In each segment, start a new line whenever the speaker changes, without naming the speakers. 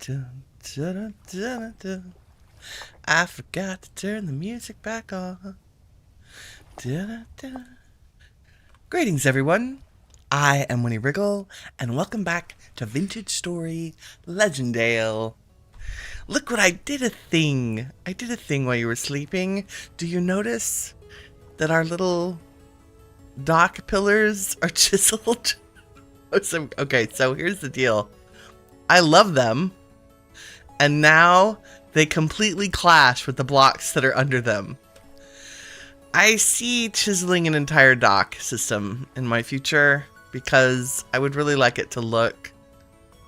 Dun, dun, dun, dun. I forgot to turn the music back on. Dun, dun. Greetings, everyone. I am Winnie Wriggle, and welcome back to Vintage Story Legendale. Look what I did a thing. I did a thing while you were sleeping. Do you notice that our little dock pillars are chiseled? Okay, so here's the deal. I love them, and now they completely clash with the blocks that are under them. I see chiseling an entire dock system in my future because I would really like it to look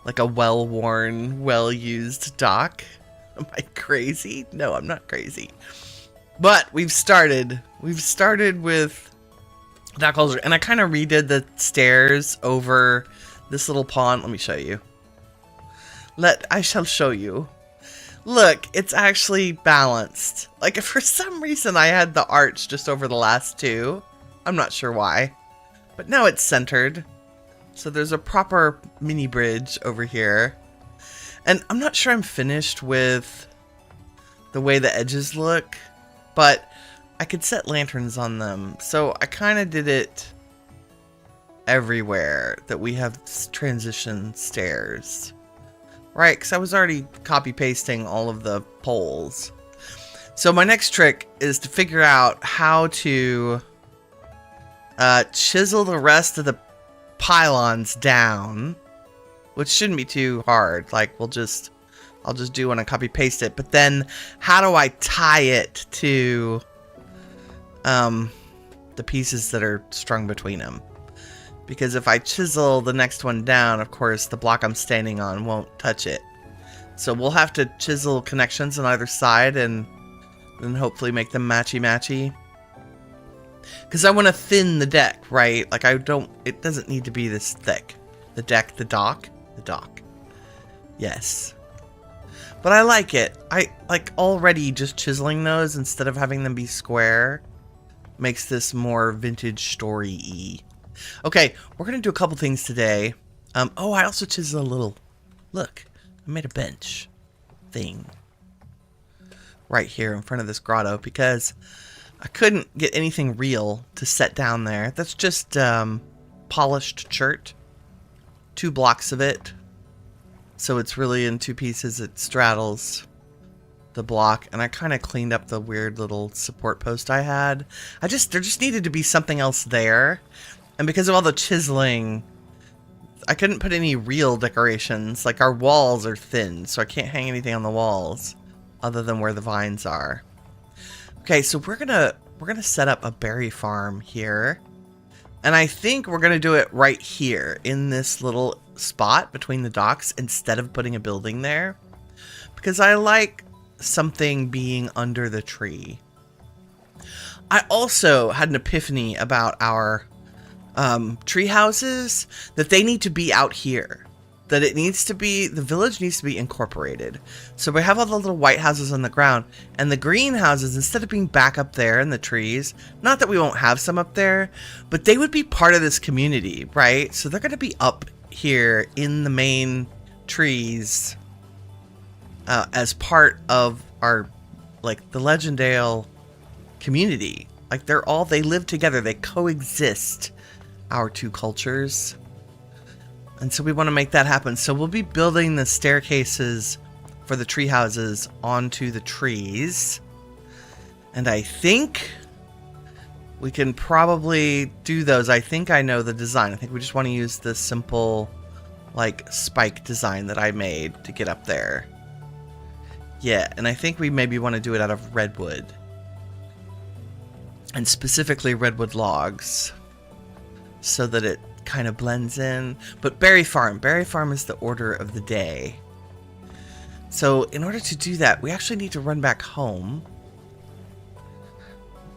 like a well-worn, well-used dock. Am I crazy? No, I'm not crazy. But we've started. We've started with dock holders, and I kind of redid the stairs over this little pond. Let me show you. I shall show you. Look, it's actually balanced. Like, for some reason I had the arch just over the last two. I'm not sure why. But now it's centered. So there's a proper mini bridge over here. And I'm not sure I'm finished with the way the edges look. But I could set lanterns on them. So I kind of did it everywhere that we have transition stairs. Right, because I was already copy-pasting all of the poles. So my next trick is to figure out how to chisel the rest of the pylons down, which shouldn't be too hard. Like, I'll just do when I copy-paste it. But then, how do I tie it to the pieces that are strung between them? Because if I chisel the next one down, of course, the block I'm standing on won't touch it. So we'll have to chisel connections on either side and then hopefully make them matchy-matchy. Because I want to thin the deck, right? Like, it doesn't need to be this thick. The dock. Yes. But I like it. I like already just chiseling those instead of having them be square makes this more vintage story-y. Okay, we're going to do a couple things today. Oh, I also chiseled a little... Look, I made a bench thing right here in front of this grotto because I couldn't get anything real to set down there. That's just polished chert. 2 blocks of it. So it's really in 2 pieces. It straddles the block, and I kind of cleaned up the weird little support post I had. There just needed to be something else there. And because of all the chiseling, I couldn't put any real decorations. Like, our walls are thin, so I can't hang anything on the walls other than where the vines are. Okay, so we're gonna set up a berry farm here. And I think we're gonna do it right here in this little spot between the docks instead of putting a building there. Because I like something being under the tree. I also had an epiphany about our tree houses, that they need to be out here, that the village needs to be incorporated. So we have all the little white houses on the ground, and the green houses, instead of being back up there in the trees, not that we won't have some up there, but they would be part of this community, right? So they're going to be up here in the main trees as part of our, like, the Legendale community. Like, they live together, they coexist, our 2 cultures. And so we want to make that happen. So we'll be building the staircases for the tree houses onto the trees. And I think we can probably do those. I think I know the design. I think we just want to use the simple, like, spike design that I made to get up there. Yeah, and I think we maybe want to do it out of redwood. And specifically redwood logs, so that it kind of blends in. But berry farm is the order of the day. So in order to do that, we actually need to run back home.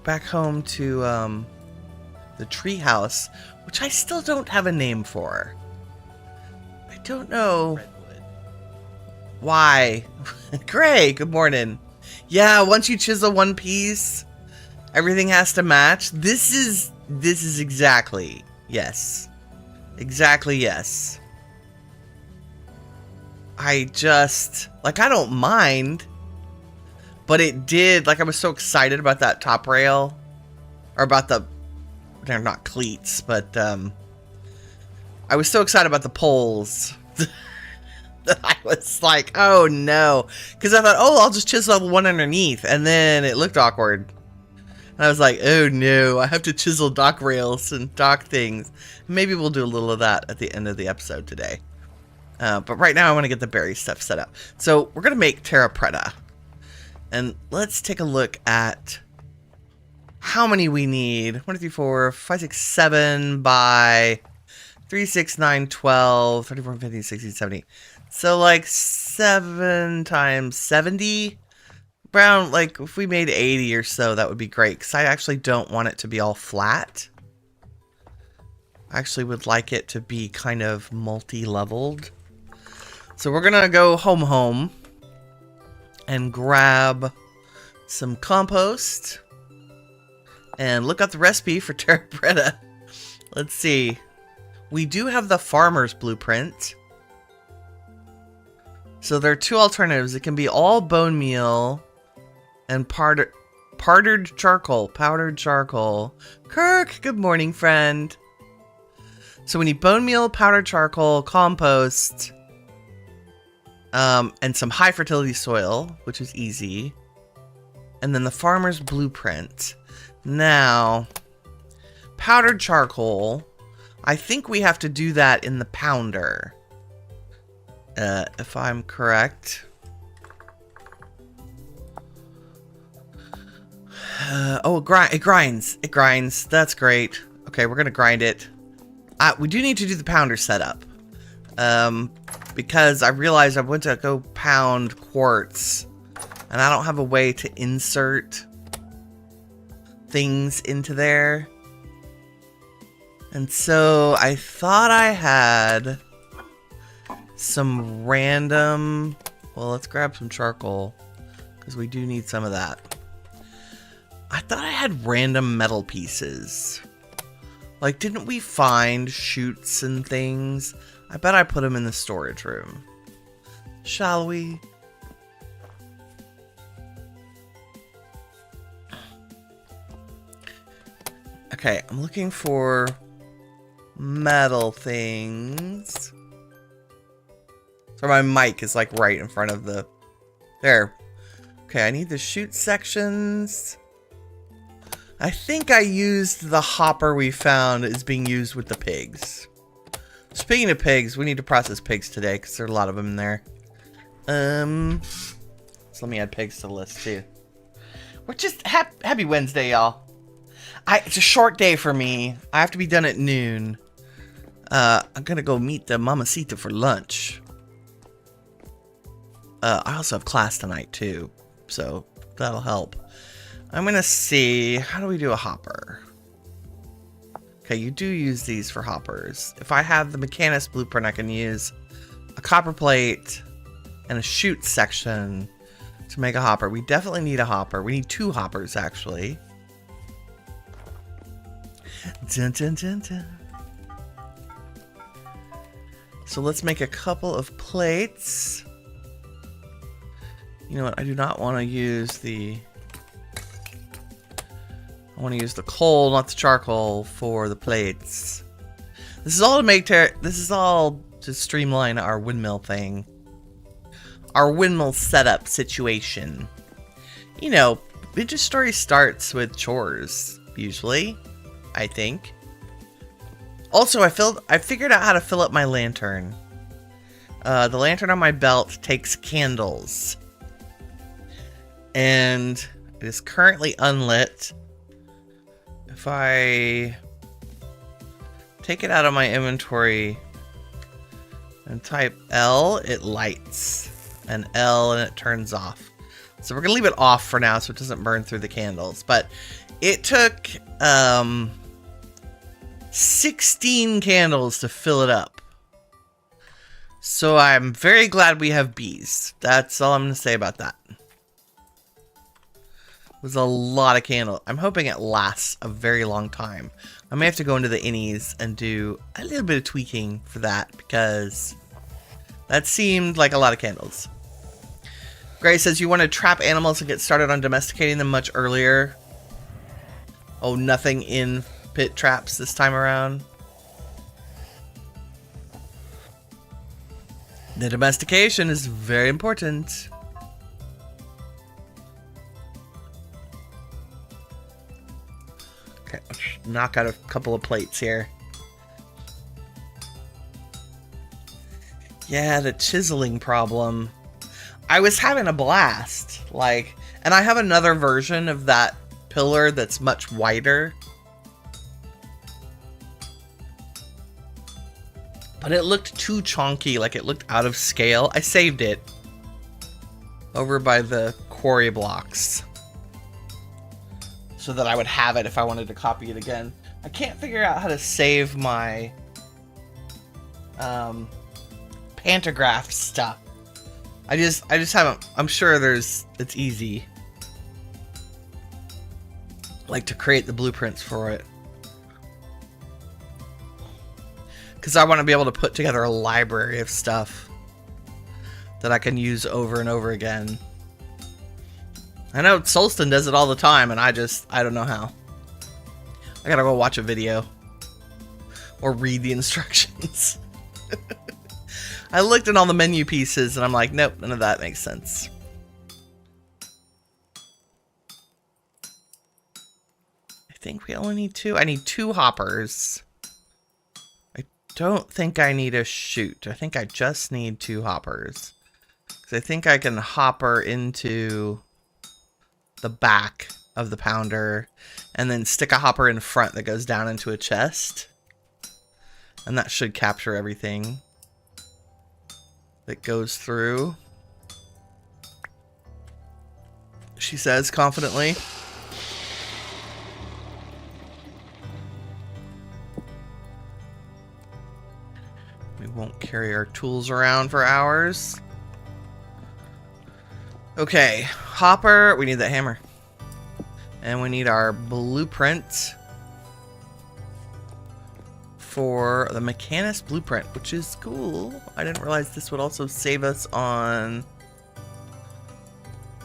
Back home to the treehouse, which I still don't have a name for. I don't know why. Gray, good morning. Yeah, once you chisel one piece, everything has to match. This is exactly, yes. Exactly, yes. I just, like, I don't mind, but it did, like, I was so excited about that top rail, or about the, they're not cleats, but, I was so excited about the poles that I was like, oh no, because I thought, oh, I'll just chisel one underneath, and then it looked awkward. And I was like, oh no, I have to chisel dock rails and dock things. Maybe we'll do a little of that at the end of the episode today. But right now I want to get the berry stuff set up. So we're going to make Terra Preta. And let's take a look at how many we need. 1, 2, 3, 4, 5, 6, 7 by 3, 6, 9, 12, 34, 15, 16, 17. So like 7 times 70. Around, like, if we made 80 or so, that would be great. Because I actually don't want it to be all flat. I actually would like it to be kind of multi-leveled. So we're going to go home and grab some compost. And look up the recipe for Terra Preta. Let's see. We do have the farmer's blueprint. So there are 2 alternatives. It can be all bone meal and powdered charcoal. Kirk, good morning, friend. So we need bone meal, powdered charcoal, compost, and some high fertility soil, which is easy. And then the farmer's blueprint. Now, powdered charcoal, I think we have to do that in the pounder. If I'm correct. Oh, it grinds. It grinds. That's great. Okay, we're going to grind it. We do need to do the pounder setup. Because I realized I went to go pound quartz. And I don't have a way to insert things into there. And so I thought I had some random... Well, let's grab some charcoal. Because we do need some of that. I thought I had random metal pieces. Like, didn't we find chutes and things? I bet I put them in the storage room. Shall we? Okay, I'm looking for metal things. So my mic is like right in front of the... There. Okay, I need the chute sections. I think I used the hopper we found is being used with the pigs. Speaking of pigs, we need to process pigs today because there are a lot of them in there. So let me add pigs to the list too. We're just happy Wednesday, y'all. It's a short day for me. I have to be done at noon. I'm gonna go meet the mamacita for lunch. I also have class tonight too, so that'll help. I'm gonna see, how do we do a hopper? Okay, you do use these for hoppers. If I have the mechanist blueprint, I can use a copper plate and a chute section to make a hopper. We definitely need a hopper. We need 2 hoppers, actually. Dun, dun, dun, dun. So let's make a couple of plates. You know what? I do not want to use the... I want to use the coal, not the charcoal, for the plates. This is all to make this is all to streamline our windmill thing. Our windmill setup situation. You know, Vintage Story starts with chores, usually. I think. Also, I figured out how to fill up my lantern. The lantern on my belt takes candles. And it is currently unlit. If I take it out of my inventory and type L, it lights. And L, and it turns off. So we're going to leave it off for now so it doesn't burn through the candles. But it took 16 candles to fill it up. So I'm very glad we have bees. That's all I'm going to say about that. It was a lot of candle. I'm hoping it lasts a very long time. I may have to go into the innies and do a little bit of tweaking for that because That seemed like a lot of candles. Gray says you want to trap animals and get started on domesticating them much earlier. Oh, nothing in pit traps this time around. The domestication is very important. Okay, let's knock out a couple of plates here. Yeah, the chiseling problem. I was having a blast. Like, and I have another version of that pillar that's much wider. But it looked too chonky, like it looked out of scale. I saved it over by the quarry blocks so that I would have it if I wanted to copy it again. I can't figure out how to save my pantograph stuff. I just haven't. I'm sure it's easy, like, to create the blueprints for it. Because I want to be able to put together a library of stuff that I can use over and over again. I know Solston does it all the time, and I don't know how. I gotta go watch a video. Or read the instructions. I looked at all the menu pieces, and I'm like, nope, none of that makes sense. I think we only need 2. I need 2 hoppers. Don't think I need a chute. I think I just need 2 hoppers. Because I think I can hopper into the back of the pounder and then stick a hopper in front that goes down into a chest. And that should capture everything that goes through. She says confidently. Won't carry our tools around for hours. Okay, hopper. We need that hammer. And we need our blueprint for the mechanist blueprint, which is cool. I didn't realize this would also save us on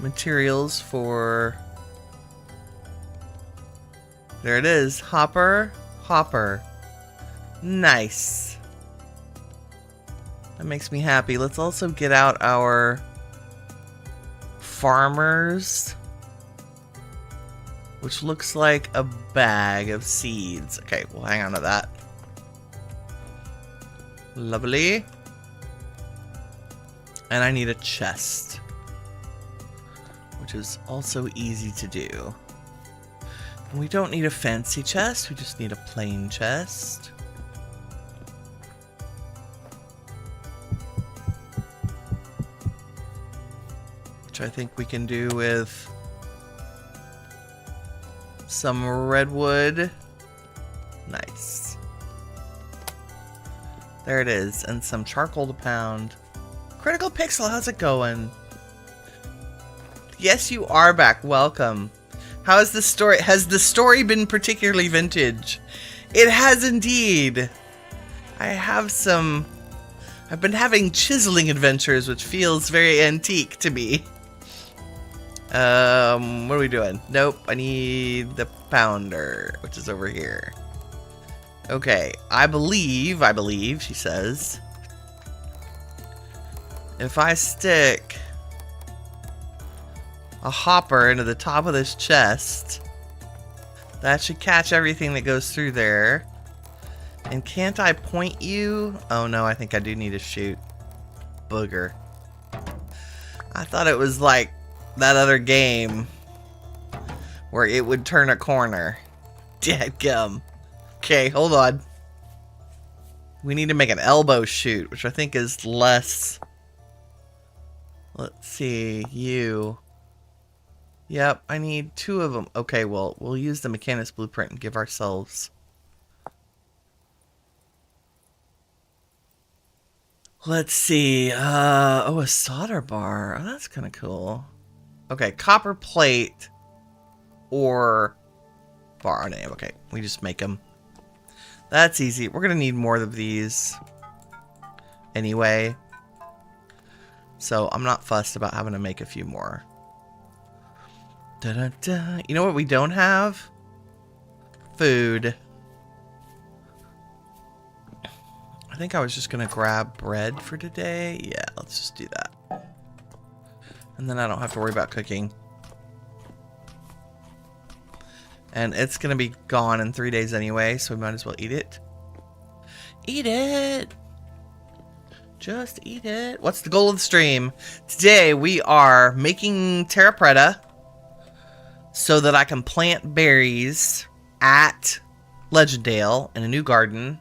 materials for... There it is. Hopper. Hopper. Nice. That makes me happy. Let's also get out our farmers, which looks like a bag of seeds. Okay, we'll hang on to that. Lovely. And I need a chest, which is also easy to do. And we don't need a fancy chest, we just need a plain chest. Which I think we can do with some redwood. Nice. There it is. And some charcoal to pound. Critical Pixel, how's it going? Yes, you are back. Welcome. How is the story? Has the story been particularly vintage? It has indeed. I've been having chiseling adventures, which feels very antique to me. What are we doing? Nope, I need the pounder, which is over here. Okay, I believe, she says, if I stick a hopper into the top of this chest, that should catch everything that goes through there. And can't I point you? Oh no, I think I do need a chute. Booger. I thought it was like that other game where it would turn a corner. Dadgum. Okay, hold on. We need to make an elbow chute, which I think is less... Let's see, you. Yep, I need 2 of them. Okay, well, we'll use the mechanist blueprint and give ourselves... Let's see, oh, a solder bar. Oh, that's kind of cool. Okay, copper plate or bar name. Okay, we just make them. That's easy. We're going to need more of these anyway. So I'm not fussed about having to make a few more. Da-da-da. You know what we don't have? Food. I think I was just gonna grab bread for today. Yeah, let's just do that. And then I don't have to worry about cooking. And it's gonna be gone in 3 days anyway, so we might as well eat it. Eat it! Just eat it. What's the goal of the stream? Today we are making Terra Preta so that I can plant berries at Legendale in a new garden.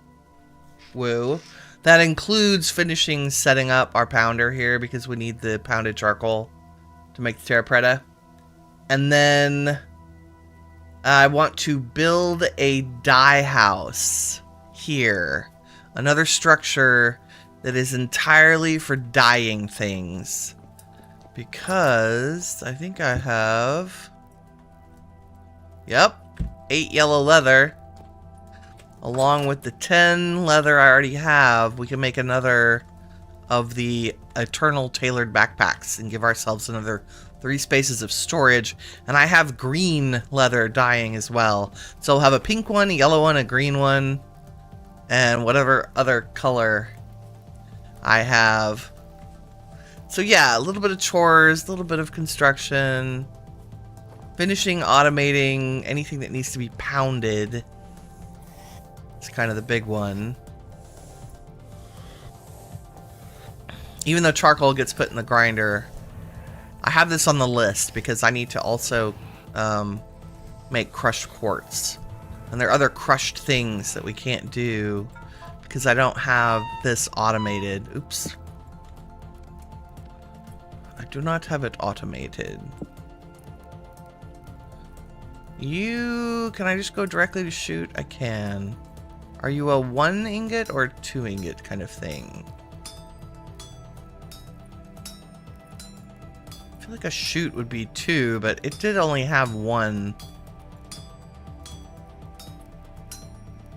Woo. That includes finishing setting up our pounder here because we need the pounded charcoal to make the Terra Preta. And then I want to build a dye house here. Another structure that is entirely for dyeing things. Because I think I have... Yep. 8 yellow leather. Along with the 10 leather I already have, we can make another of the eternal tailored backpacks and give ourselves another 3 spaces of storage. And I have green leather dyeing as well. So I'll have a pink one, a yellow one, a green one, and whatever other color I have. So yeah, a little bit of chores, a little bit of construction, finishing automating anything that needs to be pounded. It's kind of the big one. Even though charcoal gets put in the grinder, I have this on the list because I need to also make crushed quartz. And there are other crushed things that we can't do because I don't have this automated. Oops. I do not have it automated. Can I just go directly to shoot? I can. Are you a 1 ingot or 2 ingot kind of thing? I feel like a shoot would be 2, but it did only have 1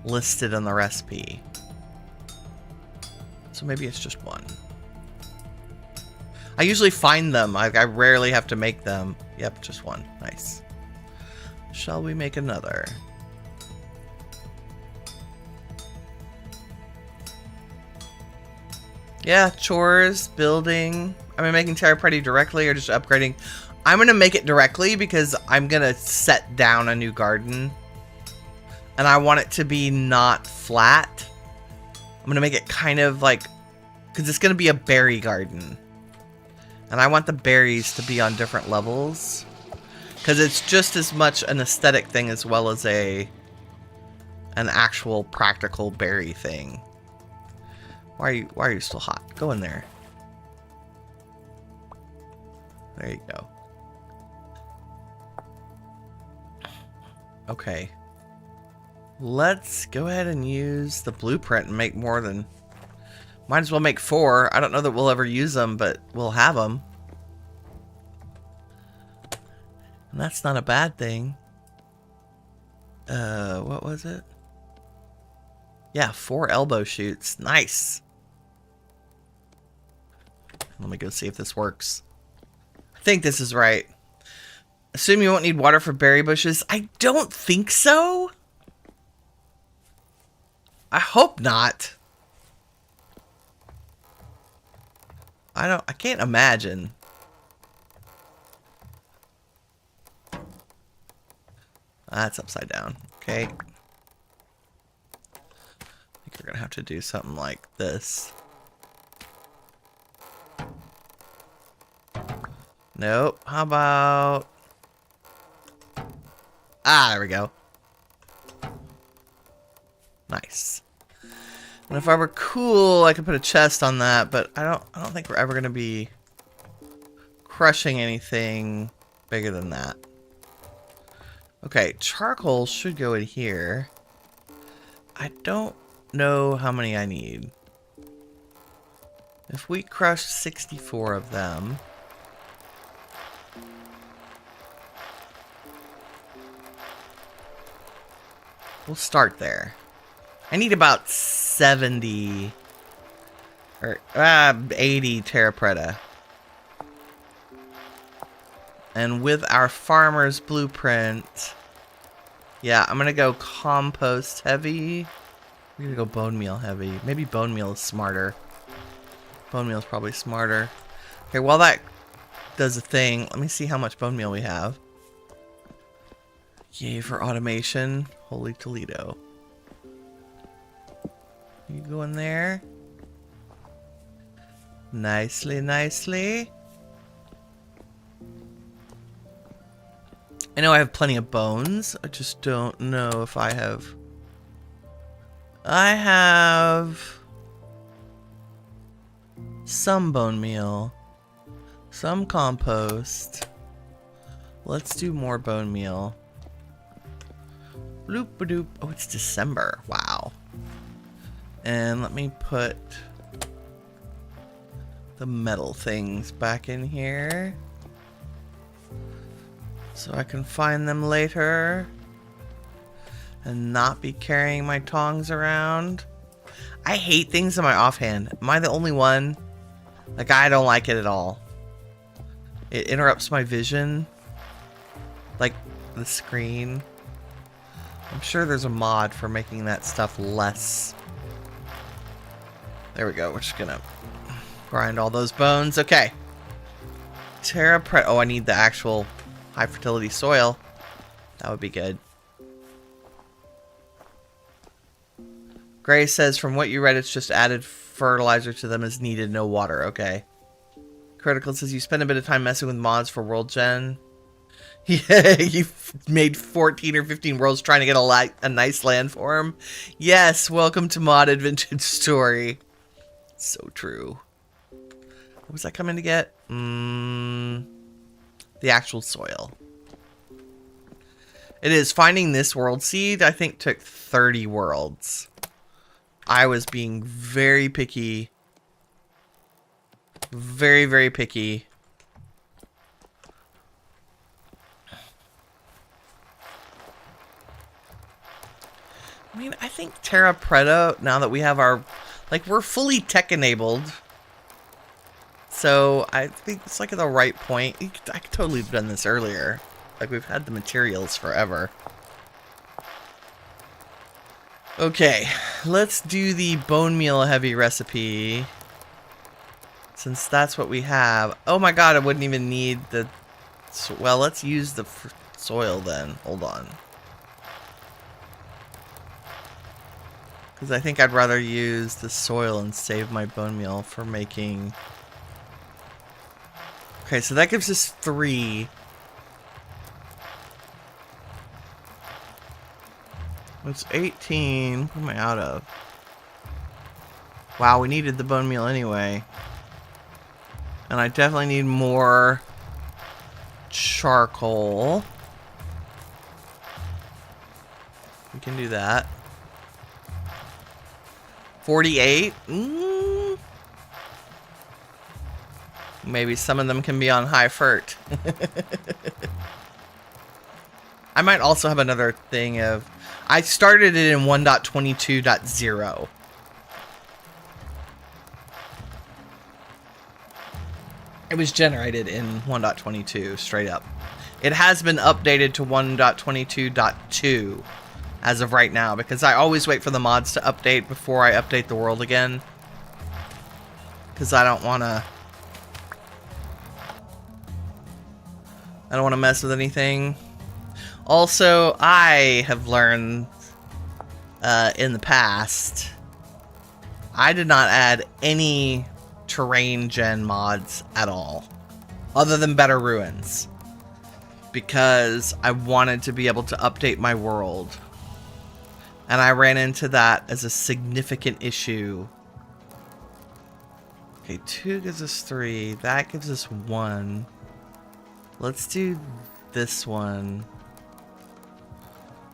listed on the recipe. So maybe it's just 1. I usually find them. I rarely have to make them. Yep, just 1. Nice. Shall we make another? Yeah, chores, building. Am I making Terra Preta directly or just upgrading? I'm going to make it directly because I'm going to set down a new garden. And I want it to be not flat. I'm going to make it kind of like... Because it's going to be a berry garden. And I want the berries to be on different levels. Because it's just as much an aesthetic thing as well as an actual practical berry thing. Why are you still hot? Go in there. There you go. Okay. Let's go ahead and use the blueprint and make more than... Might as well make 4. I don't know that we'll ever use them, but we'll have them. And that's not a bad thing. What was it? Yeah, 4 elbow shoots. Nice. Let me go see if this works. I think this is right. Assume you won't need water for berry bushes. I don't think so. I hope not. I can't imagine. That's upside down. Okay. I think we're gonna have to do something like this. Nope. How about... Ah, there we go. Nice. And if I were cool, I could put a chest on that, but I don't think we're ever gonna be crushing anything bigger than that. Okay, charcoal should go in here. I don't know how many I need. If we crush 64 of them... We'll start there. I need about 70 or 80 Terra Preta. And with our farmer's blueprint, yeah, I'm gonna go compost heavy. We're gonna go bone meal heavy. Maybe bone meal is smarter. Bone meal is probably smarter. Okay, while that does a thing, let me see how much bone meal we have. Yay for automation. Holy Toledo. You go in there. Nicely, nicely. I know I have plenty of bones. I just don't know if I have... I have... some bone meal. Some compost. Let's do more bone meal. Bloop-a-doop. Oh, it's December. Wow. And let me put the metal things back in here so I can find them later and not be carrying my tongs around. I hate things in my offhand. Am I the only one? Like, I don't like it at all. It interrupts my vision. Like, the screen. I'm sure there's a mod for making that stuff less. There we go. We're just gonna grind all those bones. Okay. Terra Preta. Oh, I need the actual high fertility soil. That would be good. Gray says, from what you read, it's just added fertilizer to them as needed, no water. Okay. Critical says, you spend a bit of time messing with mods for World Gen. Yeah, you made 14 or 15 worlds trying to get a nice landform. Yes, welcome to Modded Vintage Story. So true. What was I coming to get? The actual soil. It is. Finding this world seed, I think, took 30 worlds. I was being very picky. Very, very picky. I mean, I think Terra Preta, now that we have our... Like, we're fully tech enabled. So, I think it's like at the right point. I could totally have done this earlier. Like, we've had the materials forever. Okay, let's do the bone meal heavy recipe. Since that's what we have. Oh my god, I wouldn't even need the... Well, let's use the soil then. Hold on. Because I think I'd rather use the soil and save my bone meal for making... Okay, so that gives us 3. It's 18. What am I out of? Wow, we needed the bone meal anyway. And I definitely need more charcoal. We can do that. 48? Maybe some of them can be on high fert. I might also have another thing of... I started it in 1.22.0. It was generated in 1.22 straight up. It has been updated to 1.22.2 as of right now, because I always wait for the mods to update before I update the world again. Because I don't want to... I don't want to mess with anything. Also, I have learned in the past, I did not add any terrain gen mods at all, other than Better Ruins, because I wanted to be able to update my world. And I ran into that as a significant issue. Okay, 2 gives us 3. That gives us 1. Let's do this one.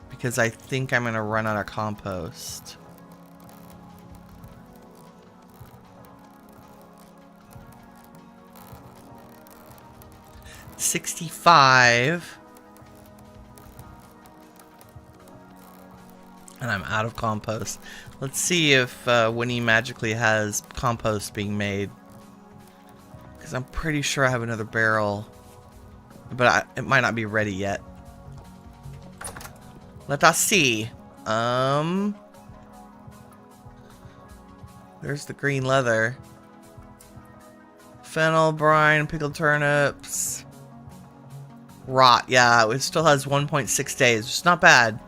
Because I think I'm going to run out of compost. $65. And I'm out of compost. Let's see if Winnie magically has compost being made. Because I'm pretty sure I have another barrel. but it might not be ready yet. Let us see. There's the green leather. Fennel, brine, pickled turnips. Rot, yeah, it still has 1.6 days. It's not bad.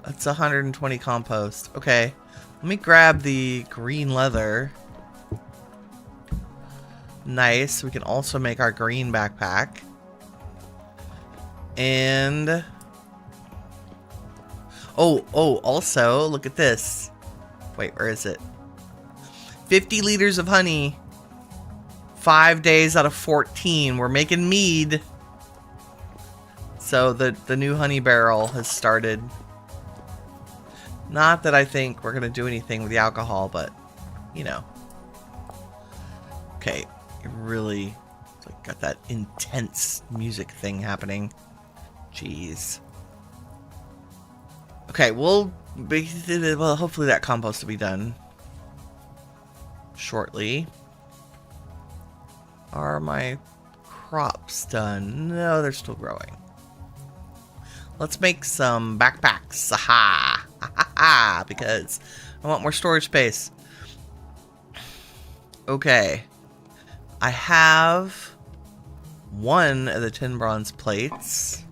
That's 120 compost. Okay, let me grab the green leather. Nice, we can also make our green backpack. And... Oh, also, look at this. Wait, where is it? 50 liters of honey. 5 days out of 14. We're making mead. So the new honey barrel has started. Not that I think we're going to do anything with the alcohol, but, you know. Okay, it really got that intense music thing happening. Jeez. Okay, well, hopefully that compost will be done shortly. Are my crops done? No, they're still growing. Let's make some backpacks. Aha! Ha, because I want more storage space. Okay. I have one of the tin bronze plates.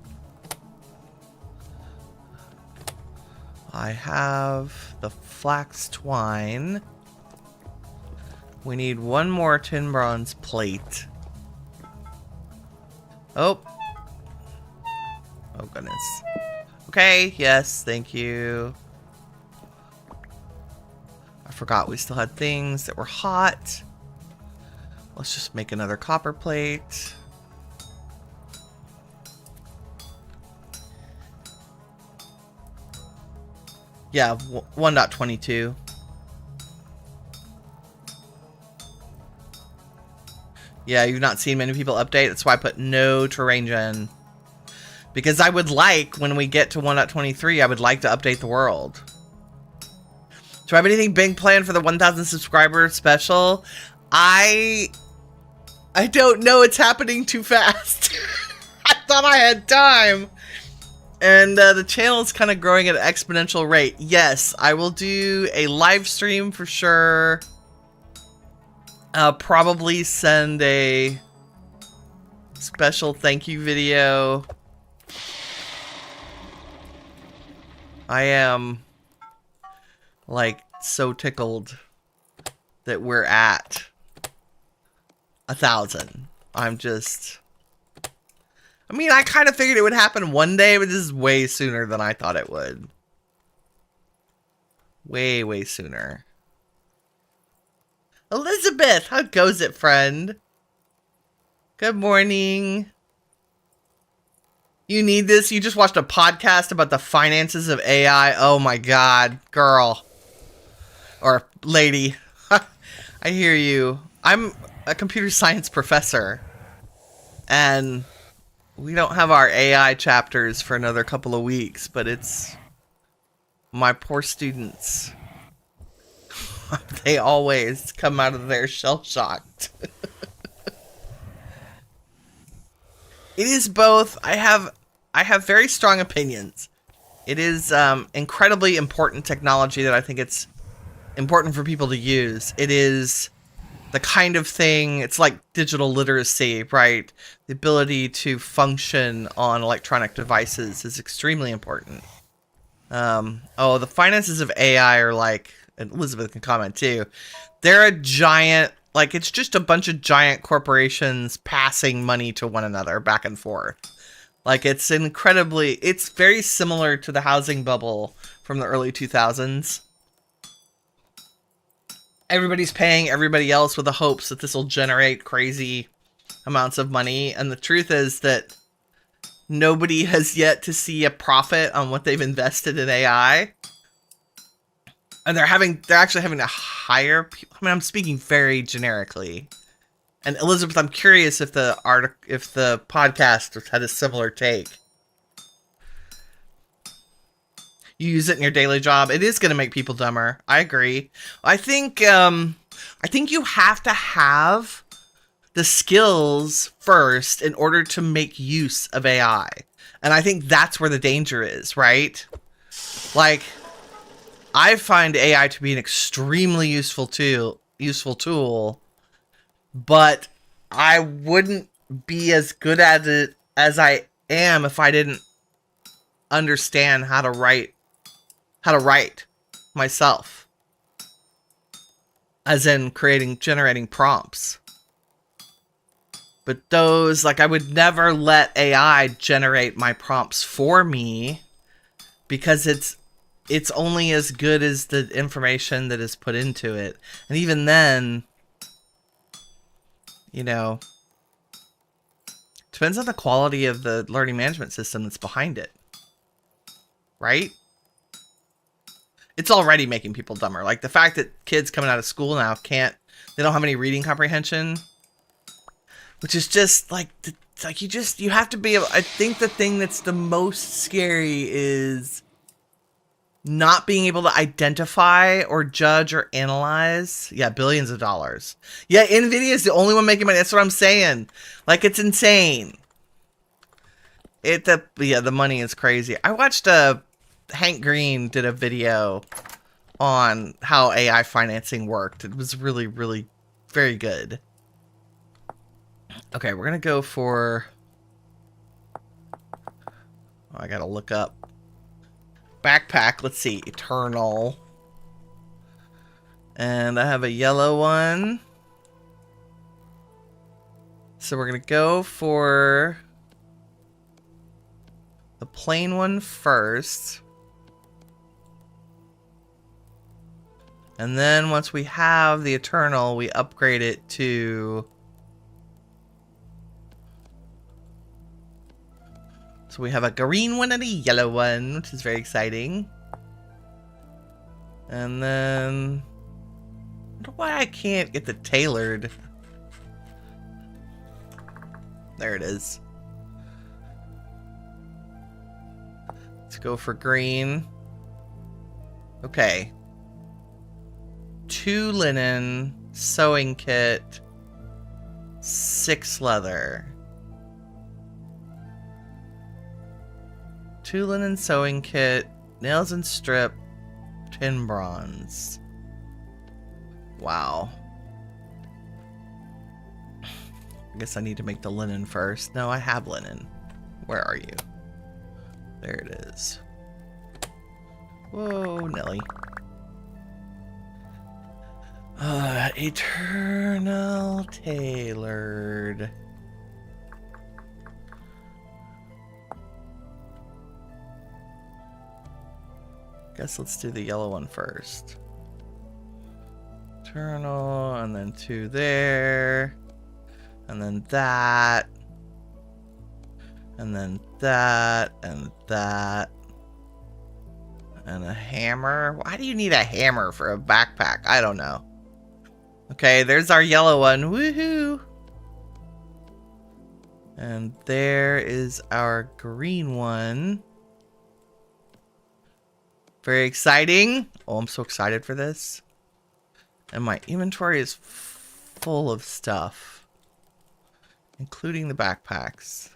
I have the flax twine. We need one more tin bronze plate. Oh. Oh, goodness. Okay, yes, thank you. I forgot we still had things that were hot. Let's just make another copper plate. Yeah, 1.22. Yeah, you've not seen many people update. That's why I put no terrain gen. Because I would like, when we get to 1.23, I would like to update the world. Do I have anything big planned for the 1,000 subscriber special? I don't know. It's happening too fast. I thought I had time. And the channel is kind of growing at an exponential rate. Yes, I will do a live stream for sure. I'll probably send a special thank you video. I am, like, so tickled that we're at 1,000. I'm just... I mean, I kind of figured it would happen one day, but this is way sooner than I thought it would. Way, way sooner. Elizabeth, how goes it, friend? Good morning. You need this? You just watched a podcast about the finances of AI? Oh my god, girl. Or lady. I hear you. I'm a computer science professor. And we don't have our AI chapters for another couple of weeks, but it's my poor students. They always come out of there shell-shocked. It is both. I have very strong opinions. It is incredibly important technology that I think it's important for people to use. It is the kind of thing, it's like digital literacy, right? The ability to function on electronic devices is extremely important. Oh, the finances of AI are like, and Elizabeth can comment too, they're a giant, like, it's just a bunch of giant corporations passing money to one another back and forth. Like, it's very similar to the housing bubble from the early 2000s. Everybody's paying everybody else with the hopes that this will generate crazy amounts of money. And the truth is that nobody has yet to see a profit on what they've invested in AI. And they're actually having to hire people. I mean, I'm speaking very generically. And Elizabeth, I'm curious if the podcast had a similar take. You use it in your daily job. It is going to make people dumber. I agree. I think you have to have the skills first in order to make use of AI. And I think that's where the danger is, right? Like, I find AI to be an extremely useful tool, but I wouldn't be as good at it as I am if I didn't understand how to write myself. As in generating prompts. But those, like, I would never let AI generate my prompts for me because it's only as good as the information that is put into it. And even then, you know, depends on the quality of the learning management system that's behind it. Right? It's already making people dumber. Like the fact that kids coming out of school now they don't have any reading comprehension, which is just like, you have to be able, I think the thing that's the most scary is not being able to identify or judge or analyze. Yeah, billions of dollars. Yeah, Nvidia is the only one making money. That's what I'm saying. Like, it's insane. The money is crazy. I watched Hank Green did a video on how AI financing worked. It was really, really very good. Okay, we're gonna go for... Oh, I gotta look up. Backpack, let's see. Eternal. And I have a yellow one. So we're gonna go for the plain one first. And then once we have the Eternal, we upgrade it to... So we have a green one and a yellow one, which is very exciting. And then... I wonder why I can't get the tailored. There it is. Let's go for green. Okay. 2 linen, sewing kit, 6 leather. 2 linen sewing kit, nails and strip, 10 bronze. Wow. I guess I need to make the linen first. No, I have linen. Where are you? There it is. Whoa, Nelly. Eternal tailored. Guess let's do the yellow one first. Eternal, and then 2 there. And then that. And then that, and that. And a hammer. Why do you need a hammer for a backpack? I don't know. Okay, there's our yellow one. Woohoo! And there is our green one. Very exciting. Oh, I'm so excited for this. And my inventory is full of stuff, including the backpacks.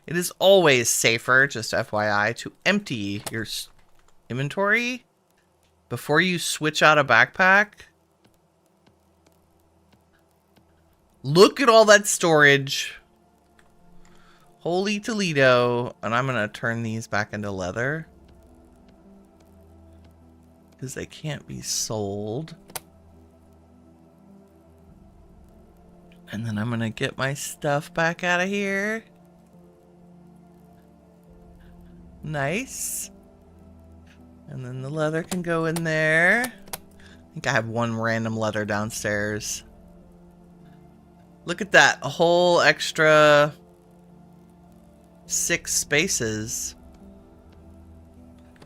It is always safer, just FYI, to empty your inventory before you switch out a backpack. Look at all that storage. Holy Toledo. And I'm going to turn these back into leather, because they can't be sold. And then I'm going to get my stuff back out of here. Nice. And then the leather can go in there. I think I have 1 random leather downstairs. Look at that. A whole extra 6 spaces.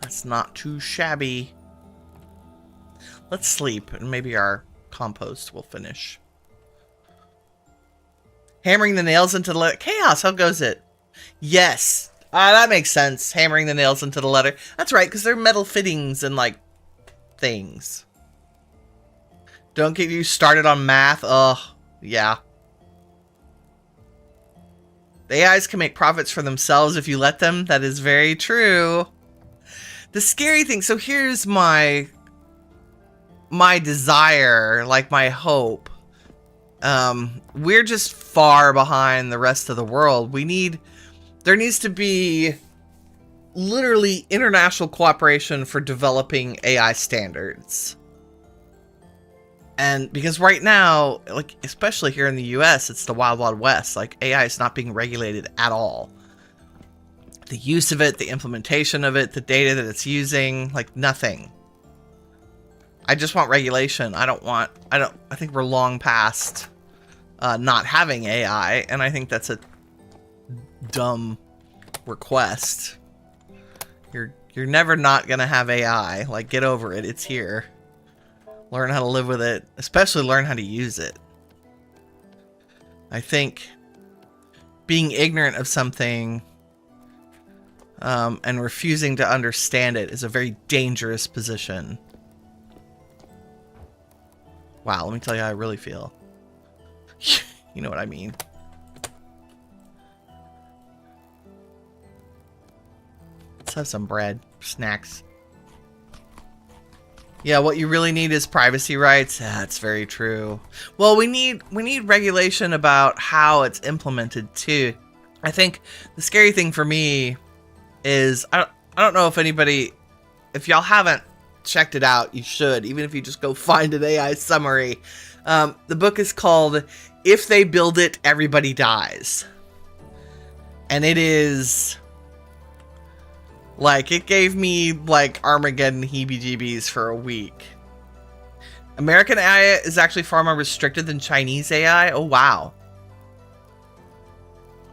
That's not too shabby. Let's sleep, and maybe our compost will finish. Hammering the nails into the leather. Chaos, how goes it? Yes. That makes sense. Hammering the nails into the leather. That's right, because they're metal fittings and, like, things. Don't get you started on math. Ugh. Yeah. The AIs can make profits for themselves if you let them. That is very true. The scary thing, so here's my desire, like my hope. We're just far behind the rest of the world. There needs to be literally international cooperation for developing AI standards. And because right now, like, especially here in the US, it's the wild, wild west. Like, AI is not being regulated at all. The use of it, the implementation of it, the data that it's using, like, nothing. I just want regulation. I think we're long past not having AI, and I think that's a dumb request. You're never not gonna have AI. Like, get over it. It's here. Learn how to live with it, especially learn how to use it. I think being ignorant of something and refusing to understand it is a very dangerous position. Wow, let me tell you how I really feel. You know what I mean. Let's have some bread, snacks. Yeah, what you really need is privacy rights. That's very true. Well, we need regulation about how it's implemented too. I think the scary thing for me is I don't know if y'all haven't checked it out, you should, even if you just go find an AI summary. The book is called If They Build It, Everybody Dies. And it is like, it gave me like Armageddon heebie-jeebies for a week. American AI is actually far more restricted than Chinese AI. Oh, wow.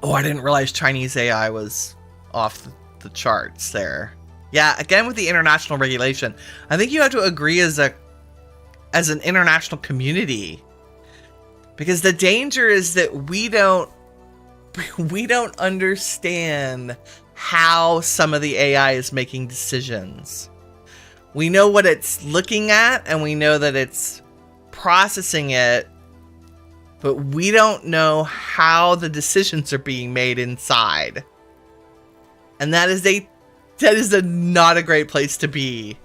Oh, I didn't realize Chinese AI was off the charts there. Yeah, again with the international regulation, I think you have to agree as an international community, because the danger is that we don't understand how some of the AI is making decisions. We know what it's looking at, and we know that it's processing it, but we don't know how the decisions are being made inside. And that is not a great place to be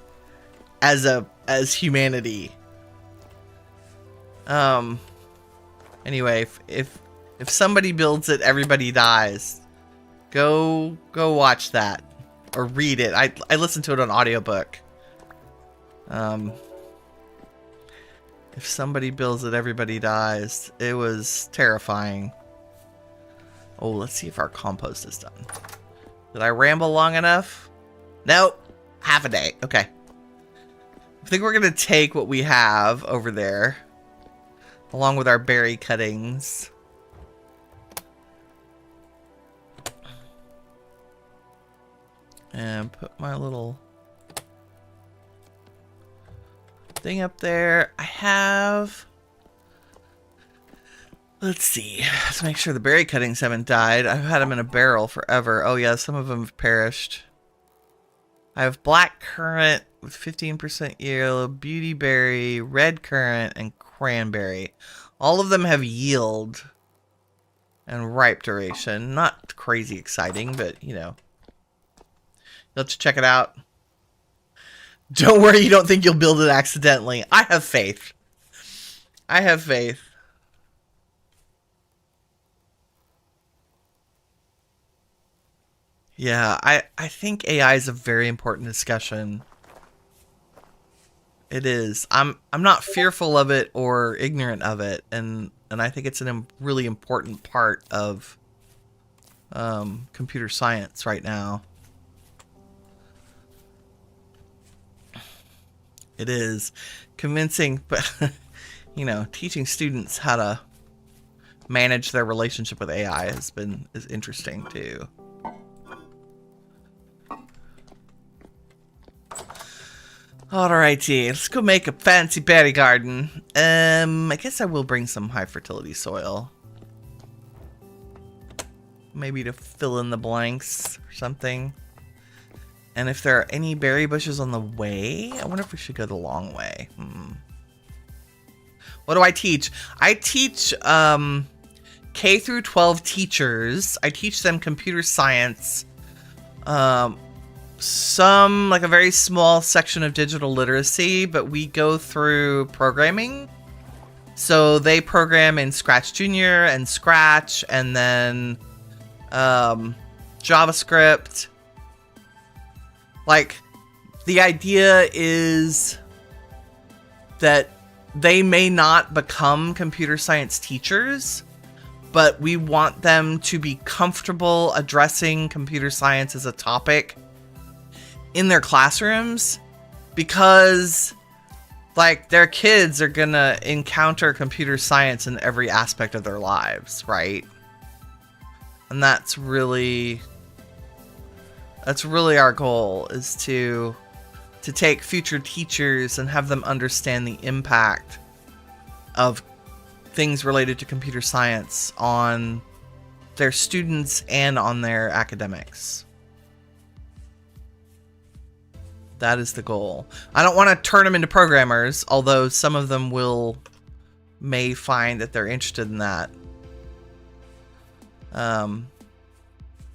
as humanity. Anyway, if somebody builds it, everybody dies. Go watch that or read it. I listened to it on audiobook. If somebody builds it, everybody dies. It was terrifying. Oh, let's see if our compost is done. Did I ramble long enough? Nope. Half a day. Okay. I think we're going to take what we have over there, along with our berry cuttings. And put my little thing up there. I have... Let's see. Let's make sure the berry cuttings haven't died. I've had them in a barrel forever. Oh yeah, some of them have perished. I have black currant with 15% yellow, beauty berry, red currant, and cranberry. All of them have yield and ripe duration. Not crazy exciting, but you know. You'll have to check it out. Don't worry, you don't think you'll build it accidentally. I have faith. I have faith. Yeah, I think AI is a very important discussion. It is. I'm not fearful of it or ignorant of it, and I think it's a really important part of computer science right now. It is convincing, but you know, teaching students how to manage their relationship with AI is interesting too. Alrighty, let's go make a fancy berry garden. I guess I will bring some high fertility soil. Maybe to fill in the blanks or something. And if there are any berry bushes on the way, I wonder if we should go the long way. What do I teach? I teach K through 12 teachers. I teach them computer science. Some, like a very small section of digital literacy, but we go through programming. So they program in Scratch Junior and Scratch, and then JavaScript. Like, the idea is that they may not become computer science teachers, but we want them to be comfortable addressing computer science as a topic in their classrooms, because like their kids are gonna encounter computer science in every aspect of their lives, right? And that's really our goal, is to take future teachers and have them understand the impact of things related to computer science on their students and on their academics. That is the goal. I don't want to turn them into programmers, although some of them may find that they're interested in that.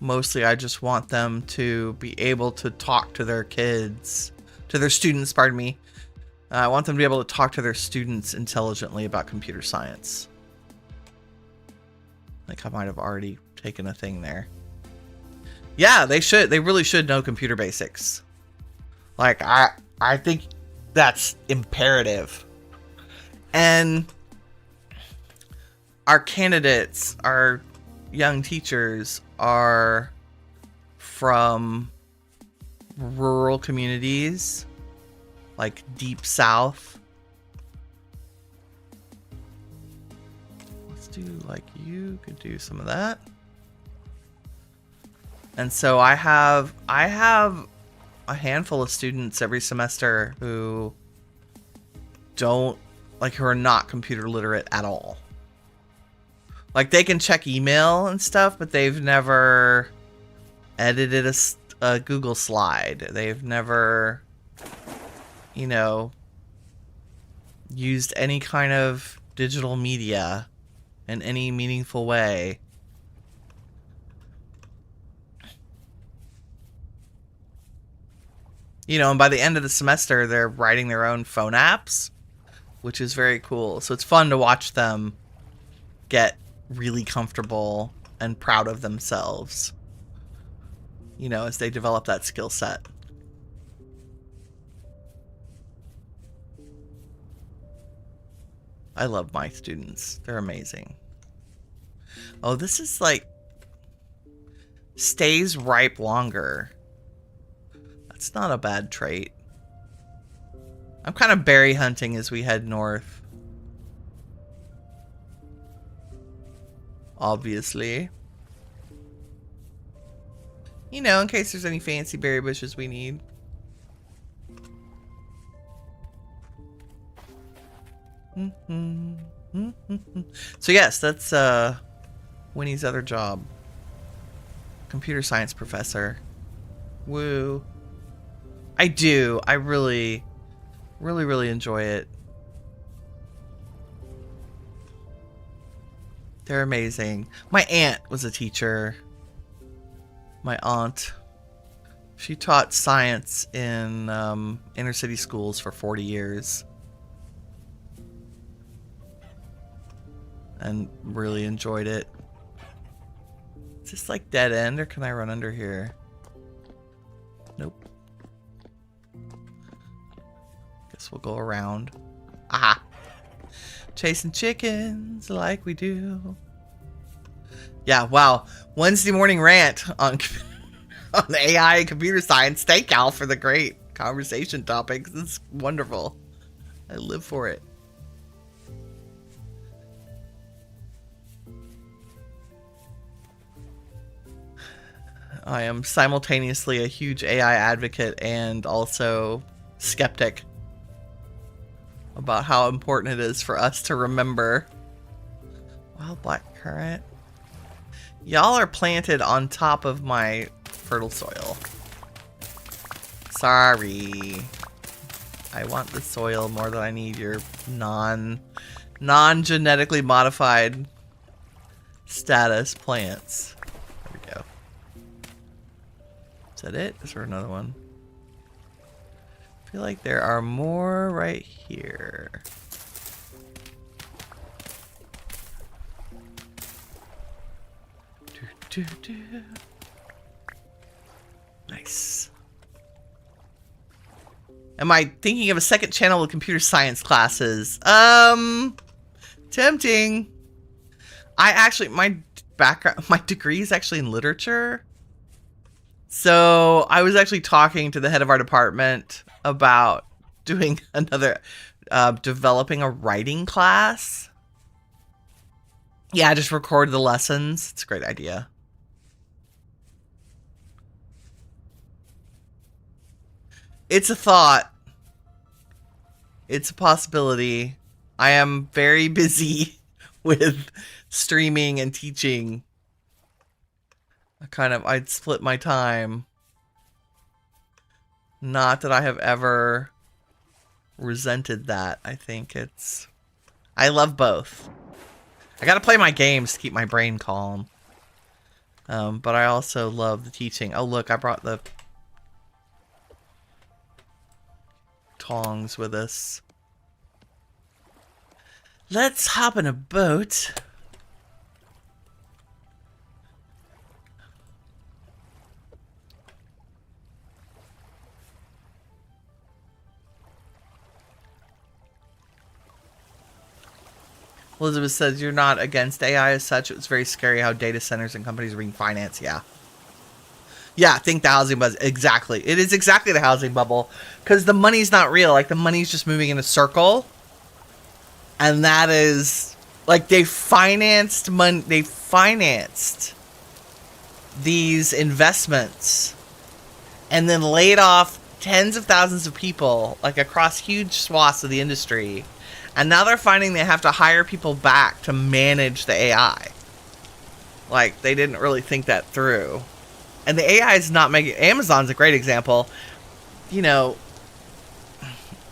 Mostly I just want them to be able to talk to their students, pardon me. I want them to be able to talk to their students intelligently about computer science. Like, I might have already taken a thing there. Yeah, they should. They really should know computer basics. Like, I think that's imperative. And our candidates, our young teachers, are from rural communities, like deep south. Let's do, like, you could do some of that. And so I have a handful of students every semester who who are not computer literate at all. Like, they can check email and stuff, but they've never edited a Google slide. They've never, used any kind of digital media in any meaningful way. And by the end of the semester, they're writing their own phone apps, which is very cool. So it's fun to watch them get really comfortable and proud of themselves, as they develop that skill set. I love my students. They're amazing. Oh, this is like stays ripe longer. It's not a bad trait. I'm kind of berry hunting as we head north. Obviously. In case there's any fancy berry bushes we need. So yes, that's Winnie's other job. Computer science professor. Woo. I do. I really, really, really enjoy it. They're amazing. My aunt was a teacher. My aunt. She taught science in inner city schools for 40 years. And really enjoyed it. Is this like dead end, or can I run under here? Nope. Guess we'll go around. Aha! Chasing chickens like we do. Yeah, wow. Wednesday morning rant on AI and computer science. Thank Al for the great conversation topics. It's wonderful. I live for it. I am simultaneously a huge AI advocate and also skeptic about how important it is for us to remember. Wild blackcurrant. Y'all are planted on top of my fertile soil. Sorry. I want the soil more than I need your non-genetically modified status plants. There we go. Is that it? Is there another one? I feel like there are more right here. Nice. Am I thinking of a second channel with computer science classes? Tempting. I actually, my degree is actually in literature. So I was actually talking to the head of our department about doing another, developing a writing class. Yeah, just record the lessons. It's a great idea. It's a thought. It's a possibility. I am very busy with streaming and teaching. I'd split my time. Not that I have ever resented that. I think I love both. I gotta play my games to keep my brain calm. But I also love the teaching. Oh look, I brought the tongs with us. Let's hop in a boat. Elizabeth says, you're not against AI as such. It's very scary how data centers and companies are being financed. Yeah. Yeah, think the housing bubble. Exactly. It is exactly the housing bubble. Because the money's not real. Like, the money's just moving in a circle. And that is... Like, they financed these investments. And then laid off tens of thousands of people. Like, across huge swaths of the industry. And now they're finding they have to hire people back to manage the AI. Like, they didn't really think that through. And the AI is not making... Amazon's a great example. You know,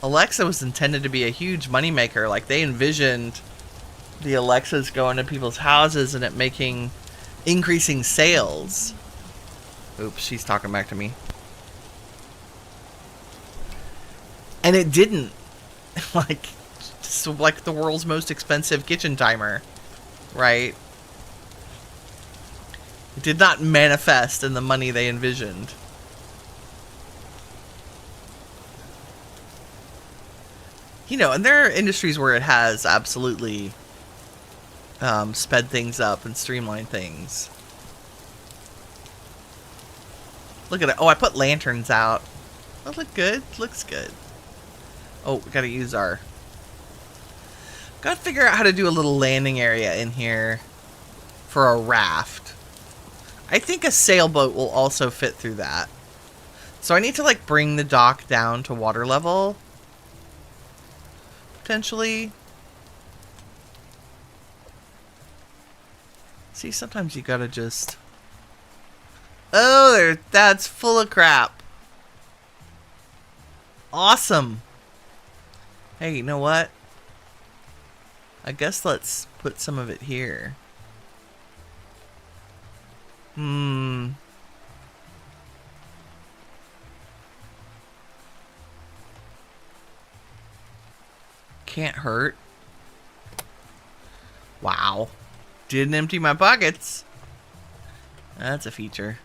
Alexa was intended to be a huge moneymaker. Like, they envisioned the Alexas going to people's houses and it increasing sales. Oops, she's talking back to me. And it didn't. Like the world's most expensive kitchen timer. Right? It did not manifest in the money they envisioned. You know, and there are industries where it has absolutely sped things up and streamlined things. Look at it. Oh, I put lanterns out. That look good. Looks good. Oh, we gotta use our... Gotta figure out how to do a little landing area in here for a raft. I think a sailboat will also fit through that. So I need to, like, bring the dock down to water level. Potentially. See, sometimes you gotta just... Oh, that's full of crap. Awesome. Hey, you know what? I guess let's put some of it here. Can't hurt. Wow. Didn't empty my pockets. That's a feature.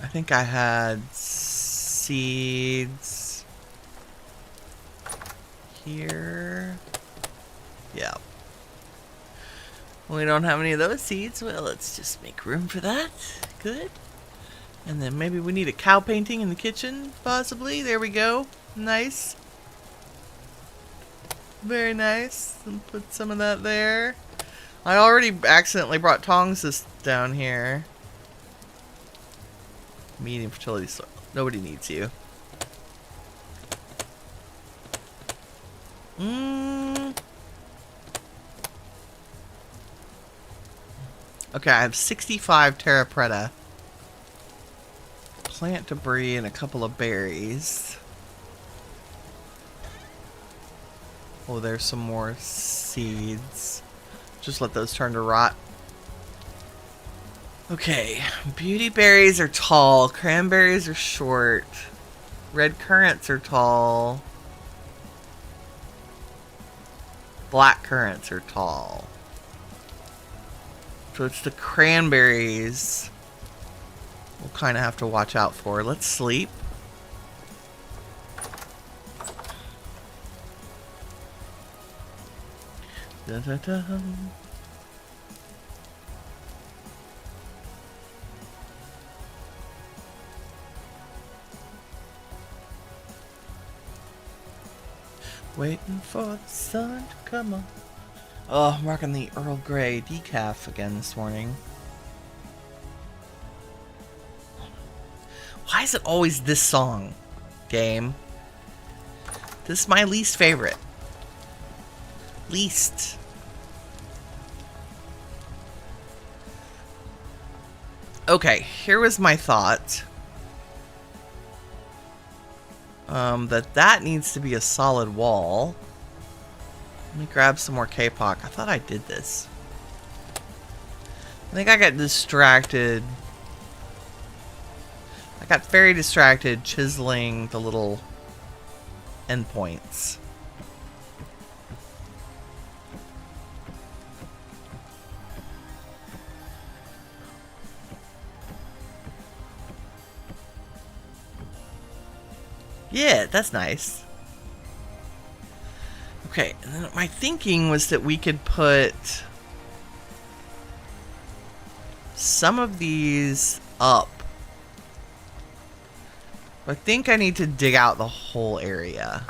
I think I had seeds here. Yeah. We don't have any of those seeds. Well, let's just make room for that. Good. And then maybe we need a cow painting in the kitchen, possibly. There we go. Nice. Very nice. And put some of that there. I already accidentally brought tongs down here. Medium fertility soil. Nobody needs you. Okay, I have 65 Terra Preta. Plant debris and a couple of berries. Oh, there's some more seeds. Just let those turn to rot. Okay, beauty berries are tall, cranberries are short, red currants are tall, black currants are tall. So it's the cranberries we'll kind of have to watch out for. Let's sleep. Dun, dun, dun. Waiting for the sun to come on. Oh, I'm rocking the Earl Grey decaf again this morning. Why is it always this song, game? This is my least favorite. Least. Okay, here was my thought. That needs to be a solid wall. Let me grab some more K-Pop. I thought I did this. I think I got distracted. I got very distracted chiseling the little endpoints. Yeah, that's nice. Okay, and then my thinking was that we could put some of these up. I think I need to dig out the whole area.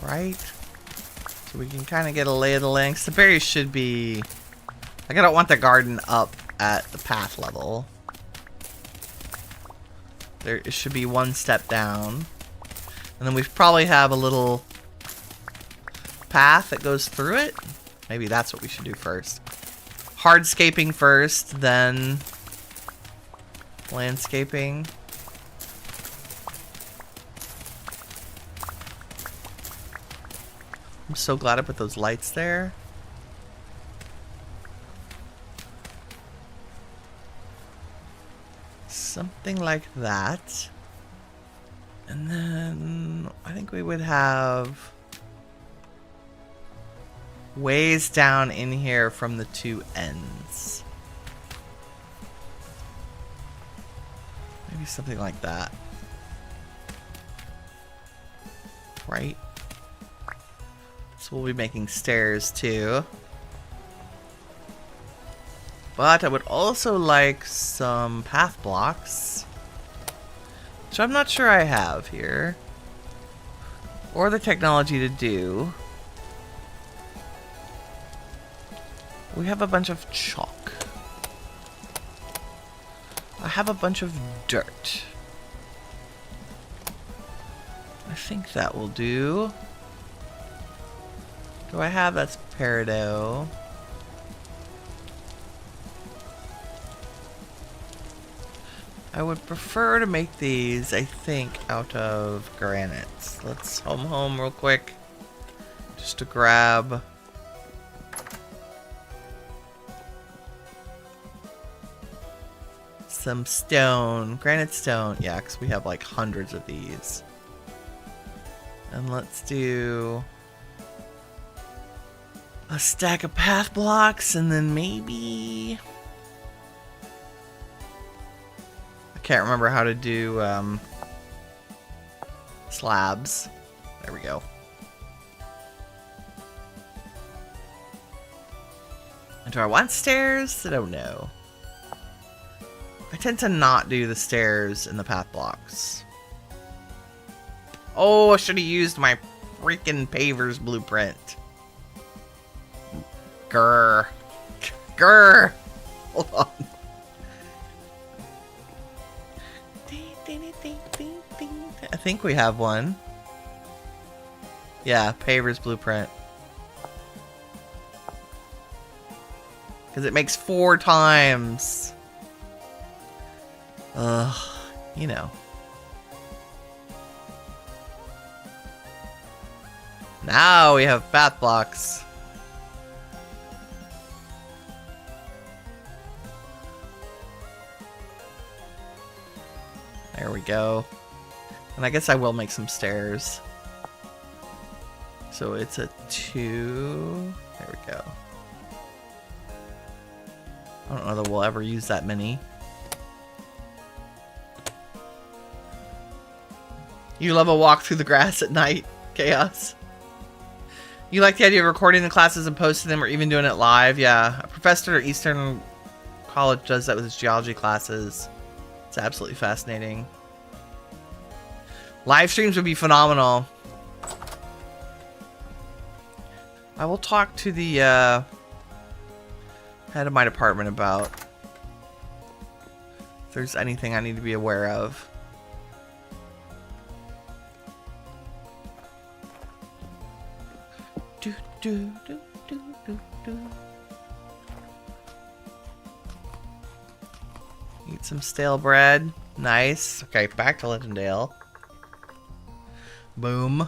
Right? So we can kind of get a lay of the land. The berries should be... Like, I don't want the garden up at the path level. There, it should be one step down. And then we probably have a little path that goes through it. Maybe that's what we should do first. Hardscaping first, then landscaping. I'm so glad I put those lights there. Something like that. And then I think we would have ways down in here from the two ends. Maybe something like that. Right? So we'll be making stairs too. But I would also like some path blocks, which I'm not sure I have here, or the technology to do. We have a bunch of chalk. I have a bunch of dirt. I think that will do. Do I have? That's peridot. I would prefer to make these, I think, out of granite. Let's home real quick. Just to grab some stone. Granite stone. Yeah, because we have like hundreds of these. And let's do a stack of path blocks, and then maybe... I can't remember how to do slabs. There we go. And do I want stairs? I don't know. I tend to not do the stairs in the path blocks. Oh, I should have used my freaking paver's blueprint. Grr. Grr. Hold on. I think we have one. Yeah, paver's blueprint. Because it makes 4 times. You know. Now we have path blocks. There we go. And I guess I will make some stairs. So it's a 2. There we go. I don't know that we'll ever use that many. You love a walk through the grass at night, Chaos. You like the idea of recording the classes and posting them or even doing it live? Yeah, a professor at Eastern College does that with his geology classes. It's absolutely fascinating. Live streams would be phenomenal. I will talk to the head of my department about if there's anything I need to be aware of. Do, do, do, do, do, do. Eat some stale bread. Nice. Okay, back to Legendale. Boom.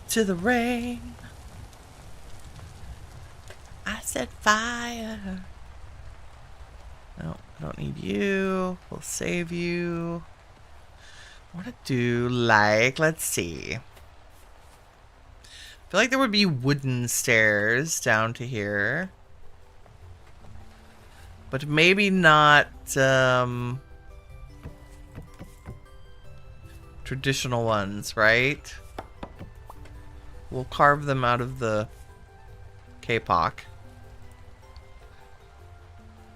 To the rain. I set fire. No, I don't need you. We'll save you. I want to do like, let's see. I feel like there would be wooden stairs down to here. But maybe not traditional ones, right? We'll carve them out of the K-Pock.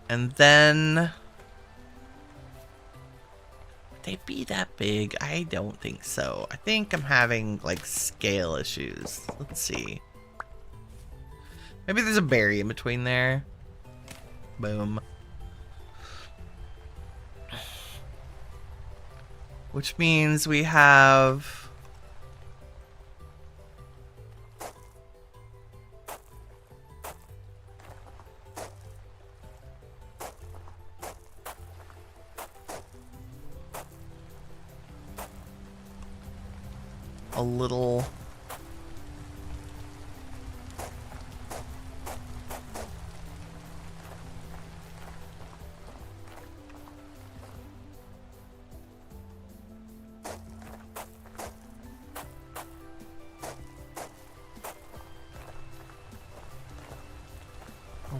And then would they be that big? I don't think so. I think I'm having like scale issues. Let's see. Maybe there's a berry in between there. Boom. Which means we have a little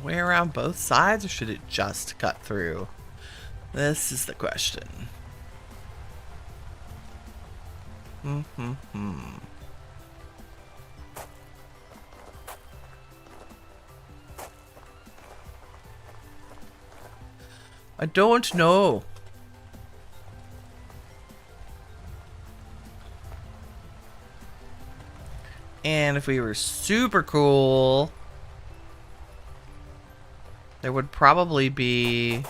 way around both sides, or should it just cut through? This is the question. I don't know. And if we were super cool, there would probably be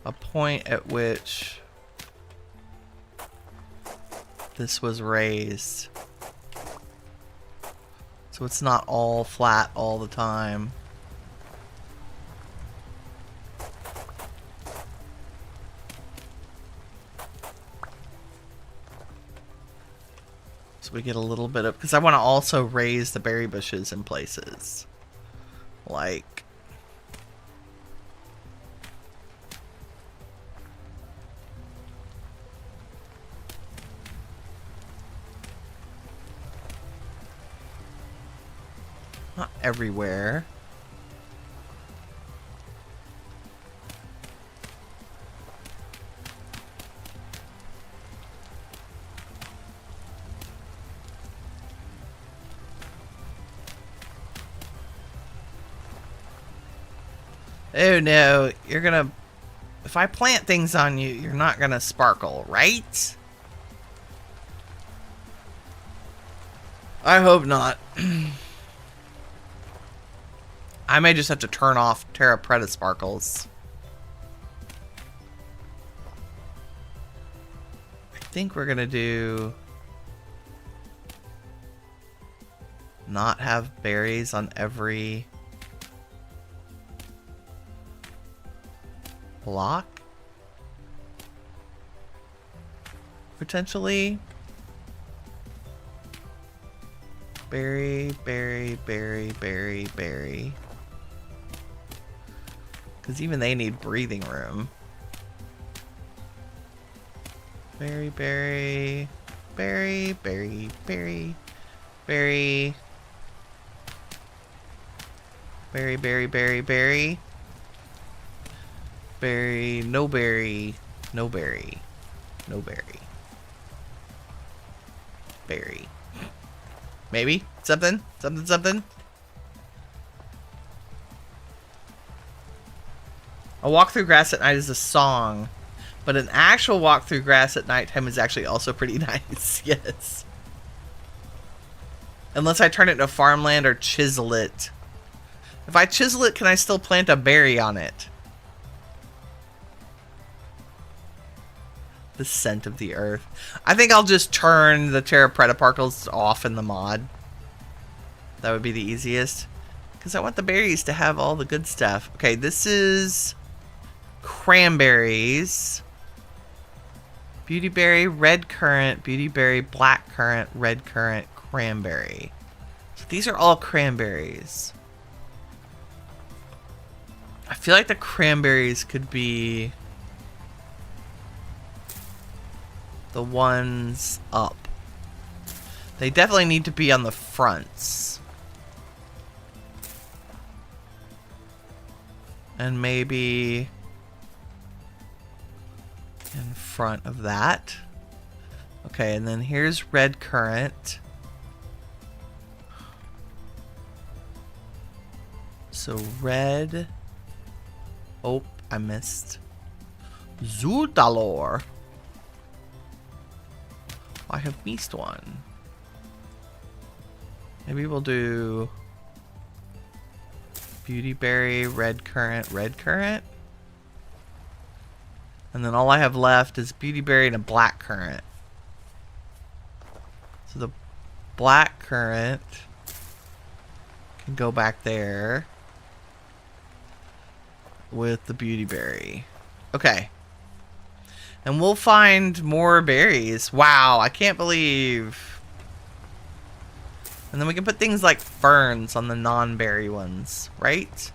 a point at which this was raised. So it's not all flat all the time. So we get a little bit of, because I want to also raise the berry bushes in places. Like, not everywhere. Oh no, you're gonna... If I plant things on you, you're not gonna sparkle, right? I hope not. I may just have to turn off Terra Preta sparkles. I think we're gonna do... not have berries on every block? Potentially. Berry, berry, berry, berry, berry. Because even they need breathing room. Berry, berry, berry, berry, berry, berry. Berry, berry, berry, berry. Berry, no berry, no berry, no berry. Berry. Maybe? Something? Something, something? A walk through grass at night is a song, but an actual walk through grass at nighttime is actually also pretty nice. Yes. Unless I turn it into farmland or chisel it. If I chisel it, can I still plant a berry on it? The scent of the earth. I think I'll just turn the Terra Preta particles off in the mod. That would be the easiest. Because I want the berries to have all the good stuff. Okay, this is cranberries. Beautyberry, red currant, beautyberry, black currant, red currant, cranberry. So these are all cranberries. I feel like the cranberries could be the ones up. They definitely need to be on the fronts. And maybe in front of that. Okay, and then here's red currant. So red. Oh, I missed. Zoodalor. I have missed one. Maybe we'll do beautyberry, red currant, red currant. And then all I have left is beautyberry and a black currant. So the black currant can go back there with the beautyberry. Okay. And we'll find more berries. Wow, I can't believe. And then we can put things like ferns on the non-berry ones, right?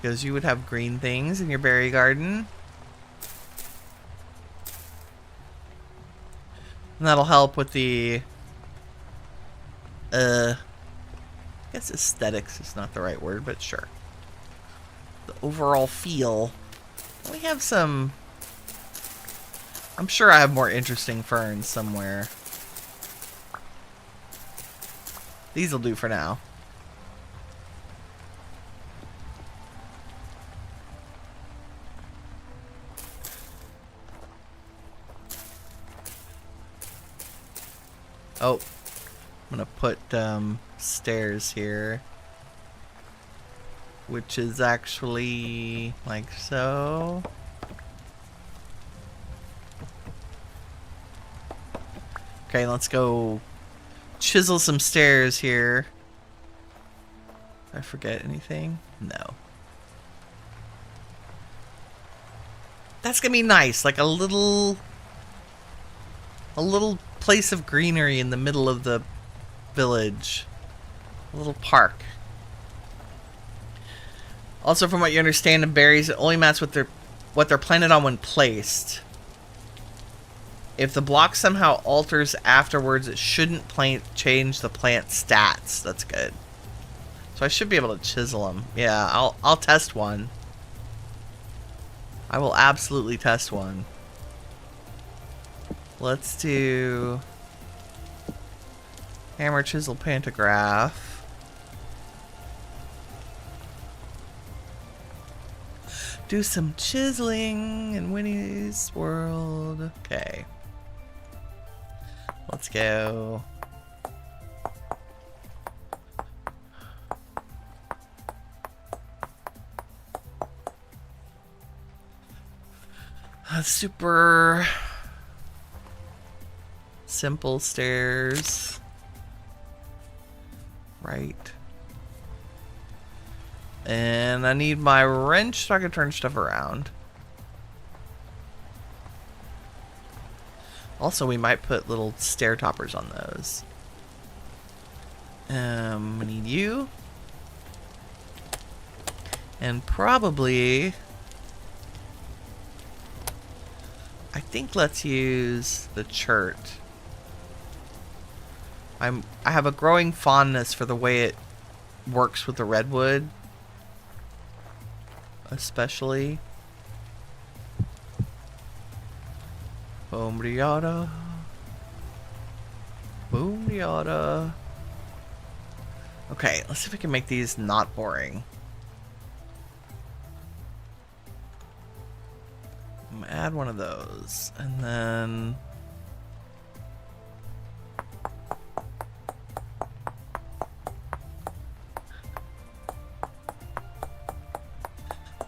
Because you would have green things in your berry garden. And that'll help with the I guess aesthetics is not the right word, but sure. The overall feel. We have some. I'm sure I have more interesting ferns somewhere. These will do for now. Oh, I'm gonna put stairs here, which is actually like so. Okay, let's go chisel some stairs here. Did I forget anything? No. That's gonna be nice, like a little place of greenery in the middle of the village. A little park. Also, from what you understand of berries, it only matters what they're planted on when placed. If the block somehow alters afterwards, it shouldn't change the plant stats. That's good. So I should be able to chisel them. Yeah, I'll test one. I will absolutely test one. Let's do hammer, chisel, pantograph. Do some chiseling in Winnie's world. Okay. Let's go. Super simple stairs. Right. And I need my wrench so I can turn stuff around. Also, we might put little stair toppers on those. We need you. And probably... I think let's use the chert. I have a growing fondness for the way it works with the redwood. Especially. Boom yada. Boom yada. Okay, let's see if we can make these not boring. I'm gonna add one of those, and then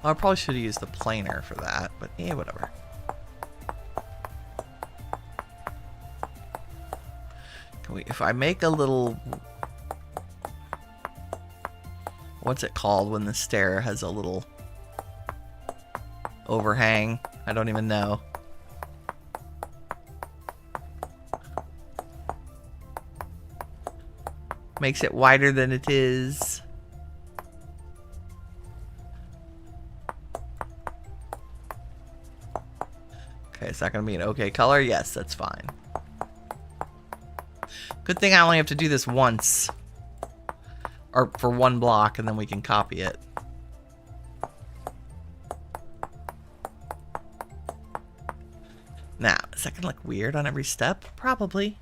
I probably should have used the planer for that, but yeah, whatever. Can we, if I make a little, what's it called when the stair has a little overhang? I don't even know. Makes it wider than it is. Okay, is that gonna be an okay color? Yes, that's fine. Good thing I only have to do this once. Or for one block, and then we can copy it. Now, is that gonna look weird on every step? Probably.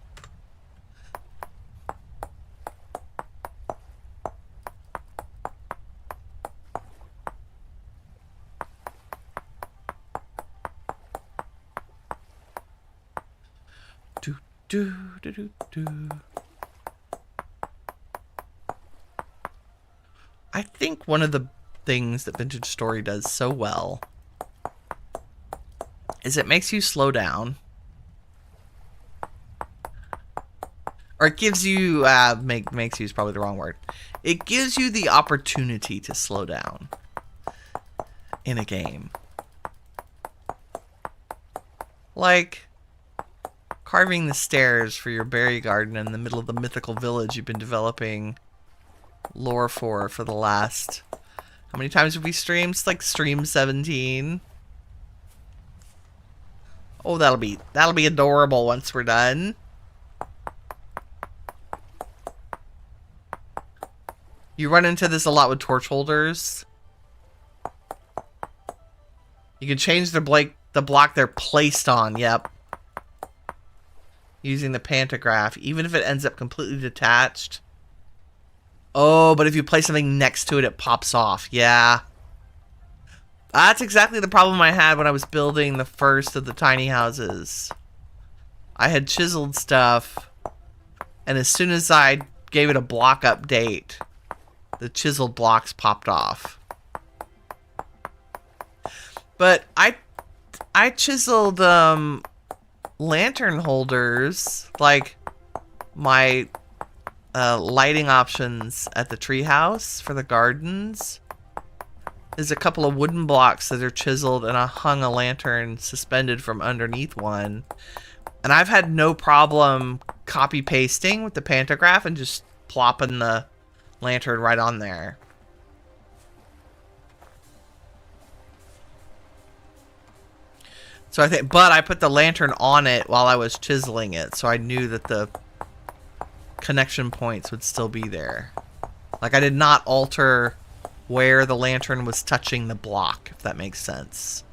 Do, do, do, do. I think one of the things that Vintage Story does so well is it makes you slow down. Or it gives you, makes you is probably the wrong word. It gives you the opportunity to slow down in a game. Like carving the stairs for your berry garden in the middle of the mythical village you've been developing lore for the last... How many times have we streamed? It's like stream 17. Oh, that'll be adorable once we're done. You run into this a lot with torch holders. You can change the block they're placed on, yep. Using the pantograph, even if it ends up completely detached. Oh, but if you place something next to it, it pops off. Yeah. That's exactly the problem I had when I was building the first of the tiny houses. I had chiseled stuff, and as soon as I gave it a block update, the chiseled blocks popped off. But I chiseled lantern holders, like my lighting options at the treehouse for the gardens. There's a couple of wooden blocks that are chiseled, and I hung a lantern suspended from underneath one. And I've had no problem copy pasting with the pantograph and just plopping the lantern right on there. So I think, but I put the lantern on it while I was chiseling it, so I knew that the connection points would still be there. Like, I did not alter where the lantern was touching the block, if that makes sense.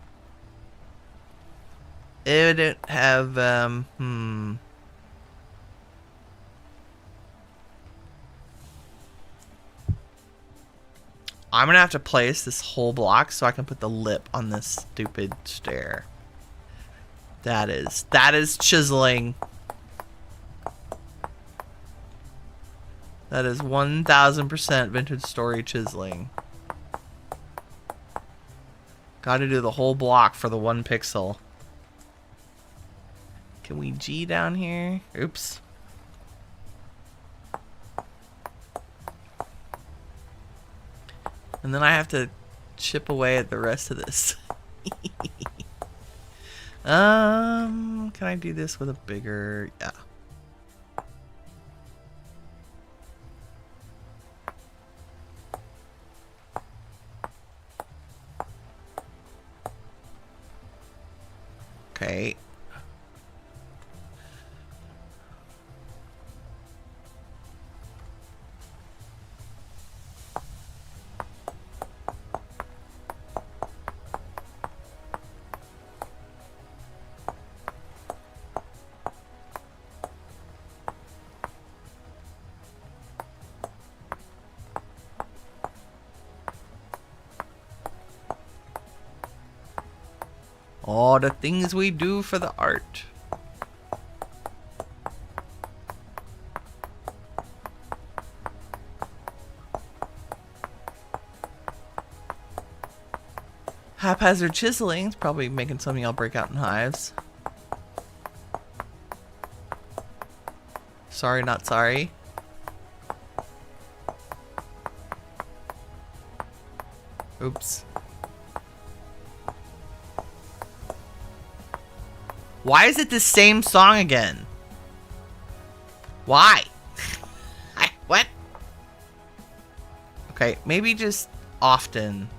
It didn't have, I'm gonna have to place this whole block so I can put the lip on this stupid stair. That is chiseling. That is 1000% Vintage Story chiseling. Gotta do the whole block for the 1 pixel. Can we G down here? Oops. And then I have to chip away at the rest of this. Can I do this with a bigger... Yeah. Okay. All the things we do for the art. Haphazard chiseling is probably making some of y'all break out in hives. Sorry, not sorry. Oops. Why is it the same song again? Why? What? Okay, maybe just often.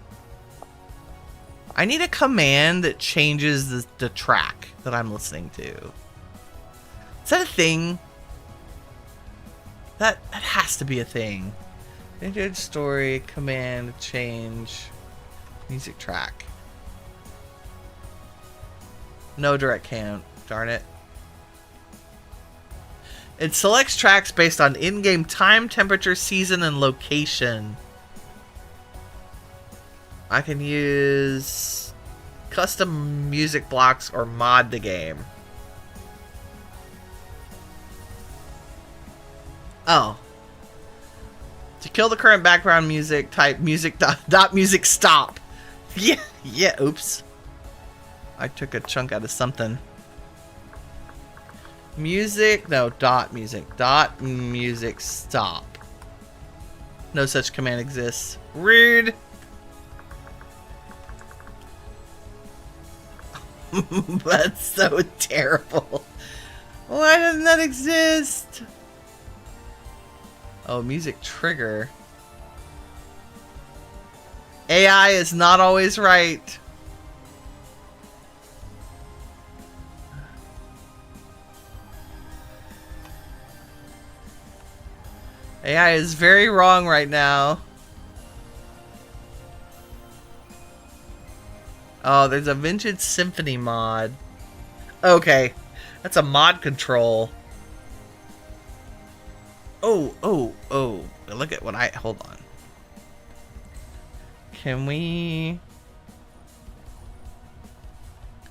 I need a command that changes the track that I'm listening to. Is that a thing? That has to be a thing. Vintage story, command, change, music track. No direct count. Darn it. It selects tracks based on in-game time, temperature, season, and location. I can use custom music blocks or mod the game. Oh. To kill the current background music, type music dot music stop. Yeah, oops. I took a chunk out of something. Music, no, dot music stop. No such command exists. Rude. That's so terrible. Why doesn't that exist? Oh, music trigger. AI is not always right. AI is very wrong right now. Oh, there's a vintage symphony mod. Okay, that's a mod control. Oh. Look at what I... Hold on. Can we...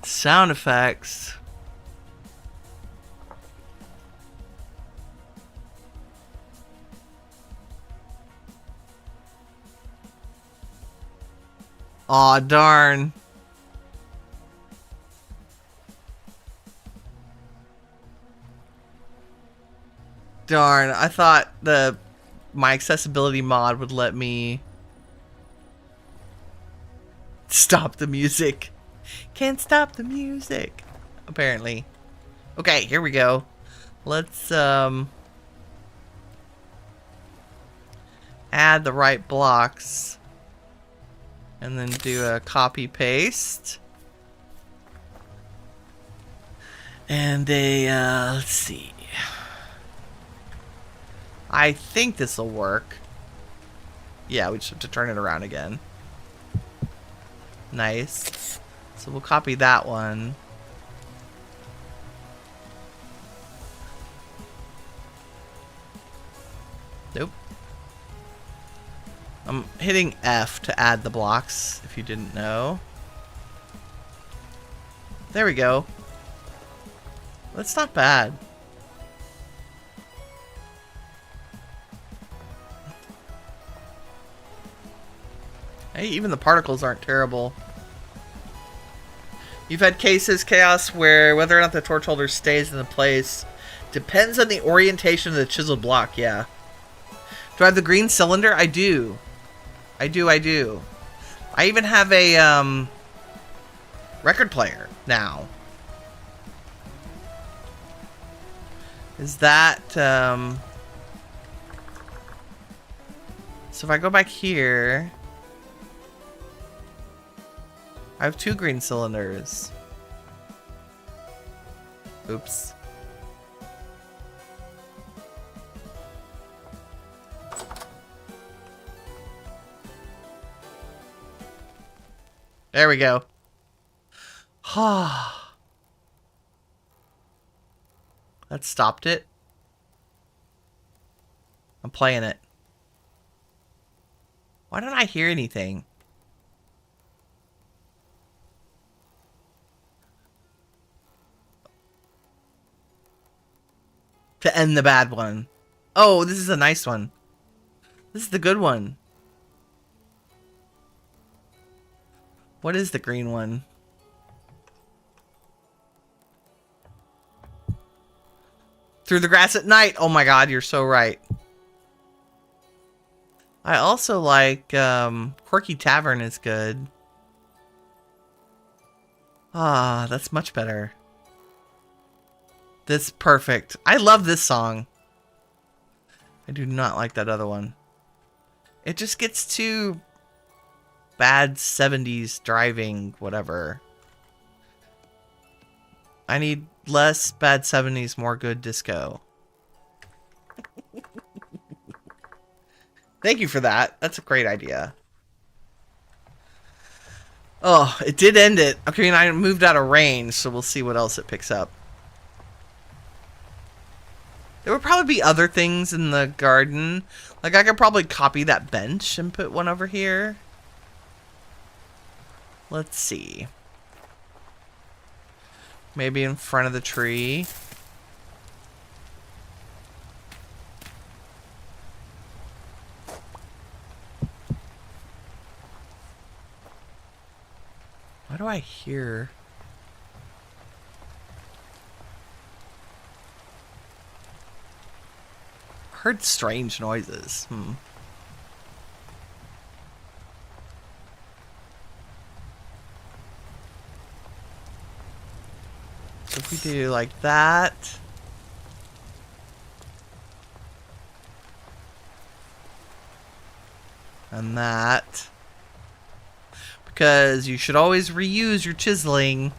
Sound effects. Aw, darn. Darn, I thought my accessibility mod would let me stop the music. Can't stop the music, apparently. Okay, here we go. Let's add the right blocks. And then do a copy paste. And let's see. I think this will work. Yeah, we just have to turn it around again. Nice. So we'll copy that one. Nope. I'm hitting F to add the blocks, if you didn't know. There we go. That's not bad. Hey, even the particles aren't terrible. You've had cases, Chaos, where whether or not the torch holder stays in the place depends on the orientation of the chiseled block, yeah. Do I have the green cylinder? I do. I do. I even have a record player now. Is that so if I go back here, I have 2 green cylinders. Oops. There we go. That stopped it. I'm playing it. Why don't I hear anything? To end the bad one. Oh, this is a nice one. This is the good one. What is the green one? Through the grass at night. Oh my god, you're so right. I also like Quirky Tavern is good. Ah, that's much better. This is perfect. I love this song. I do not like that other one. It just gets too bad 70s driving, whatever. I need less bad 70s, more good disco. Thank you for that. That's a great idea. Oh, it did end it. Okay, and I moved out of range, so we'll see what else it picks up. There would probably be other things in the garden. Like, I could probably copy that bench and put one over here. Let's see. Maybe in front of the tree. Why do I hear? I heard strange noises. So if we do like that. And that. Because you should always reuse your chiseling.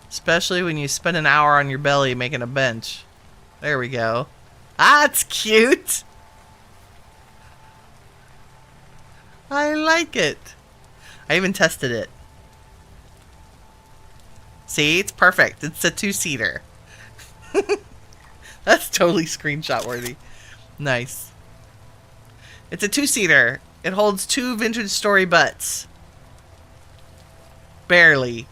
Especially when you spend an hour on your belly making a bench. There we go. Ah, it's cute! I like it. I even tested it. See, it's perfect. It's a 2-seater. That's totally screenshot worthy. Nice. It's a 2-seater. It holds 2 vintage story butts. Barely.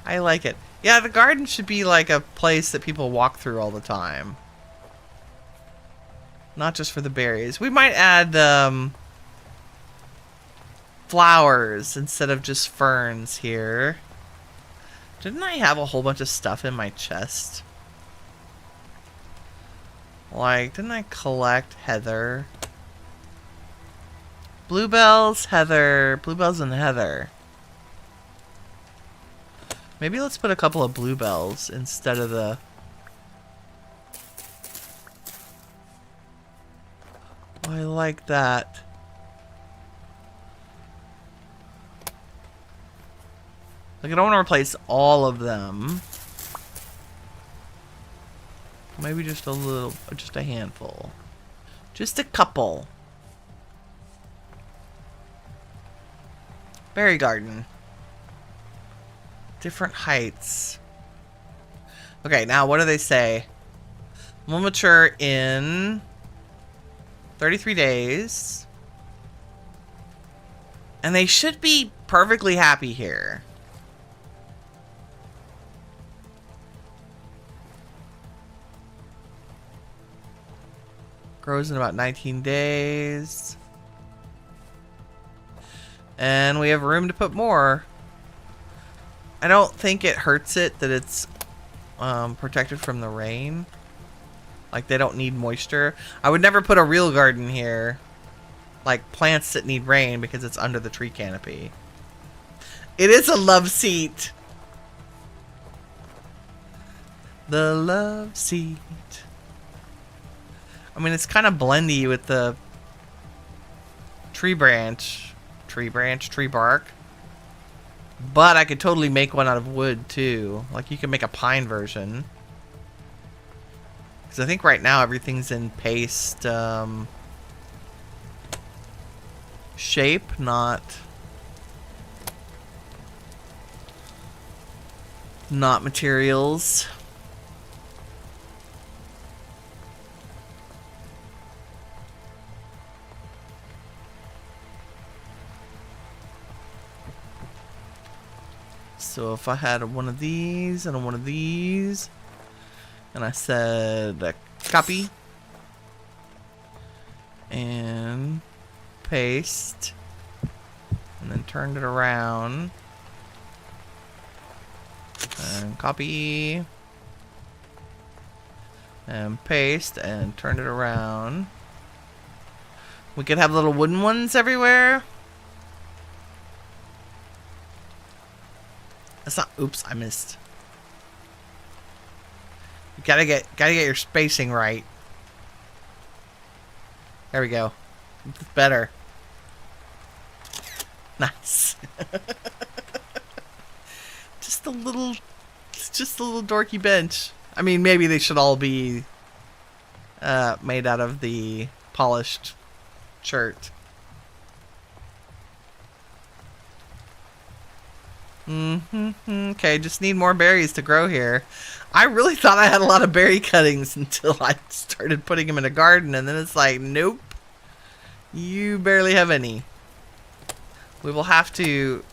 I like it. Yeah, the garden should be like a place that people walk through all the time. Not just for the berries. We might add flowers instead of just ferns here. Didn't I have a whole bunch of stuff in my chest? Like, didn't I collect heather? Bluebells, heather. Bluebells and heather. Maybe let's put a couple of bluebells instead of the... Oh, I like that. Like, I don't want to replace all of them. Maybe just a little, just a handful. Just a couple. Berry garden. Different heights. Okay, now what do they say? Will mature in 33 days. And they should be perfectly happy here. Grows in about 19 days. And we have room to put more. I don't think it hurts it that it's protected from the rain. Like, they don't need moisture. I would never put a real garden here. Like, plants that need rain because it's under the tree canopy. It is a love seat. The love seat. I mean, it's kind of blendy with the tree bark. But I could totally make one out of wood, too. Like, you can make a pine version. Because I think right now everything's in paste shape, not materials. So if I had one of these and one of these, and I said copy and paste, and then turned it around and copy and paste and turn it around, we could have little wooden ones everywhere. That's not, oops, I missed. You gotta get your spacing right. There we go. It's better. Nice. just a little dorky bench. I mean, maybe they should all be made out of the polished shirt. Okay, just need more berries to grow here. I really thought I had a lot of berry cuttings until I started putting them in a garden, and then it's like, nope. You barely have any. We will have to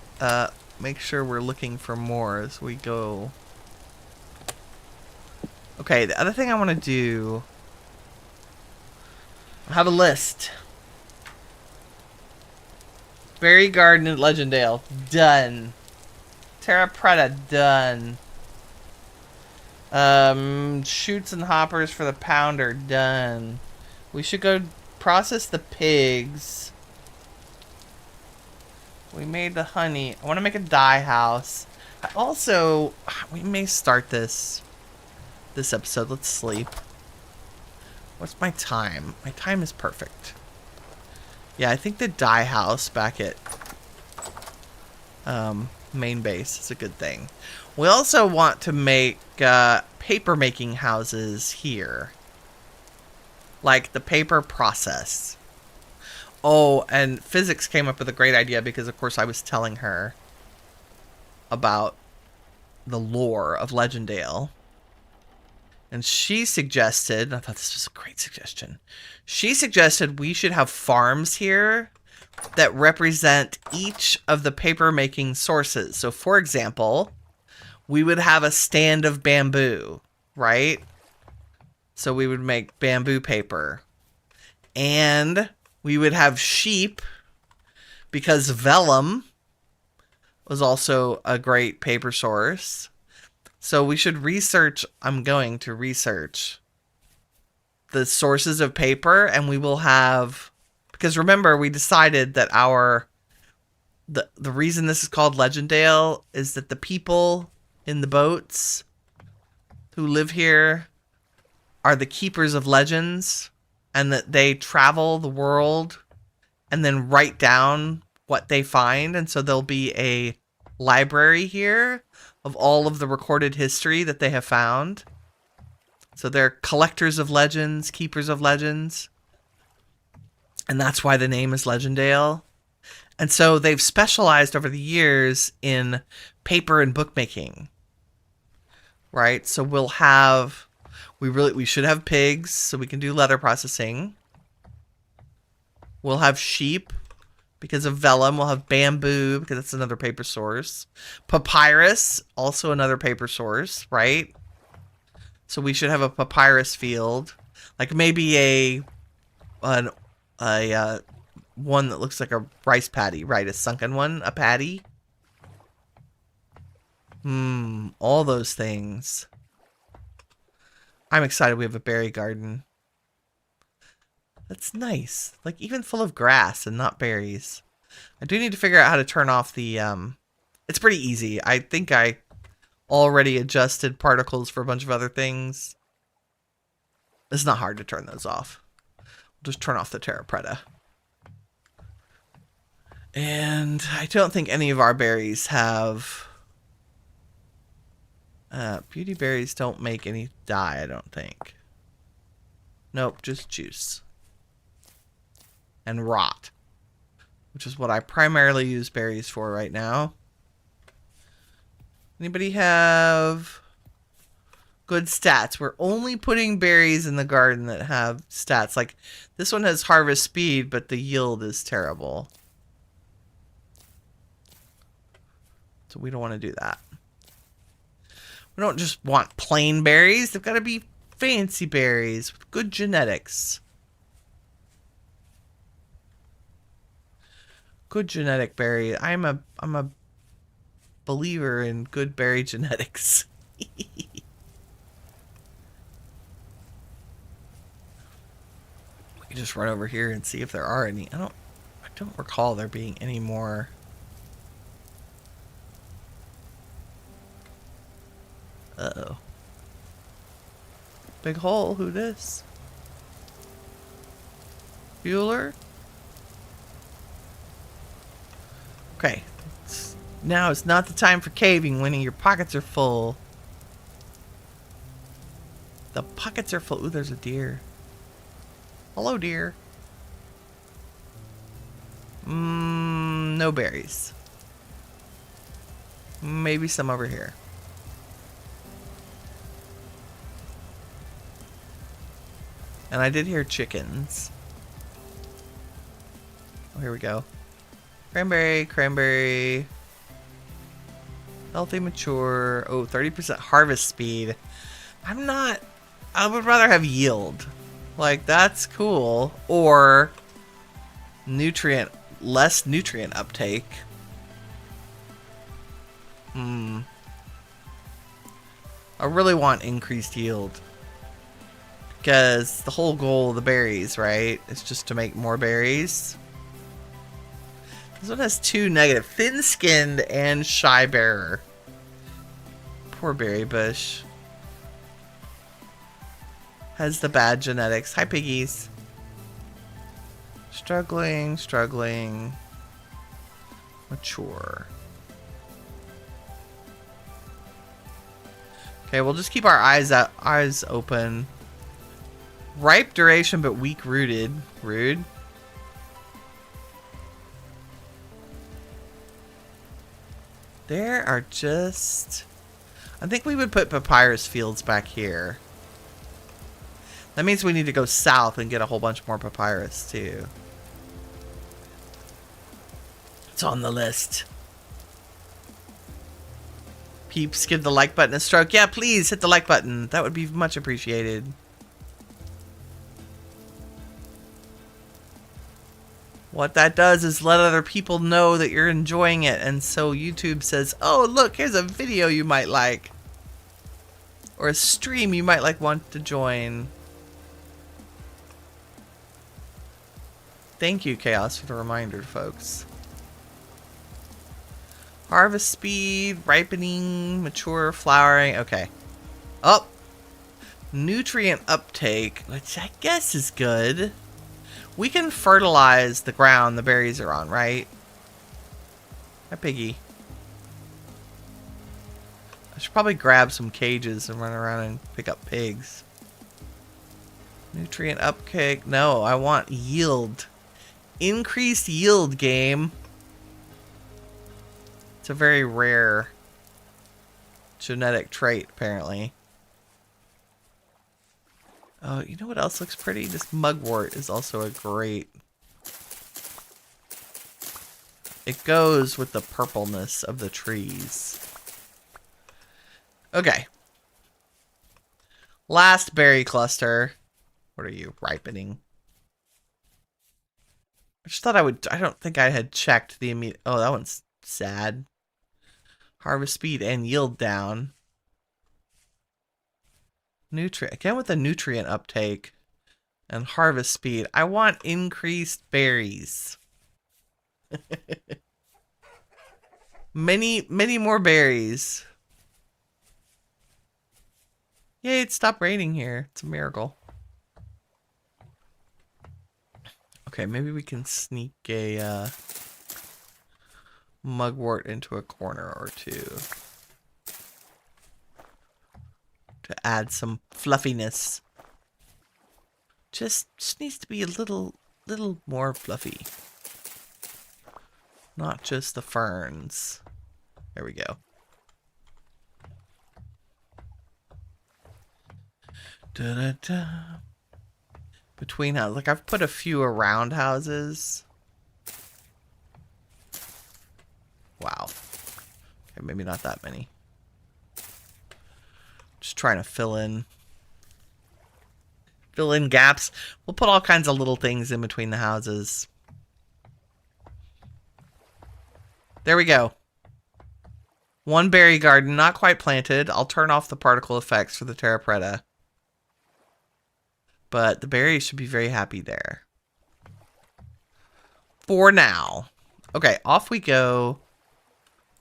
make sure we're looking for more as we go. Okay, the other thing I want to do, I have a list. Berry garden at Legendale, done. Terra Preta, done. Shoots and hoppers for the pounder, done. We should go process the pigs. We made the honey. I want to make a dye house. I also, we may start this episode. Let's sleep. What's my time? My time is perfect. Yeah, I think the dye house back at main base is a good thing. We also want to make paper making houses here. Like the paper process. Oh, and physics came up with a great idea because, of course, I was telling her about the lore of Legendale. And she suggested, I thought this was a great suggestion. She suggested we should have farms here that represent each of the paper making sources. So, for example, we would have a stand of bamboo, right? So we would make bamboo paper. And we would have sheep because vellum was also a great paper source. So we should research, I'm going to research the sources of paper, and we will have, because remember, we decided that the reason this is called Legendale is that the people in the boats who live here are the keepers of legends, and that they travel the world and then write down what they find. And so there'll be a library here of all of the recorded history that they have found. So they're collectors of legends, keepers of legends. And that's why the name is Legendale. And so they've specialized over the years in paper and bookmaking. Right? So we'll have, we should have pigs so we can do leather processing. We'll have sheep because of vellum. We'll have bamboo because that's another paper source. Papyrus, also another paper source, right? So we should have a papyrus field. Like maybe a one that looks like a rice patty, right? A sunken one, a patty. All those things. I'm excited we have a berry garden. That's nice. Like, even full of grass and not berries. I do need to figure out how to turn off the, It's pretty easy. I think I already adjusted particles for a bunch of other things. It's not hard to turn those off. We'll just turn off the Terra Preta. And I don't think any of our berries have... beauty berries don't make any dye, I don't think. Nope, just juice. And rot. Which is what I primarily use berries for right now. Anybody have good stats? We're only putting berries in the garden that have stats. Like, this one has harvest speed, but the yield is terrible. So we don't want to do that. We don't just want plain berries. They've got to be fancy berries with good genetics. Good genetic berry. I'm a believer in good berry genetics. We can just run over here and see if there are any. I don't recall there being any more. Uh-oh. Big hole. Who this? Bueller? Okay. Now is not the time for caving, Winnie. Your pockets are full. The pockets are full. Ooh, there's a deer. Hello, deer. No berries. Maybe some over here. And I did hear chickens. Oh, here we go. Cranberry, cranberry. Healthy, mature. Oh, 30% harvest speed. I would rather have yield. Like, that's cool. Or less nutrient uptake. I really want increased yield. Because the whole goal of the berries, right, is just to make more berries. This one has 2 negative. Thin-skinned and shy bearer. Poor berry bush. Has the bad genetics. Hi, piggies. Struggling, struggling. Mature. Okay, we'll just keep our eyes open. Ripe duration, but weak rooted. Rude. There are just... I think we would put papyrus fields back here. That means we need to go south and get a whole bunch more papyrus, too. It's on the list. Peeps, give the like button a stroke. Yeah, please hit the like button. That would be much appreciated. What that does is let other people know that you're enjoying it, and so YouTube says, oh, look, here's a video you might like. Or a stream you might want to join. Thank you, Chaos, for the reminder, folks. Harvest speed, ripening, mature, flowering. Okay. Oh! Nutrient uptake, which I guess is good. We can fertilize the ground the berries are on, right? Hi, piggy. I should probably grab some cages and run around and pick up pigs. Nutrient uptake. No, I want yield. Increased yield, game. It's a very rare genetic trait, apparently. Oh, you know what else looks pretty? This mugwort is also a great... It goes with the purpleness of the trees. Okay. Last berry cluster. What are you? Ripening. I just thought I would. I don't think I had checked the immediate. Oh, that one's sad. Harvest speed and yield down. Nutrient. Again with the nutrient uptake and harvest speed. I want increased berries. many more berries. Yay, it stopped raining here. It's a miracle. Okay, maybe we can sneak a mugwort into a corner or two to add some fluffiness. Just needs to be a little more fluffy. Not just the ferns. There we go. Da-da-da. Between houses. Like, I've put a few around houses. Wow. Okay, maybe not that many. Just trying to fill in gaps. We'll put all kinds of little things in between the houses. There we go. One berry garden, not quite planted. I'll turn off the particle effects for the Terra Preta. But the berries should be very happy there. For now. Okay, off we go.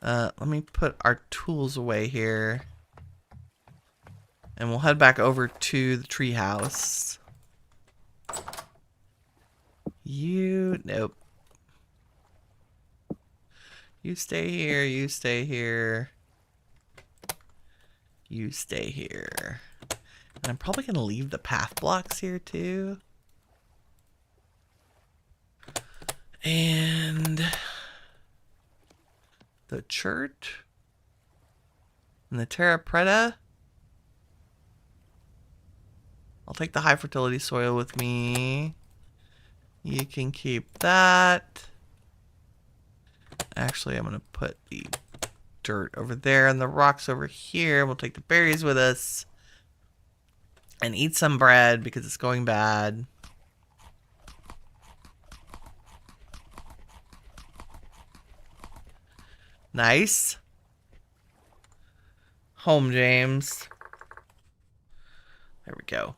Let me put our tools away here. And we'll head back over to the treehouse. Nope. You stay here, you stay here. You stay here. And I'm probably going to leave the path blocks here too. And the church. And the Terra Preta. I'll take the high fertility soil with me. You can keep that. Actually, I'm going to put the dirt over there and the rocks over here. We'll take the berries with us. And eat some bread because it's going bad. Nice. Home, James. There we go.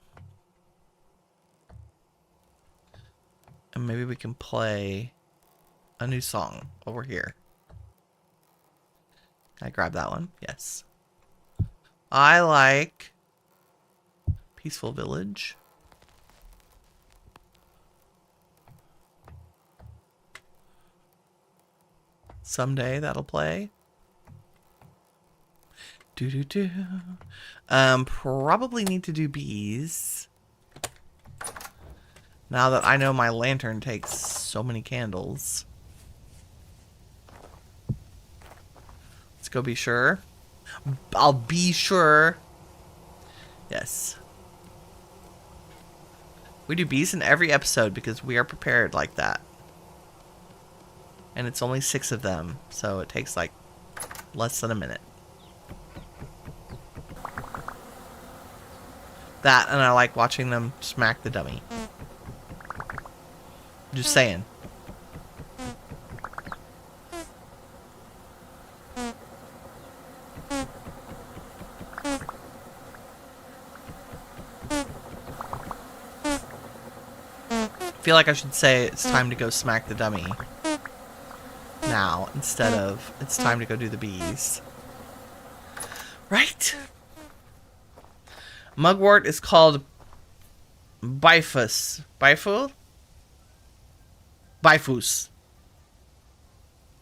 And maybe we can play a new song while we're here. Can I grab that one? Yes. I like Peaceful Village. Someday that'll play. Do. Probably need to do bees. Now that I know my lantern takes so many candles. Let's go be sure. I'll be sure. Yes. We do bees in every episode because we are prepared like that. And it's only 6 of them, so it takes like less than a minute. That, and I like watching them smack the dummy. Just saying. I feel like I should say it's time to go smack the dummy now instead of it's time to go do the bees. Right? Mugwort is called Bifus. Bifus.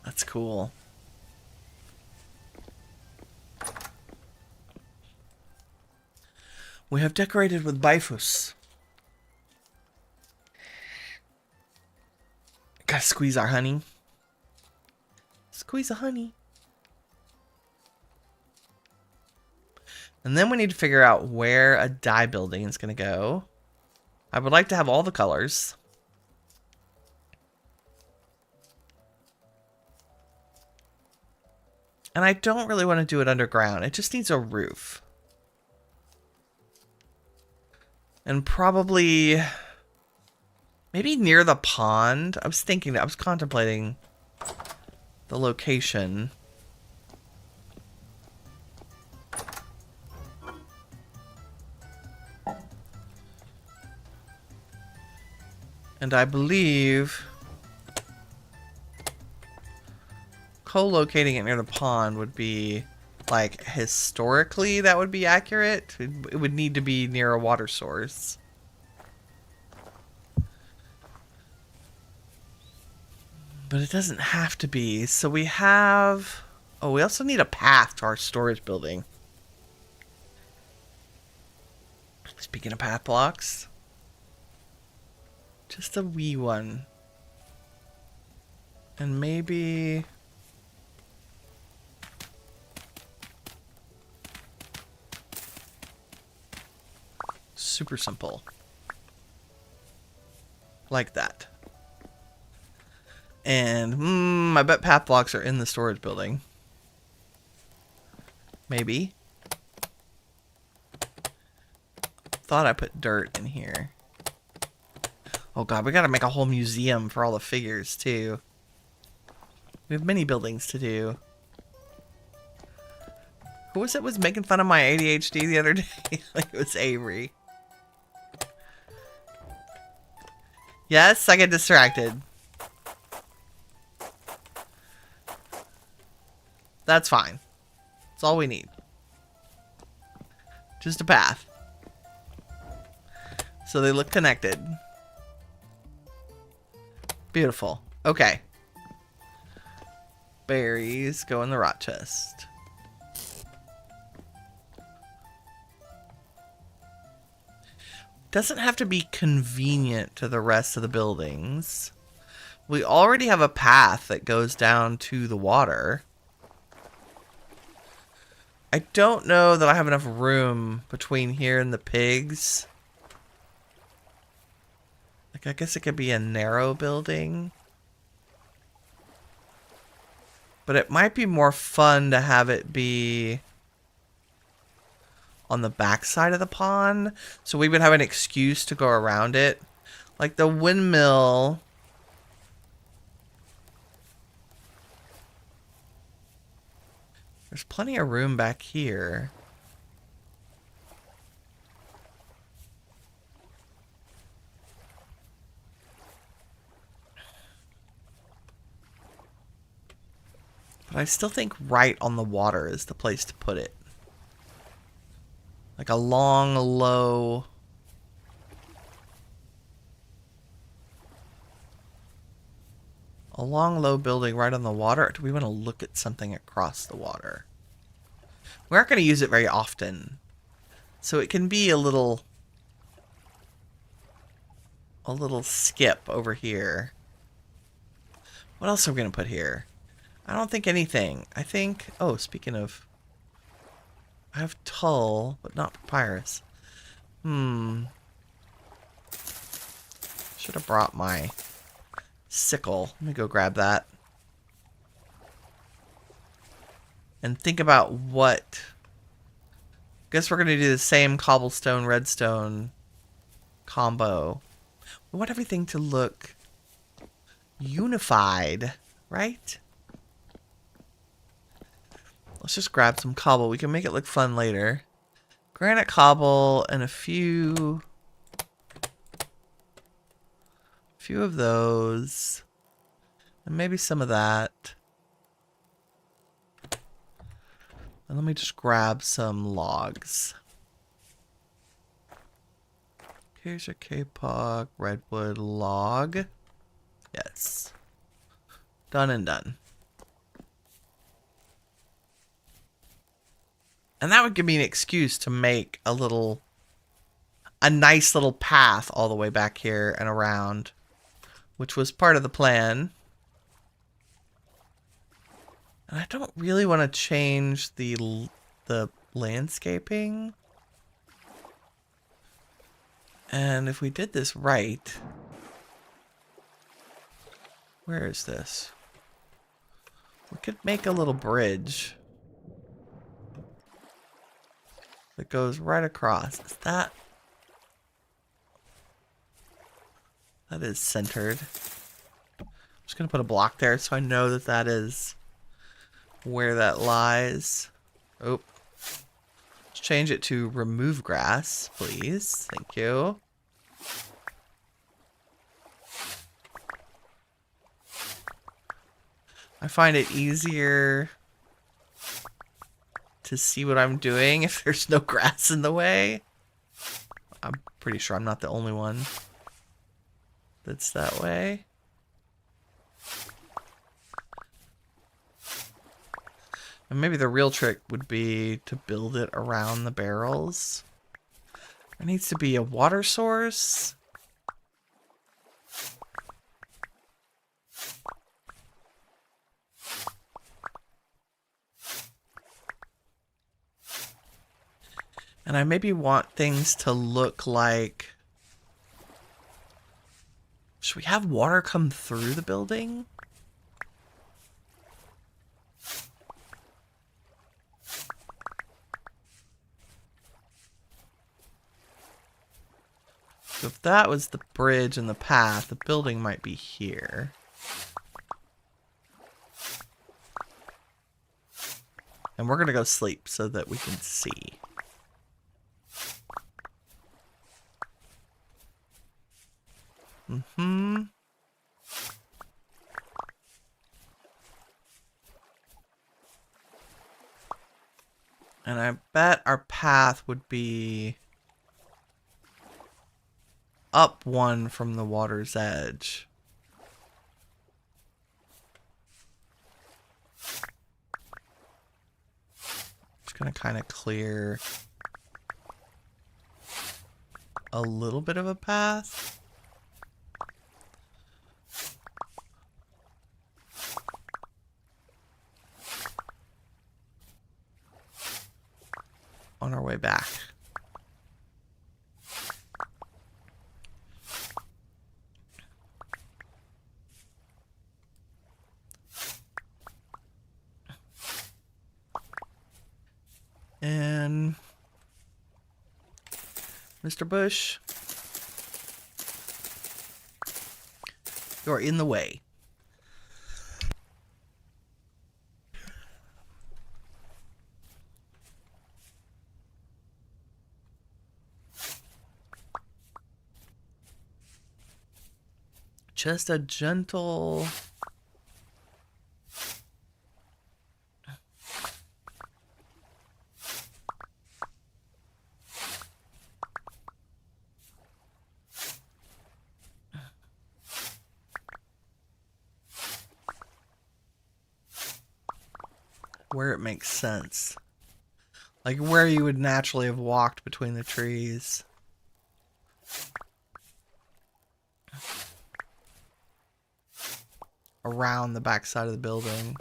That's cool. We have decorated with Bifus. Gotta squeeze our honey. Squeeze the honey. And then we need to figure out where a dye building is going to go. I would like to have all the colors. And I don't really want to do it underground. It just needs a roof. And probably Maybe near the pond. I was contemplating the location. And I believe co-locating it near the pond would be, like, historically that would be accurate. It would need to be near a water source. But it doesn't have to be. So we have... Oh, we also need a path to our storage building. Speaking of path blocks. Just a wee one. And maybe... super simple. Like that. And, I bet path blocks are in the storage building. Maybe. Thought I put dirt in here. Oh god, we gotta make a whole museum for all the figures, too. We have many buildings to do. Who was it was making fun of my ADHD the other day? Like, it was Avery. Yes, I get distracted. That's fine. That's all we need. Just a path. So they look connected. Beautiful. Okay. Berries go in the rot chest. Doesn't have to be convenient to the rest of the buildings. We already have a path that goes down to the water. I don't know that I have enough room between here and the pigs. Like, I guess it could be a narrow building. But it might be more fun to have it be on the back side of the pond, so we would have an excuse to go around it. Like the windmill. There's plenty of room back here. But I still think right on the water is the place to put it. Like a long, low... a long, low building right on the water. Or do we want to look at something across the water? We aren't going to use it very often. So it can be a little skip over here. What else are we going to put here? I don't think anything. I think... oh, speaking of... I have tull, but not papyrus. Should have brought my sickle. Let me go grab that. And think about what... guess we're going to do the same cobblestone, redstone combo. We want everything to look unified, right? Let's just grab some cobble. We can make it look fun later. Granite cobble and a few of those. And maybe some of that. And let me just grab some logs. Here's your kapok, redwood log. Yes. Done and done. And that would give me an excuse to make a nice little path all the way back here and around, which was part of the plan. And I don't really want to change the landscaping. And if we did this right, where is this? We could make a little bridge that goes right across. Is that That is centered. I'm just going to put a block there so I know that that is where that lies. Oh. Let's change it to remove grass, please. Thank you. I find it easier to see what I'm doing if there's no grass in the way. I'm pretty sure I'm not the only one that's that way. And maybe the real trick would be to build it around the barrels. There needs to be a water source. And I maybe want things to look like... Should we have water come through the building? So if that was the bridge and the path, the building might be here. And we're going to go sleep so that we can see. And I bet our path would be up one from the water's edge. Just gonna kind of clear a little bit of a path. On our way back. And Mr. Bush, you're in the way. Just a gentle... where it makes sense. Like where you would naturally have walked between the trees. Around the back side of the building.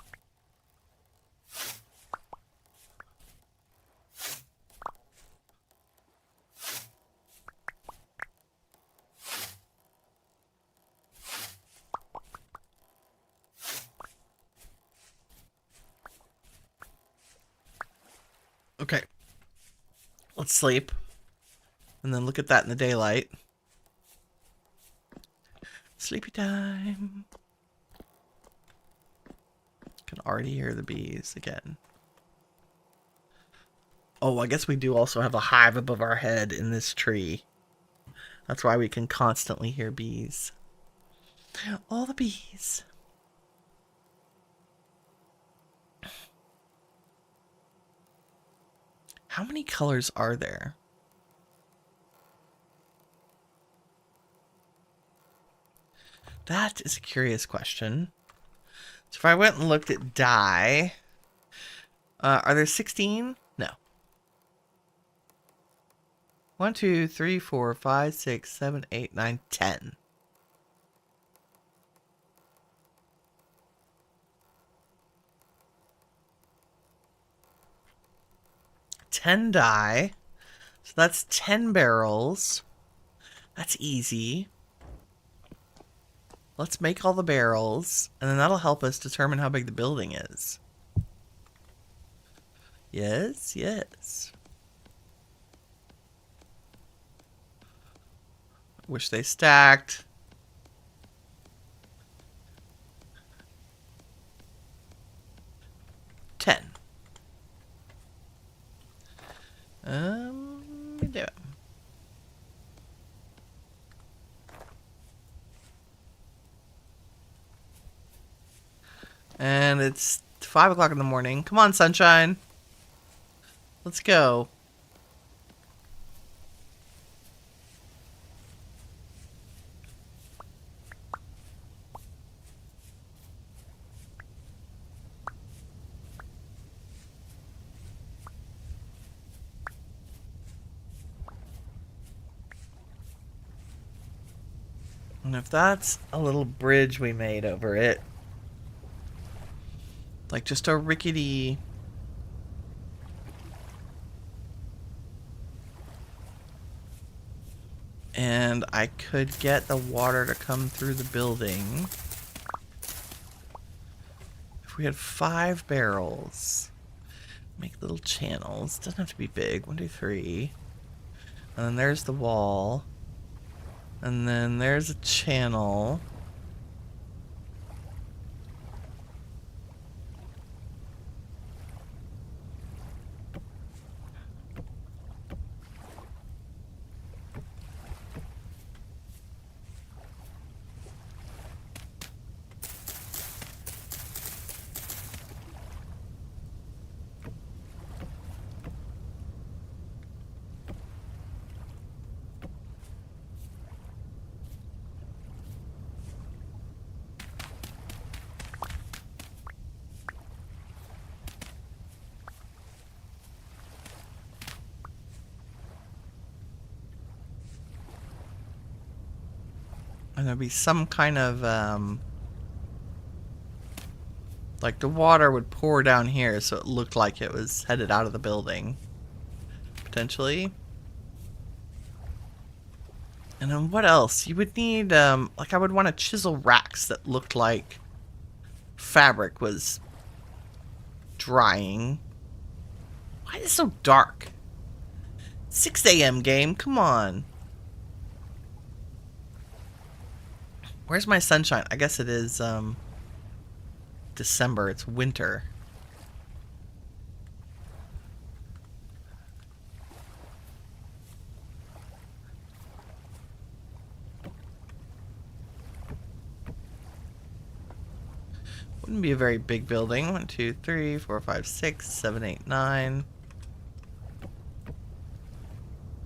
Okay. Let's sleep. And then look at that in the daylight. Sleepy time. Can already hear the bees again. Oh, I guess we do also have a hive above our head in this tree. That's why we can constantly hear bees. All the bees. How many colors are there? That is a curious question. So if I went and looked at dye, are there 16? No. 1, 2, 3, 4, 5, 6, 7, 8, 9, 10. Dye. So that's 10 barrels. That's easy. Let's make all the barrels, and then that'll help us determine how big the building is. Yes, yes. Wish they stacked. And it's 5 o'clock in the morning. Come on, sunshine. Let's go. And if that's a little bridge we made over it, like just a rickety... And I could get the water to come through the building. If we had 5 barrels, make little channels. Doesn't have to be big. 1, 2, 3. And then there's the wall. And then there's a channel. And there'd be some kind of, like the water would pour down here so it looked like it was headed out of the building. Potentially. And then what else? You would need, like I would want to chisel racks that looked like fabric was drying. Why is it so dark? 6 a.m. game, come on. Where's my sunshine? I guess it is, December. It's winter. Wouldn't be a very big building. 1, 2, 3, 4, 5, 6, 7, 8, 9.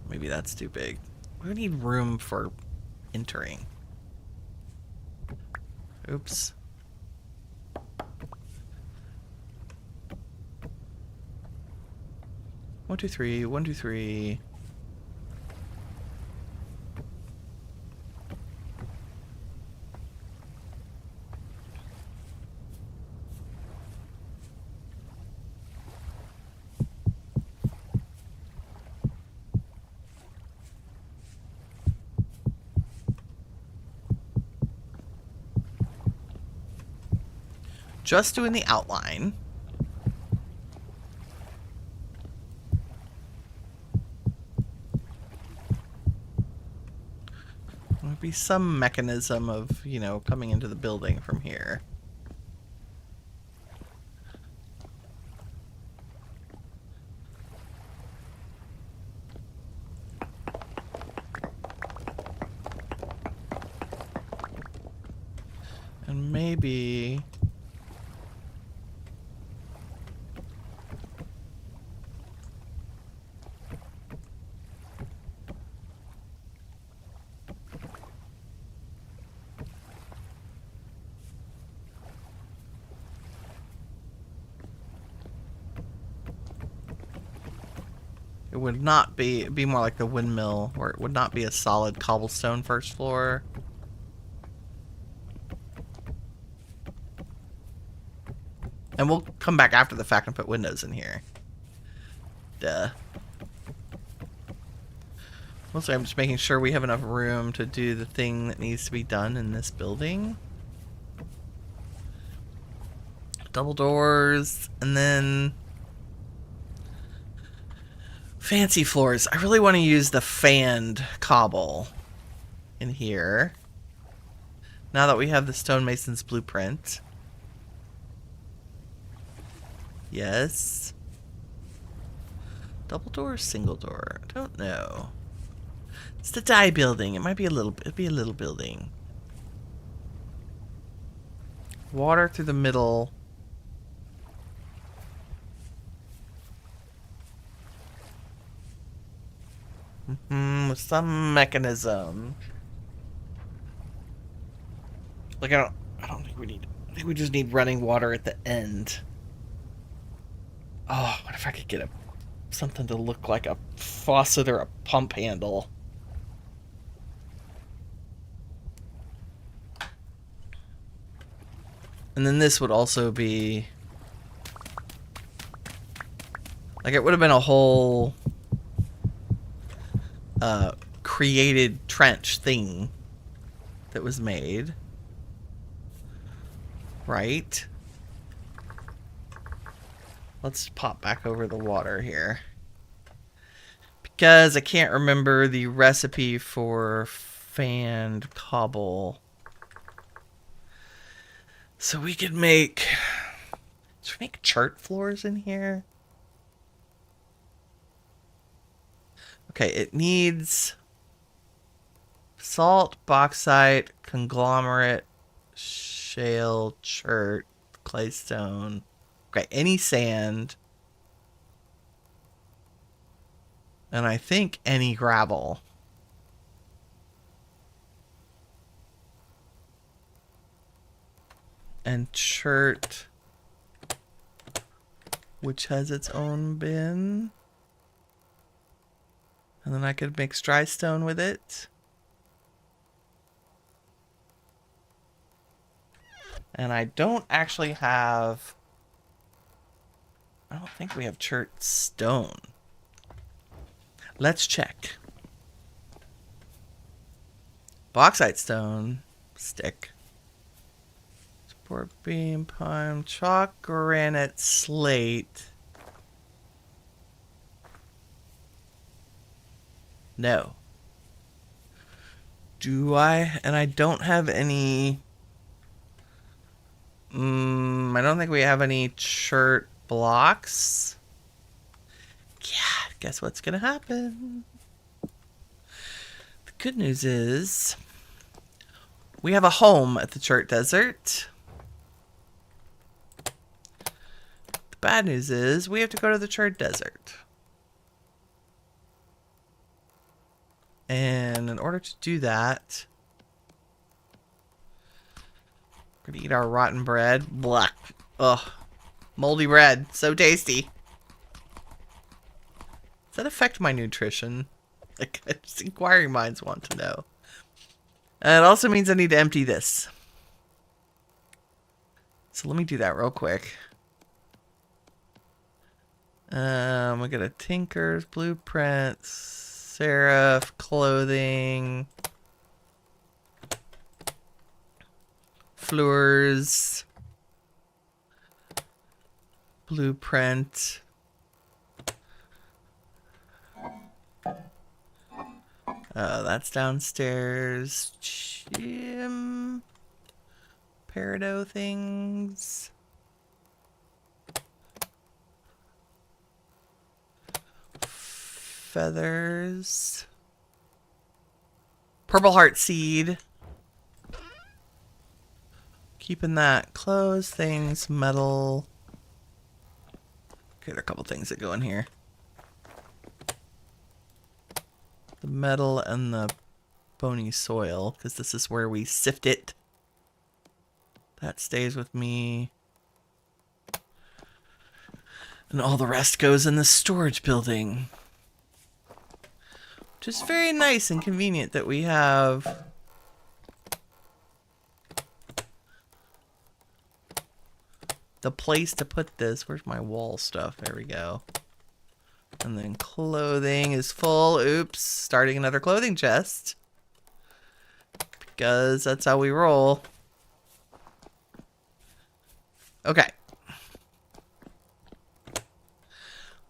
Maybe that's too big. We need room for entering. Oops. One, two, three. 1, 2, 3. Just doing the outline. There'll be some mechanism of, you know, coming into the building from here. And maybe... it would not be, it'd be more like the windmill, where it would not be a solid cobblestone first floor. And we'll come back after the fact and put windows in here. Duh. Mostly I'm just making sure we have enough room to do the thing that needs to be done in this building. Double doors, and then... fancy floors. I really want to use the fanned cobble in here. Now that we have the stonemason's blueprint. Yes. Double door or single door? I don't know. It's the dye building. It might be a little building. Water through the middle. some mechanism. Like I don't think we need. I think we just need running water at the end. Oh, what if I could get something to look like a faucet or a pump handle? And then this would also be... like, it would have been a whole... created trench thing that was made. Right? Let's pop back over the water here. Because I can't remember the recipe for fanned cobble. So we could make... should we make chert floors in here? Okay, it needs salt, bauxite, conglomerate, shale, chert, claystone. Okay, any sand. And I think any gravel. And chert, which has its own bin. And then I could mix dry stone with it. And I don't actually have... I don't think we have chert stone. Let's check. Bauxite stone. Stick. Support beam, pine, chalk, granite, slate. No. Do I? And I don't have any... I don't think we have any chert blocks. Yeah, guess what's gonna happen? The good news is... we have a home at the chert desert. The bad news is we have to go to the chert desert. And in order to do that, we're gonna eat our rotten bread. Blah. Ugh. Moldy bread. So tasty. Does that affect my nutrition? Like, just inquiring minds want to know. And it also means I need to empty this. So let me do that real quick. We got a Tinker's blueprints. Seraph, clothing, floors, blueprint. That's downstairs. Gym, peridot things. Feathers. Purple heart seed. Keeping that. Clothes, things, metal. Okay, there are a couple things that go in here. The metal and the bony soil, because this is where we sift it. That stays with me. And all the rest goes in the storage building. Just very nice and convenient that we have the place to put this. Where's my wall stuff? There we go. And then clothing is full. Oops. Starting another clothing chest. Because that's how we roll. Okay.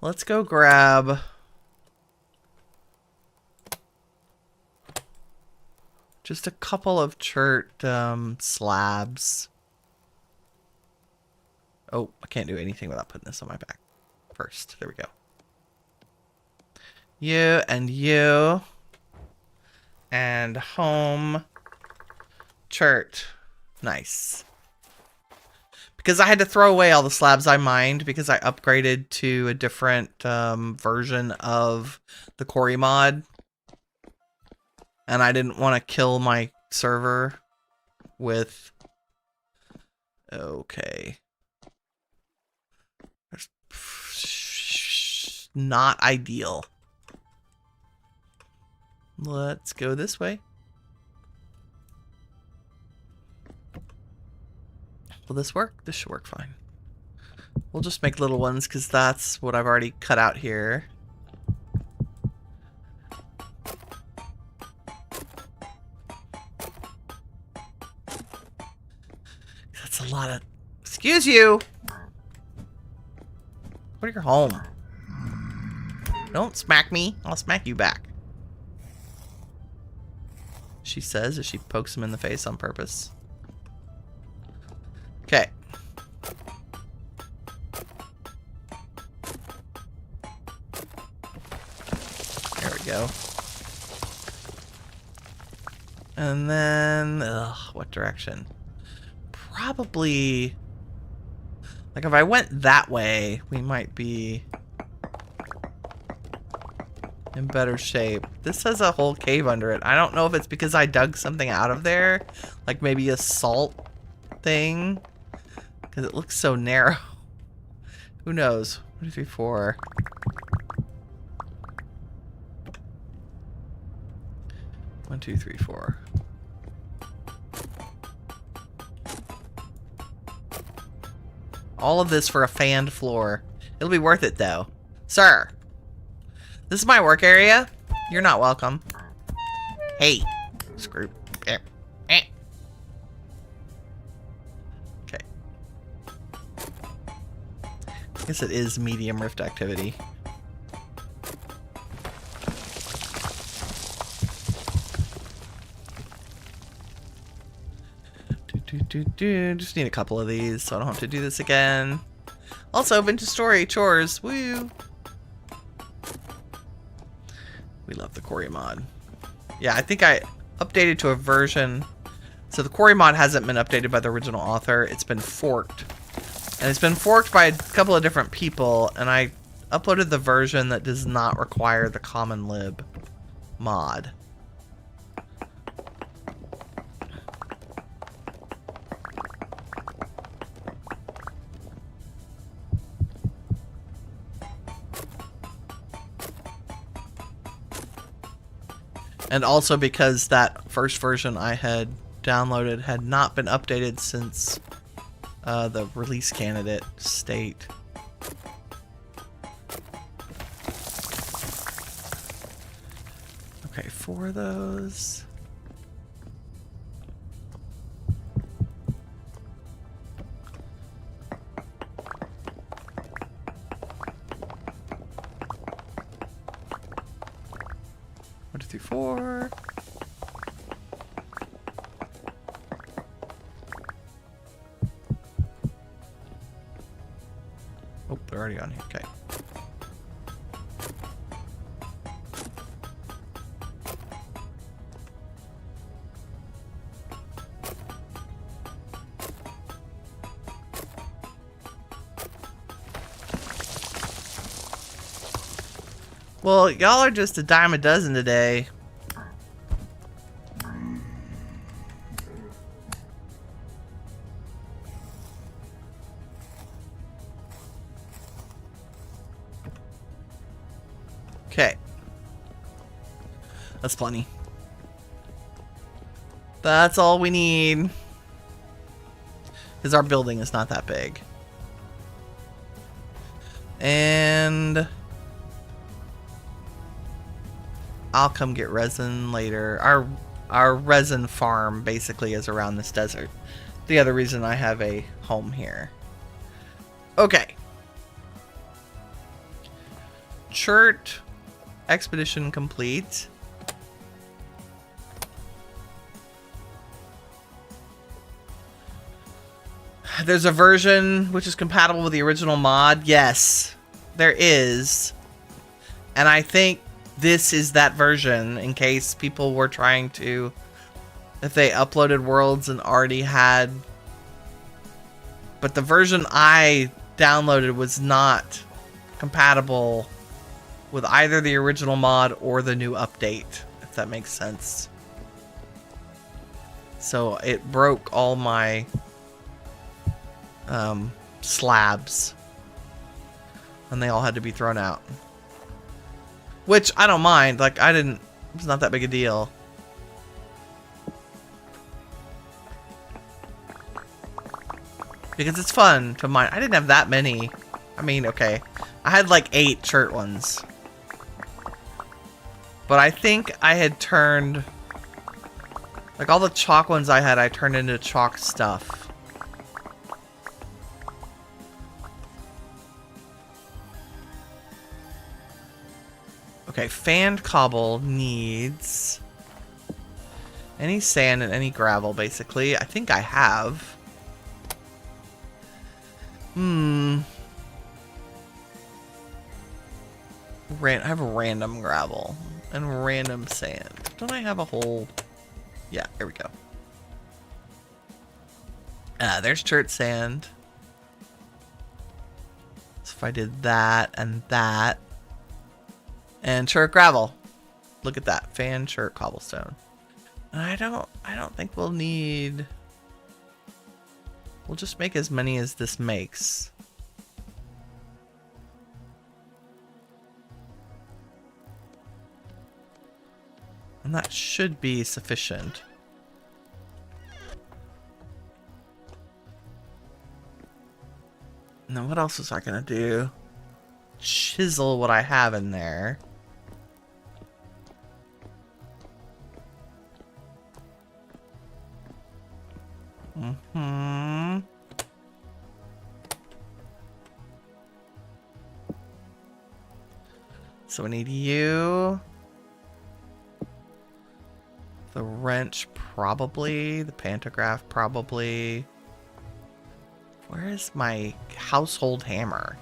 Let's go grab... just a couple of chert slabs. Oh, I can't do anything without putting this on my back first. There we go. You and you. And home. Chert. Nice. Because I had to throw away all the slabs I mined because I upgraded to a different version of the quarry mod. And I didn't want to kill my server with... Okay. Not ideal. Let's go this way. Will this work? This should work fine. We'll just make little ones because that's what I've already cut out here. That's a lot of... Excuse you! Go to your home. Don't smack me. I'll smack you back. She says as she pokes him in the face on purpose. Okay. There we go. And then... Ugh, what direction? Probably... Like, if I went that way, we might be in better shape. This has a whole cave under it. I don't know if it's because I dug something out of there. Like, maybe a salt thing. Because it looks so narrow. Who knows? 1, 2, 3, 4. One, two, three, four. All of this for a fanned floor. It'll be worth it, though. Sir, this is my work area. You're not welcome. Hey, screw. Okay. I guess it is medium rift activity. Just need a couple of these so I don't have to do this again. Also, vintage story chores. Woo! We love the quarry mod. Yeah, I think I updated to a version. So the quarry mod hasn't been updated by the original author. It's been forked. And it's been forked by a couple of different people. And I uploaded the version that does not require the common lib mod. And also because that first version I had downloaded had not been updated since the release candidate state. Okay, 4 of those. One, 2, 3, 4. Oh, they're already on here. Okay. Well, y'all are just a dime a dozen today. Okay. That's plenty. That's all we need. Because our building is not that big. And I'll come get resin later. Our resin farm basically is around this desert. The other reason I have a home here. Okay. Chert expedition complete. There's a version which is compatible with the original mod. Yes, there is. And I think this is that version in case people were trying to, if they uploaded worlds and already had, but the version I downloaded was not compatible with either the original mod or the new update, if that makes sense. So it broke all my slabs. And they all had to be thrown out. Which I don't mind. Like, it's not that big a deal. Because it's fun to mine. I didn't have that many. I mean, okay. I had like 8 chert ones. But I think I had turned... Like all the chalk ones I turned into chalk stuff. Okay, fanned cobble needs... any sand and any gravel, basically. I think I have... I have random gravel and random sand. Don't I have a whole... Yeah, here we go. There's chert sand. So if I did that and that. And chert gravel. Look at that. Fan chert cobblestone. And I don't think we'll need... We'll just make as many as this makes. And that should be sufficient. Now what else was I gonna do? Chisel what I have in there. So we need you. The wrench, probably. The pantograph, probably. Where is my household hammer?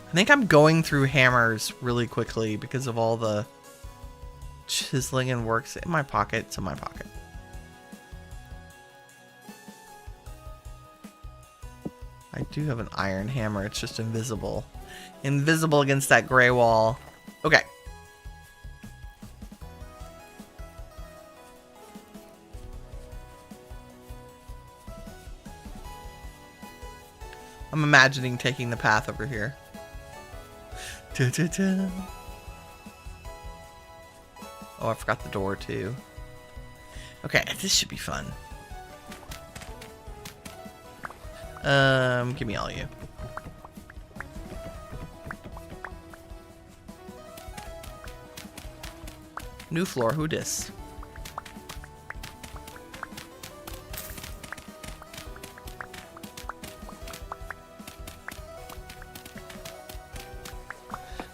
I think I'm going through hammers really quickly because of all the chiseling and works in my pocket. It's in my pocket. I do have an iron hammer. It's just invisible. Invisible against that gray wall. Okay. I'm imagining taking the path over here. Ta-ta-ta. Oh, I forgot the door too. Okay, this should be fun. Give me all you. New floor, who dis?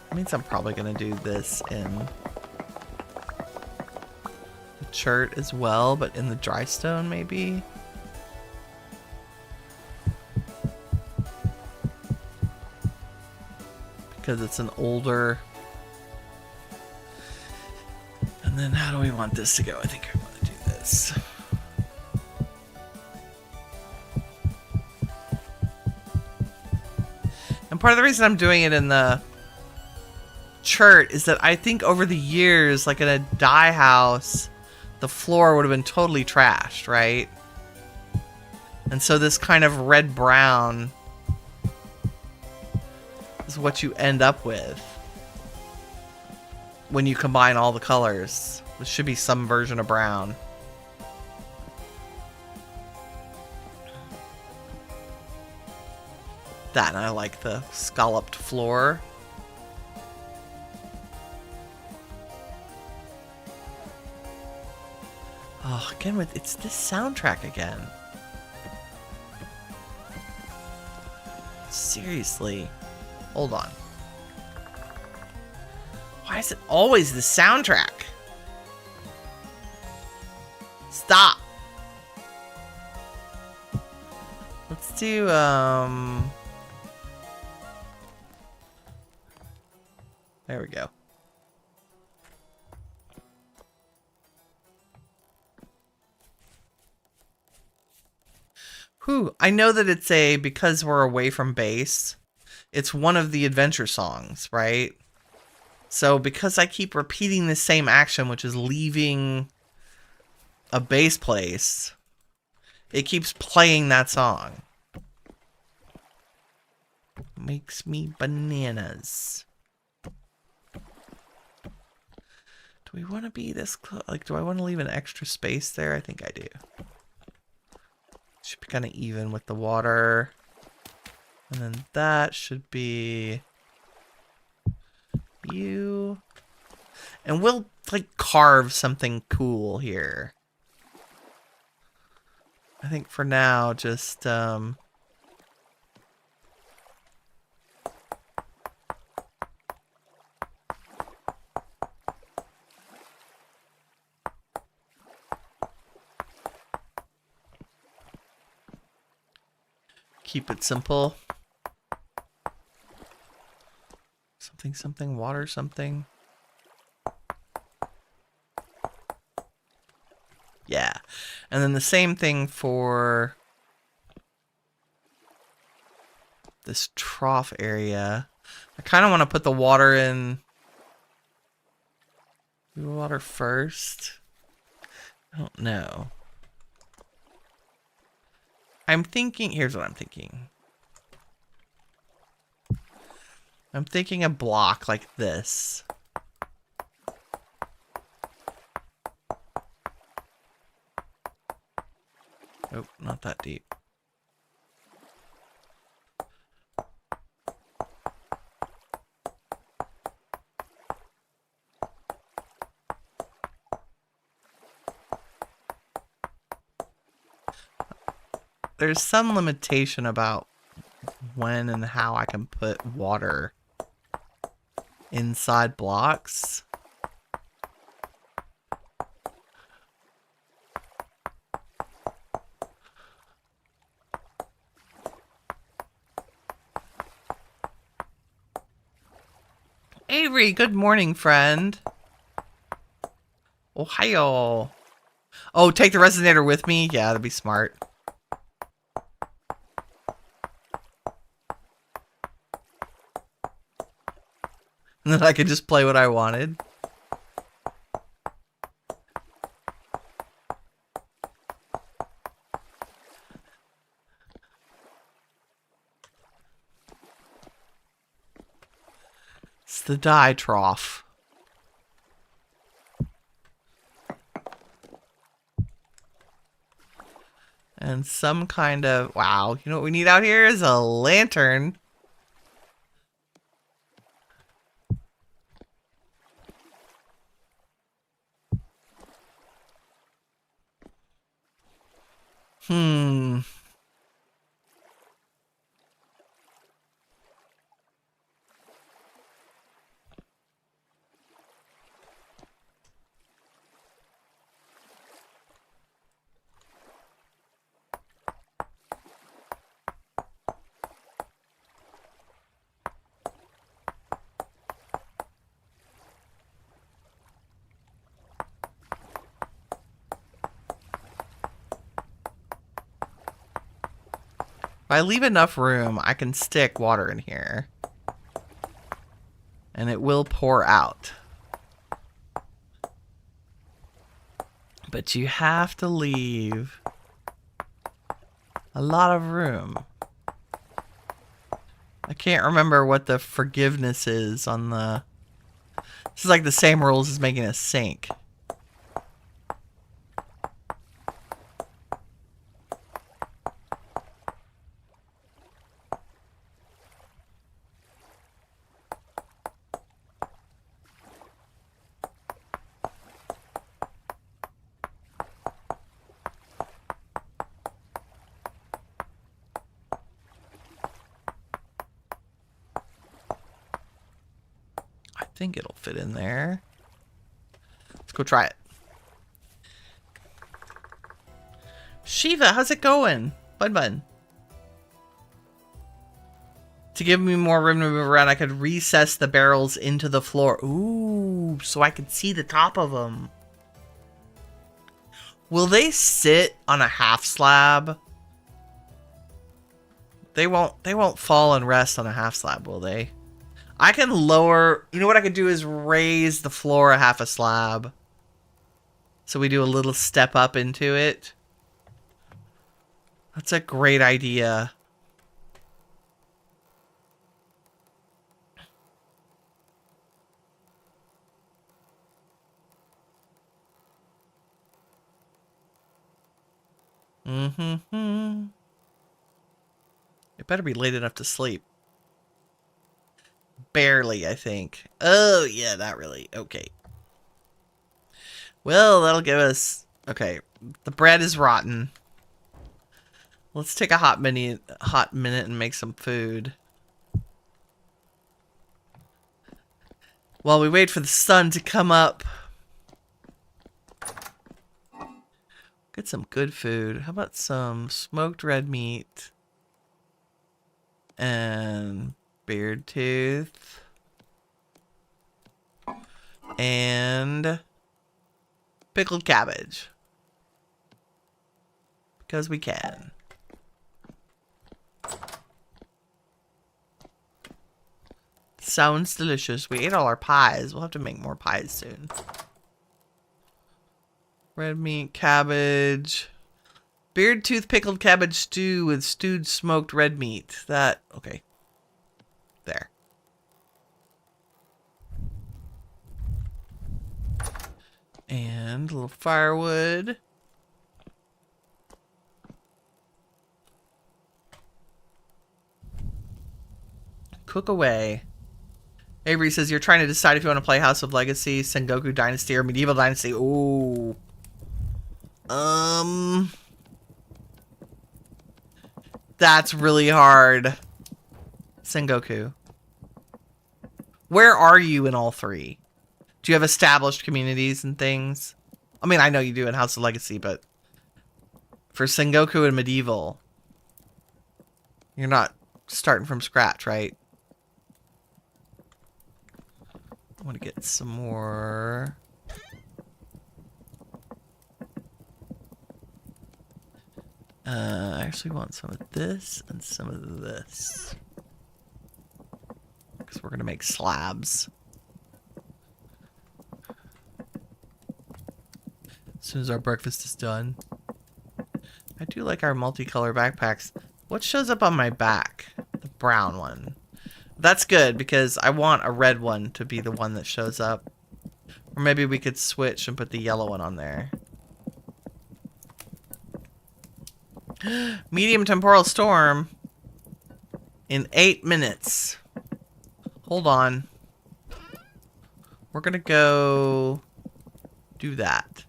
That means I'm probably gonna do this in the chert as well, but in the dry stone maybe? Because it's an older... And then how do we want this to go? I think I want to do this. And part of the reason I'm doing it in the chert is that I think over the years, like in a dye house, the floor would have been totally trashed, right? And so this kind of red-brown is what you end up with when you combine all the colors. There should be some version of brown. That, and I like the scalloped floor. Oh, again with it's this soundtrack again. Seriously. Hold on. Why is it always the soundtrack? Stop. Let's do there we go. Whew, I know that it's because we're away from base, it's one of the adventure songs, right? So because I keep repeating the same action, which is leaving a base place, It keeps playing that song. Makes me bananas. Do we want to be this close? Like, do I want to leave an extra space there? I think I do. Should be kind of even with the water. And then that should be you. And we'll, like, carve something cool here. I think for now, just, keep it simple. Something, something, water, something. Yeah. And then the same thing for this trough area. I kind of want to put the water in. Do the water first? I don't know. I'm thinking, here's what I'm thinking. I'm thinking a block like this. Oh, not that deep. There's some limitation about when and how I can put water inside blocks. Avery, good morning, friend. Ohio. Oh, take the resonator with me? Yeah, that'd be smart. And then I could just play what I wanted. It's the dye trough. And some kind of... Wow, you know what we need out here is a lantern. If I leave enough room, I can stick water in here. And it will pour out. But you have to leave a lot of room. I can't remember what the forgiveness is on the... This is like the same rules as making a sink. I think it'll fit in there. Let's go try it. Shiva, how's it going? Bun. To give me more room to move around, I could recess the barrels into the floor. Ooh, so I could see the top of them. Will they sit on a half slab? They won't fall and rest on a half slab, will they? I can lower... You know what I could do is raise the floor a half a slab. So we do a little step up into it. That's a great idea. Mm-hmm. It better be late enough to sleep. Barely, I think. Oh, yeah, not really. Okay. Well, that'll give us... Okay, the bread is rotten. Let's take a hot minute and make some food. While we wait for the sun to come up. Get some good food. How about some smoked red meat? And beard tooth. And pickled cabbage. Because we can. Sounds delicious. We ate all our pies. We'll have to make more pies soon. Red meat, cabbage. Beard tooth pickled cabbage stew with stewed smoked red meat. That, okay. There. And a little firewood. Cook away. Avery says, you're trying to decide if you want to play House of Legacy, Sengoku Dynasty, or Medieval Dynasty. Ooh. That's really hard. Sengoku. Where are you in all three? Do you have established communities and things? I mean, I know you do in House of Legacy, but for Sengoku and Medieval, you're not starting from scratch, right? I want to get some more. I actually want some of this and some of this. Because we're going to make slabs. As soon as our breakfast is done. I do like our multicolor backpacks. What shows up on my back? The brown one. That's good because I want a red one to be the one that shows up. Or maybe we could switch and put the yellow one on there. Medium temporal storm in 8 minutes. Hold on. We're gonna go do that.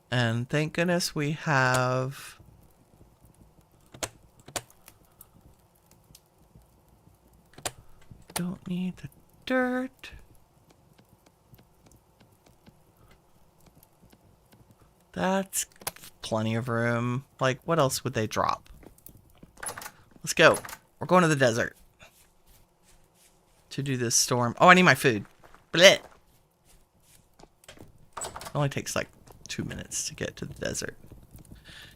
And thank goodness we have don't need the dirt. That's plenty of room. Like, what else would they drop? Let's go. We're going to the desert to do this storm. Oh, I need my food. Blech. It only takes like 2 minutes to get to the desert.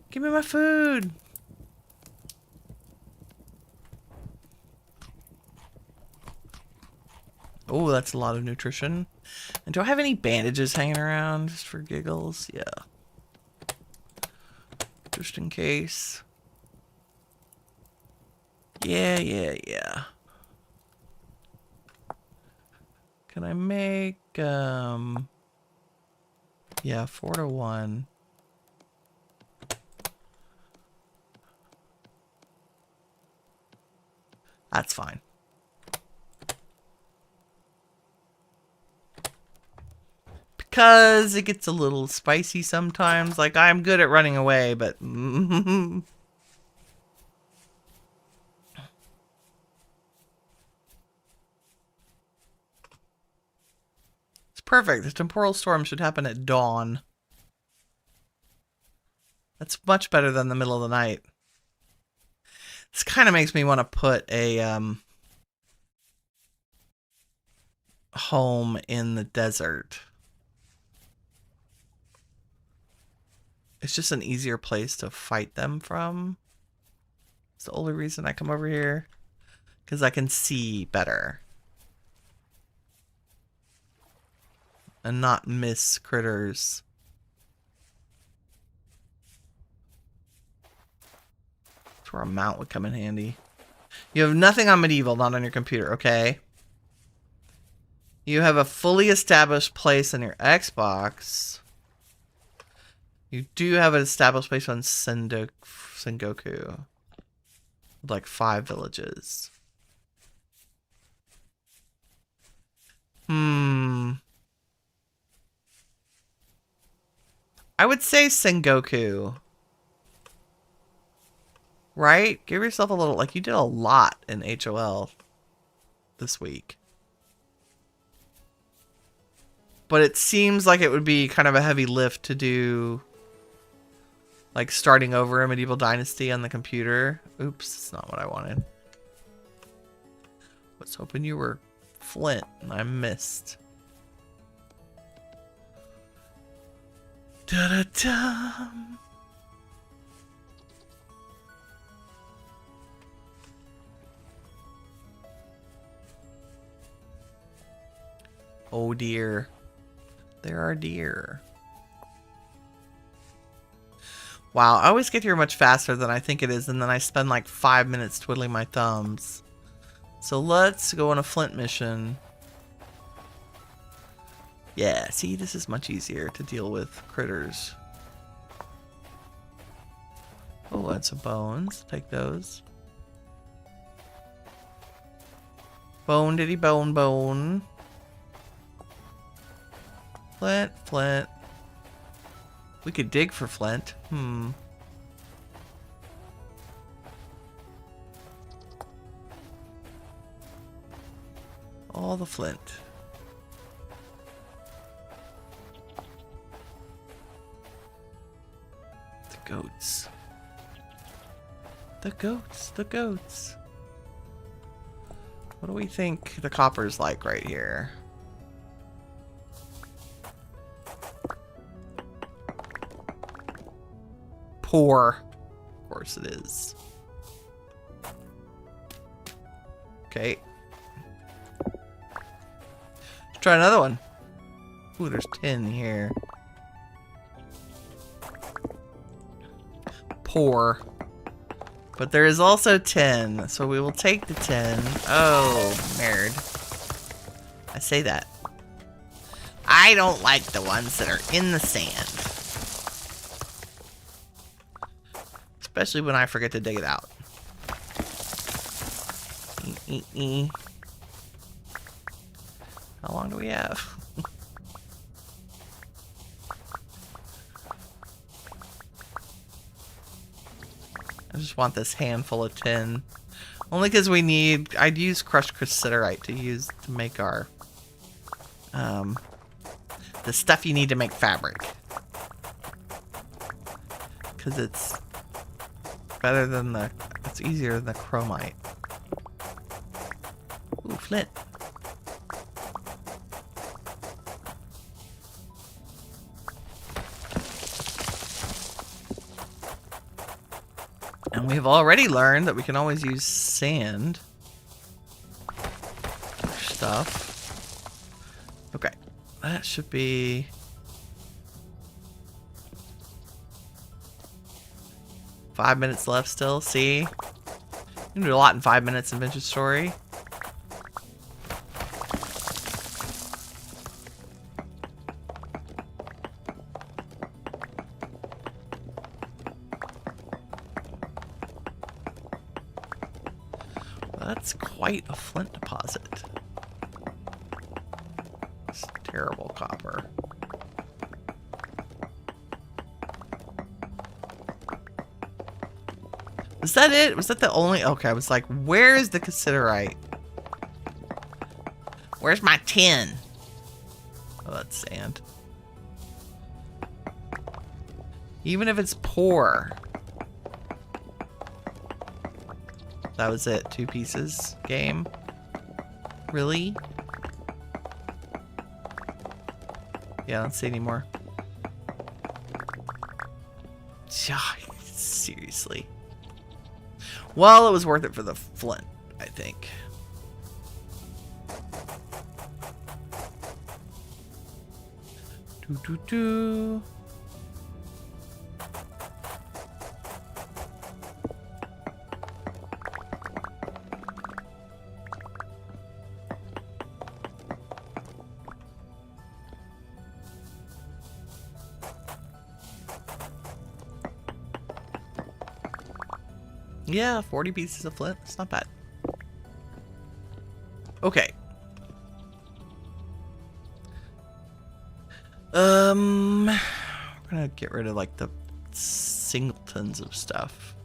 Give me my food. Oh, that's a lot of nutrition. And do I have any bandages hanging around just for giggles? Yeah. Just in case. Yeah. Can I make, yeah, 4 to 1. That's fine. Because it gets a little spicy sometimes. Like, I'm good at running away, but... It's perfect. The temporal storm should happen at dawn. That's much better than the middle of the night. This kind of makes me want to put a home in the desert. It's just an easier place to fight them from. It's the only reason I come over here. Because I can see better. and not miss critters. That's where a mount would come in handy. You have nothing on medieval, not on your computer, okay? You have a fully established place on your Xbox. You do have an established place on Sengoku. Like 5 villages. I would say Sengoku. Right? Give yourself a little... Like, you did a lot in HOL this week. But it seems like it would be kind of a heavy lift to do... Like, starting over a Medieval Dynasty on the computer. Oops, that's not what I wanted. I was hoping you were Flint, and I missed. Da-da-da! Oh dear. There are deer. Wow, I always get here much faster than I think it is, and then I spend like 5 minutes twiddling my thumbs. So let's go on a Flint mission. Yeah, see, this is much easier to deal with critters. Oh, and some bones. Take those. Bone diddy bone bone. Flint, flint. We could dig for flint. All the flint. The goats. The goats, the goats. What do we think the copper's like right here? Poor. Of course it is. Okay. Let's try another one. Ooh, there's 10 here. Poor. But there is also 10, so we will take the 10. Oh, nerd. I say that. I don't like the ones that are in the sand. Especially when I forget to dig it out. How long do we have? I just want this handful of tin. Only because we need... I'd use crushed cruciderite to make our... the stuff you need to make fabric. Because it's... better than the... It's easier than the chromite. Ooh, flint. And we've already learned that we can always use sand for stuff. Okay. That should be... Five minutes left still. See? You can do a lot in 5 minutes in Vintage Story. That's quite a flint deposit. It's terrible copper. Was that it? Was that the only... Okay, I was like, where is the cassiterite? Where's my tin? Oh, that's sand. Even if it's poor. That was it. 2 pieces. Game. Really? Yeah, I don't see anymore. Seriously. Well, it was worth it for the flint, I think. Do do do. Yeah, 40 pieces of flint. That's not bad. Okay. We're gonna get rid of like the singletons of stuff.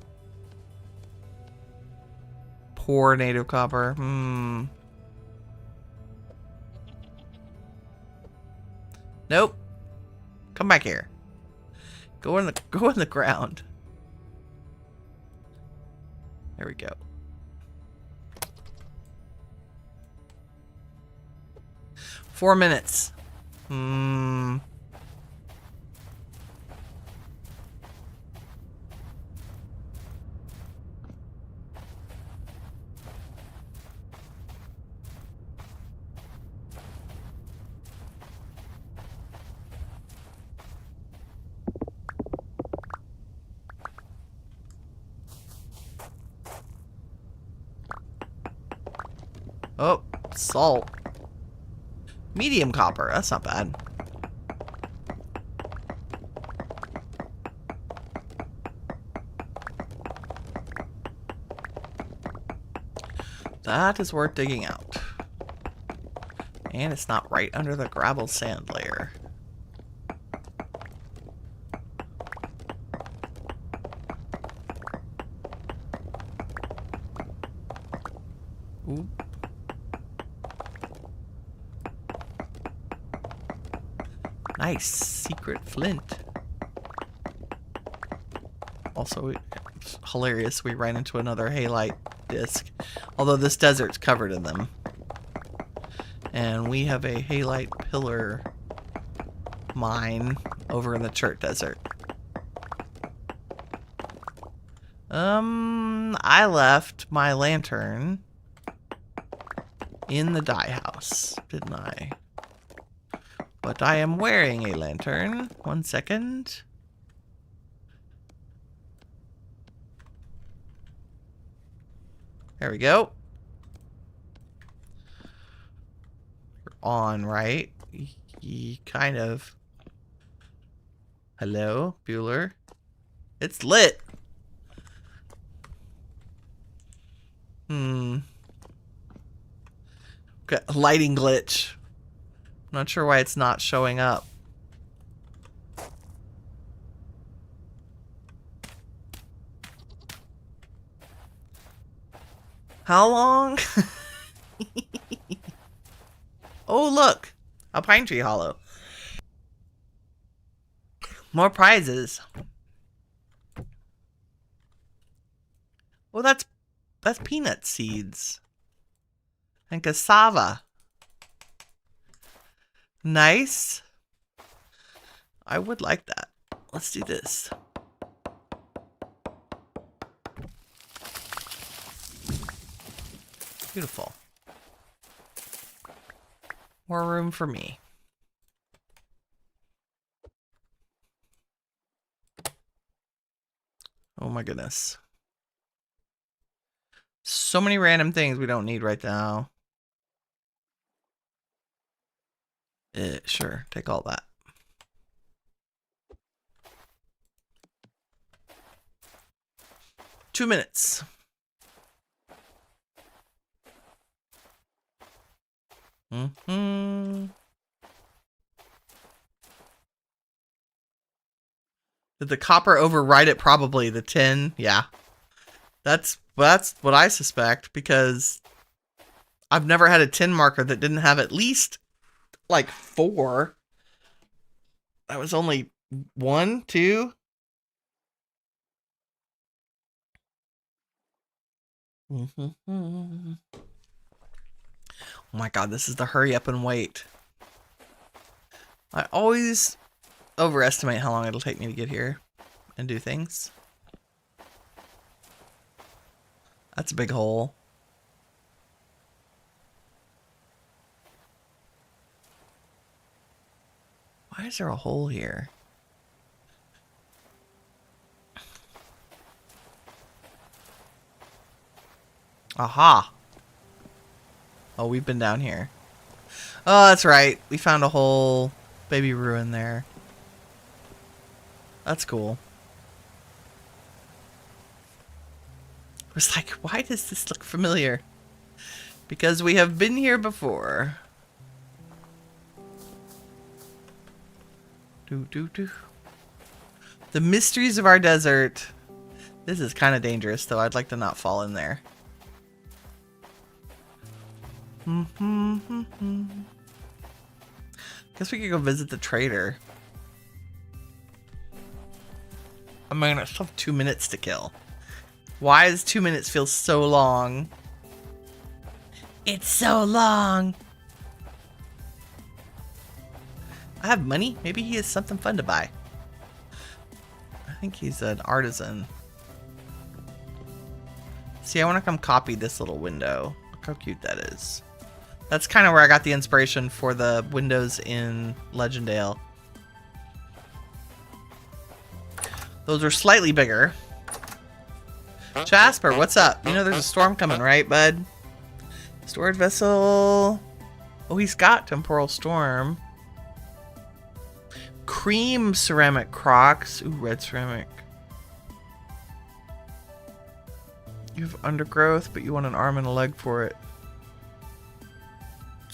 Poor native copper. Nope. Come back here. Go in the ground. There we go. Four minutes. Oh, salt. Medium copper. That's not bad. That is worth digging out. And it's not right under the gravel sand layer. Ooh. Nice secret flint. Also, it's hilarious. We ran into another halite disc. Although this desert's covered in them. And we have a halite pillar mine over in the Chert Desert. I left my lantern in the dye house, didn't I? But I am wearing a lantern. 1 second. There we go. You're on, right? Kind of. Hello, Bueller. It's lit. Got a lighting glitch. I'm not sure why it's not showing up. How long? Oh, look. A pine tree hollow. More prizes. Well, that's peanut seeds. And cassava. Nice. I would like that. Let's do this. Beautiful. More room for me. Oh my goodness. So many random things we don't need right now. Sure, take all that. Two minutes. Did the copper override it? Probably. The tin. Yeah. That's what I suspect, because I've never had a tin marker that didn't have at least like 4. That was only 1, 2. Oh my god, this is the hurry up and wait. I always overestimate how long it'll take me to get here and do things. That's a big hole. Why is there a hole here? Aha! Oh, we've been down here. Oh, that's right. We found a whole baby ruin there. That's cool. I was like, why does this look familiar? Because we have been here before. The mysteries of our desert. This is kind of dangerous, though. I'd like to not fall in there. Guess we could go visit the trader. I mean, I still have 2 minutes to kill. Why does 2 minutes feel so long? It's so long. I have money. Maybe he has something fun to buy. I think he's an artisan. See, I want to come copy this little window. Look how cute that is. That's kind of where I got the inspiration for the windows in Legendale. Those are slightly bigger. Jasper, what's up? You know there's a storm coming, right, bud? Storage vessel. Oh, he's got temporal storm. Cream ceramic crocs. Ooh, red ceramic. You have undergrowth, but you want an arm and a leg for it.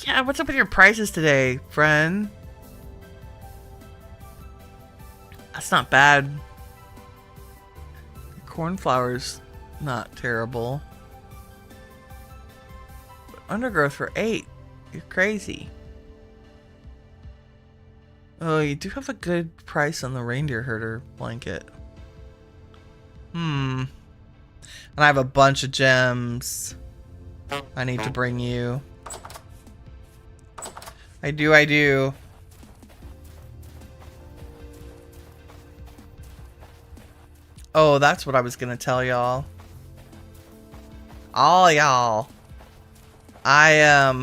Yeah, what's up with your prices today, friend? That's not bad. Cornflower's not terrible. But undergrowth for 8. You're crazy. Oh, you do have a good price on the reindeer herder blanket. And I have a bunch of gems I need to bring you. I do. Oh, that's what I was gonna tell y'all. All y'all. I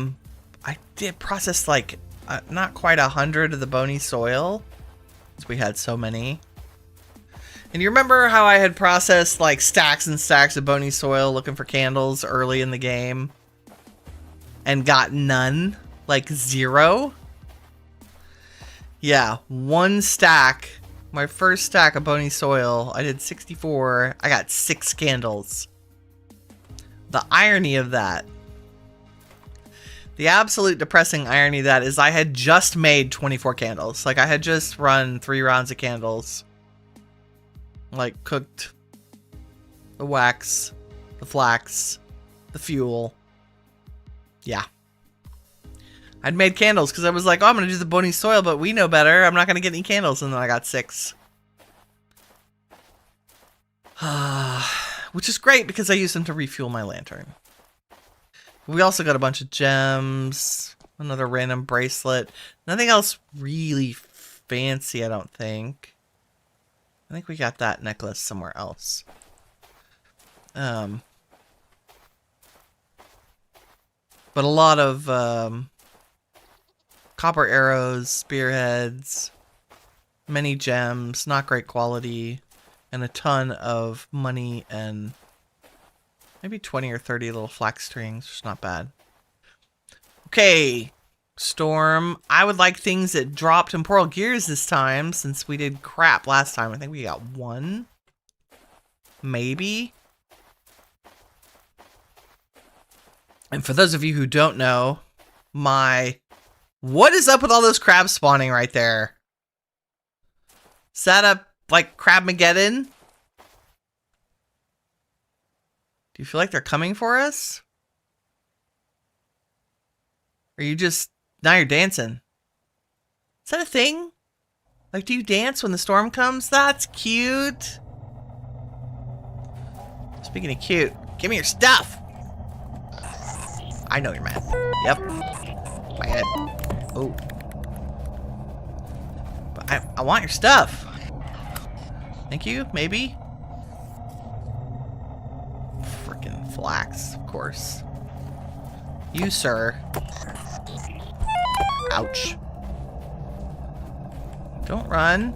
did process like not quite 100 of the bony soil, because we had so many. And you remember how I had processed like stacks and stacks of bony soil looking for candles early in the game? And got none? Like 0? Yeah, 1 stack. My first stack of bony soil, I did 64. I got 6 candles. The irony of that. The absolute depressing irony of that is I had just made 24 candles. Like I had just run 3 rounds of candles. Like cooked the wax, the flax, the fuel. Yeah. I'd made candles because I was like, oh, I'm going to do the bony soil, but we know better. I'm not going to get any candles. And then I got 6. Which is great because I used them to refuel my lantern. We also got a bunch of gems. Another random bracelet. Nothing else really fancy, I don't think. I think we got that necklace somewhere else. But a lot of copper arrows, spearheads, many gems, not great quality, and a ton of money and maybe 20 or 30 little flax strings, which is not bad. Okay, Storm. I would like things that drop temporal gears this time, since we did crap last time. I think we got 1. Maybe. And for those of you who don't know, what is up with all those crabs spawning right there? Is that a, like, Crabmageddon? Do you feel like they're coming for us? Or you just, now you're dancing? Is that a thing? Like, do you dance when the storm comes? That's cute. Speaking of cute, give me your stuff. I know you're mad. Yep. My head. Oh. But I want your stuff. Thank you, maybe? Frickin' flax, of course. You, sir. Ouch. Don't run.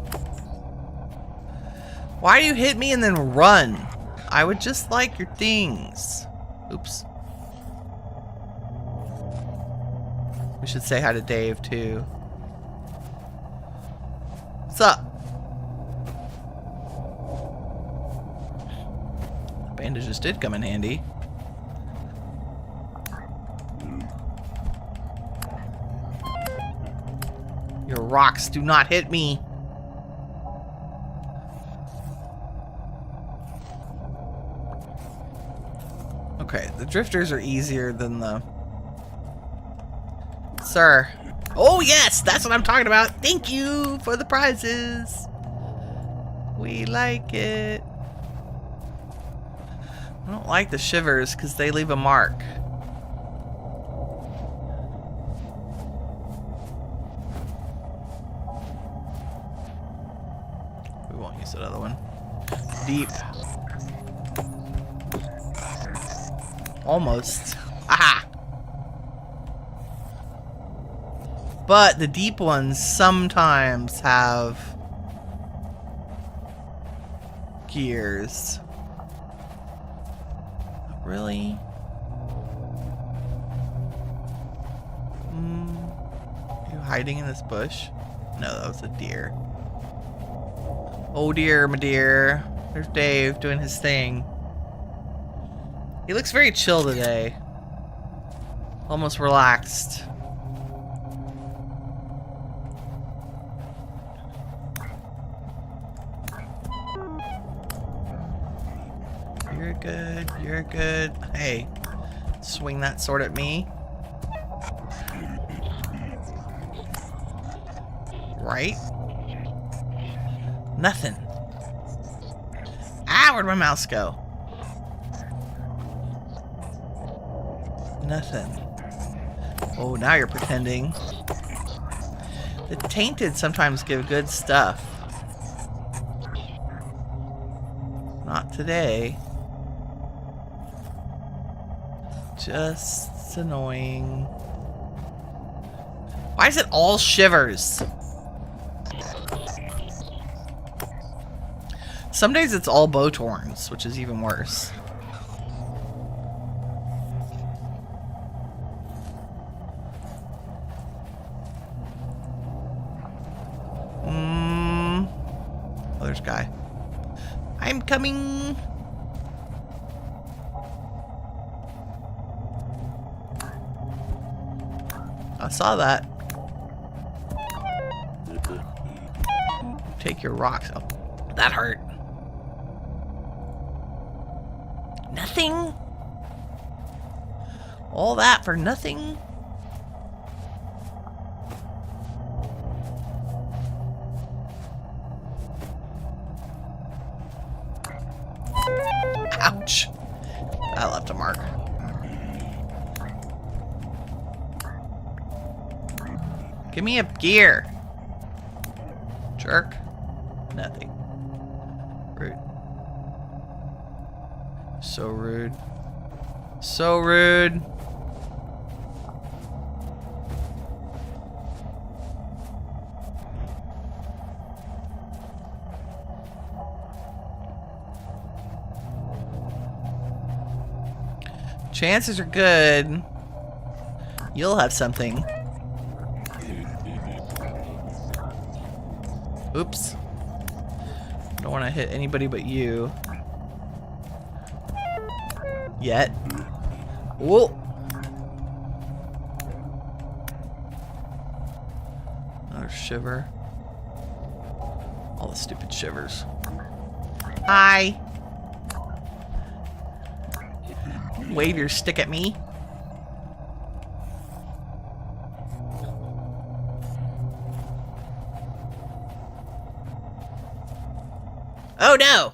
Why do you hit me and then run? I would just like your things. Oops. We should say hi to Dave, too. What's up? Bandages did come in handy. Your rocks do not hit me. Okay, the drifters are easier than the... Sir. Oh, yes! That's what I'm talking about! Thank you for the prizes! We like it. I don't like the shivers because they leave a mark. We won't use that other one. Deep. Almost. Aha! But the deep ones sometimes have gears. Really? You hiding in this bush? No, that was a deer. Oh dear, my dear. There's Dave doing his thing. He looks very chill today. Almost relaxed. You're good, you're good. Hey, swing that sword at me. Right? Nothing. Ah, where'd my mouse go? Nothing. Oh, now you're pretending. The tainted sometimes give good stuff. Not today. Just annoying. Why is it all shivers? Some days it's all bowtorns, which is even worse. Oh, there's a guy. I'm coming. I saw that. Take your rocks. Oh, that hurt. Nothing? All that for nothing? Ouch. That left a mark. Give me a gear. Jerk. Nothing. Rude. So rude. So rude. Chances are good you'll have something. Oops. Don't want to hit anybody but you. Yet. Whoa. Another shiver. All the stupid shivers. Hi. Wave your stick at me. Oh no!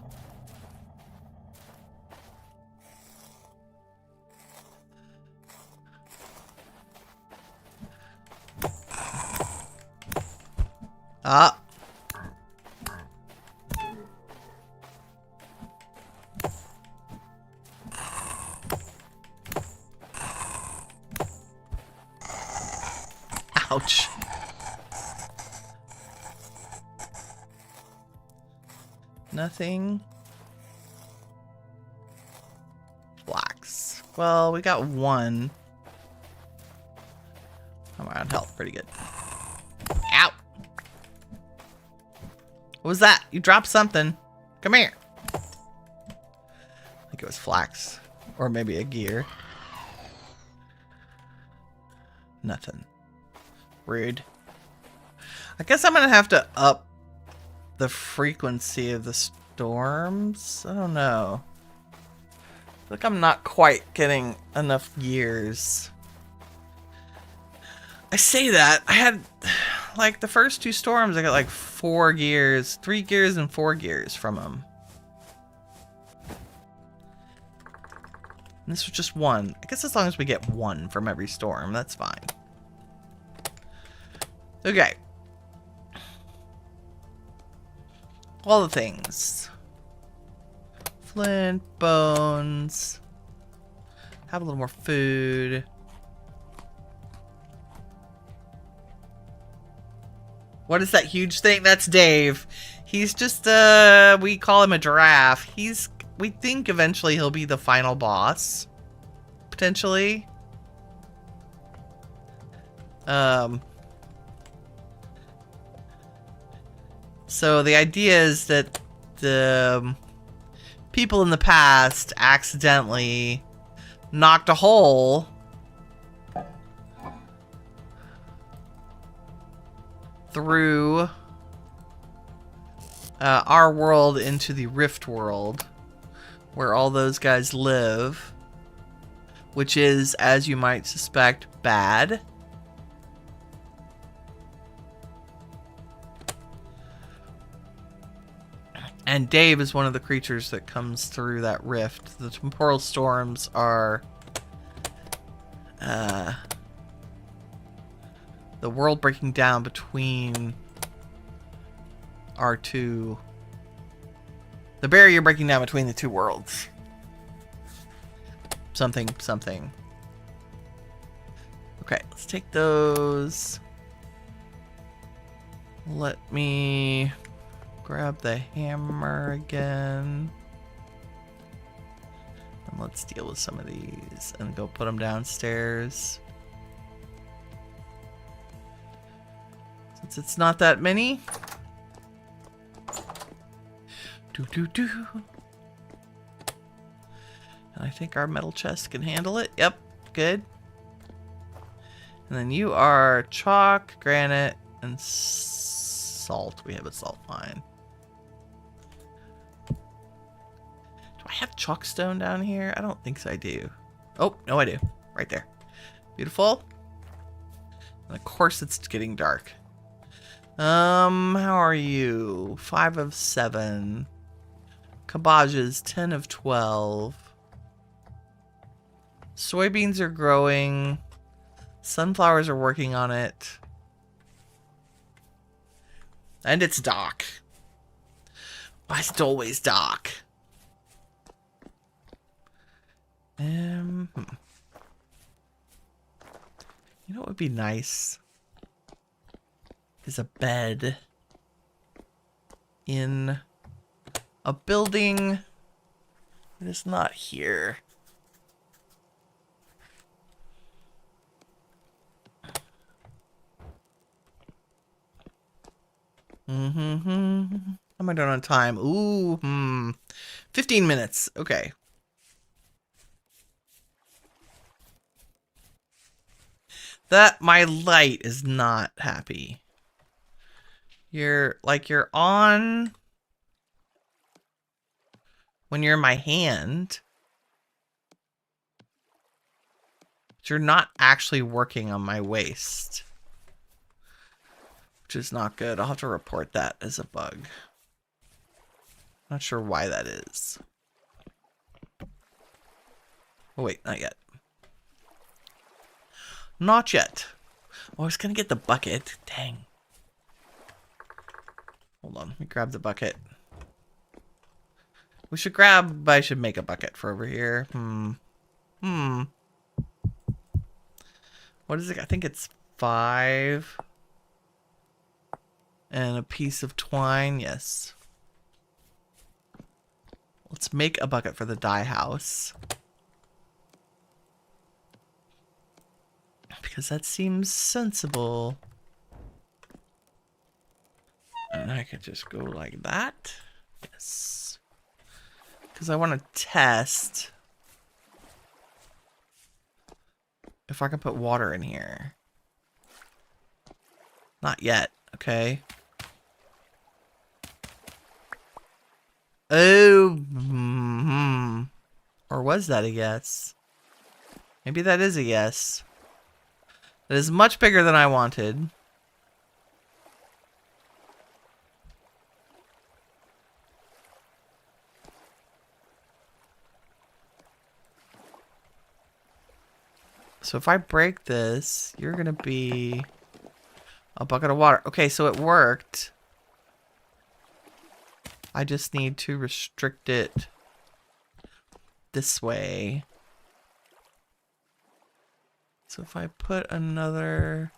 Ah. Ouch. Nothing. Flax. Well, we got one. I'm on health. Pretty good. Ow! What was that? You dropped something. Come here. I think it was flax. Or maybe a gear. Nothing. Rude. I guess I'm gonna have to up the frequency of the storms. I don't know. I feel like I'm not quite getting enough gears. I say that. I had, like, the first two storms, I got like 4 gears. 3 gears and 4 gears from them. And this was just one. I guess as long as we get one from every storm, that's fine. Okay. All the things. Flint, bones. Have a little more food. What is that huge thing? That's Dave. He's just, we call him a giraffe. We think eventually he'll be the final boss. Potentially. So the idea is that the people in the past accidentally knocked a hole through our world into the Rift world, where all those guys live, which is, as you might suspect, bad. And Dave is one of the creatures that comes through that rift. The temporal storms are the world breaking down between our two... The barrier breaking down between the two worlds. Something, something. Okay, let's take those. Let me grab the hammer again. And let's deal with some of these and go put them downstairs. Since it's not that many. And I think our metal chest can handle it. Yep, good. And then you are chalk, granite, and salt. We have a salt mine. Do I have chalkstone down here? I don't think so. I do. Oh, no, I do. Right there. Beautiful. And of course, it's getting dark. How are you? 5 of 7. Cabbages, 10 of 12. Soybeans are growing. Sunflowers are working on it. And it's dark. Why is it always dark? You know what would be nice? Is a bed in a building that is not here. How am I doing on time? Ooh, 15 minutes. Okay. That my light is not happy. You're on when you're in my hand, but you're not actually working on my waist, which is not good. I'll have to report that as a bug. Not sure why that is. Oh wait, not yet. Not yet. Oh, I was gonna get the bucket. Dang. Hold on, let me grab the bucket. I should make a bucket for over here. What is it? I think it's 5. And a piece of twine, yes. Let's make a bucket for the dye house. Because that seems sensible. And I could just go like that. Yes. Because I want to test if I can put water in here. Not yet. Okay. Oh. Or was that a yes? Maybe that is a yes. It is much bigger than I wanted. So if I break this, you're gonna be a bucket of water. Okay, so it worked. I just need to restrict it this way. So if I put another...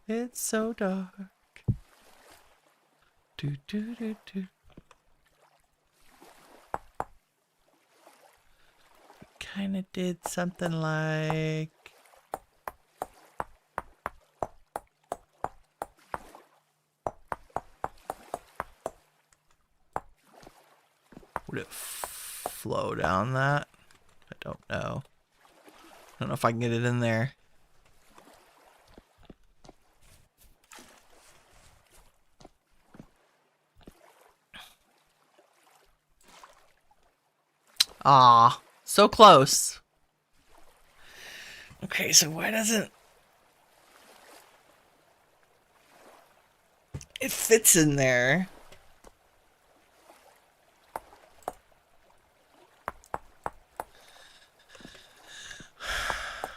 It's so dark. Do do do do. Kinda did something like... Would it flow down that? I don't know. I don't know if I can get it in there. Ah, so close. Okay, so why doesn't... It fits in there.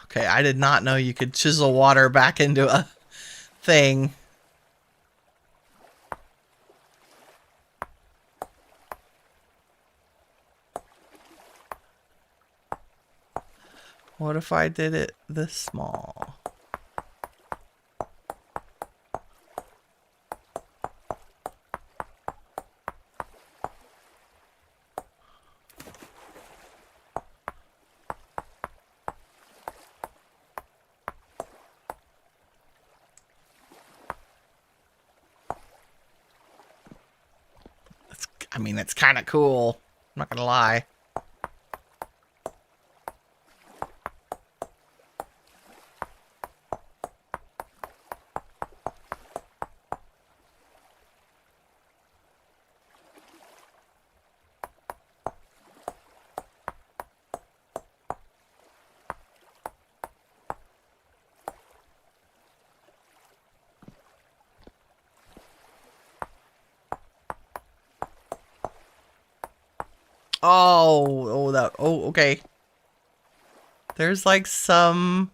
Okay, I did not know you could chisel water back into a thing. What if I did it this small? I mean, it's kind of cool. I'm not gonna lie. Oh, okay. There's like some...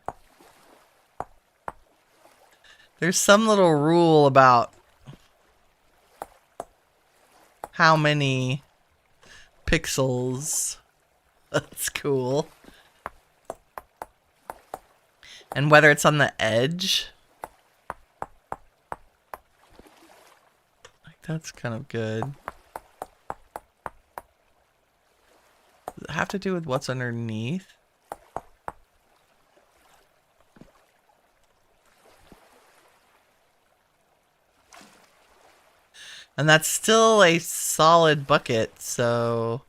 There's some little rule about how many pixels. That's cool. And whether it's on the edge. Like, that's kind of good. Does it have to do with what's underneath? And that's still a solid bucket, so...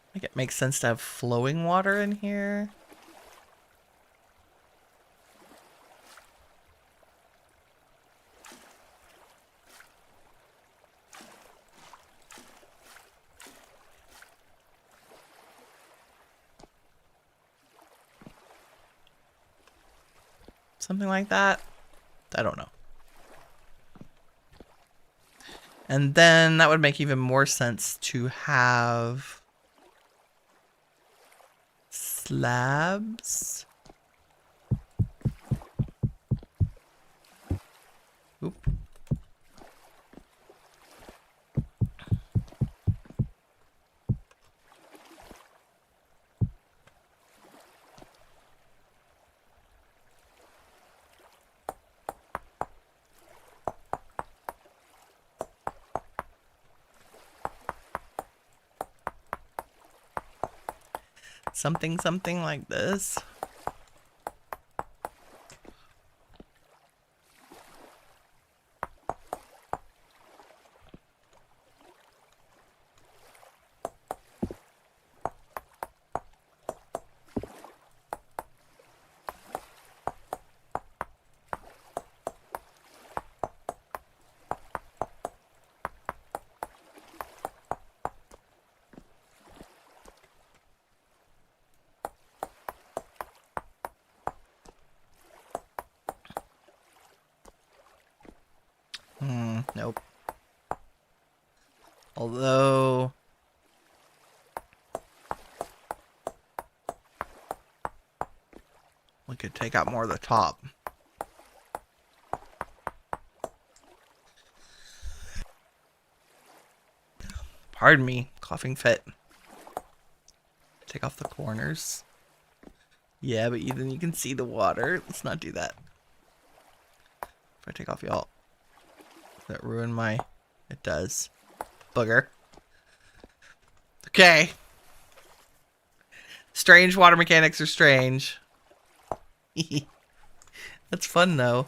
I think it makes sense to have flowing water in here. Something like that. I don't know. And then that would make even more sense to have slabs. Oop. Something like this. Nope. Although we could take out more of the top. Pardon me, coughing fit. Take off the corners. Yeah, but then you can see the water. Let's not do that. If I take off y'all. Does that ruin my... It does. Booger. Okay. Strange water mechanics are strange. That's fun, though.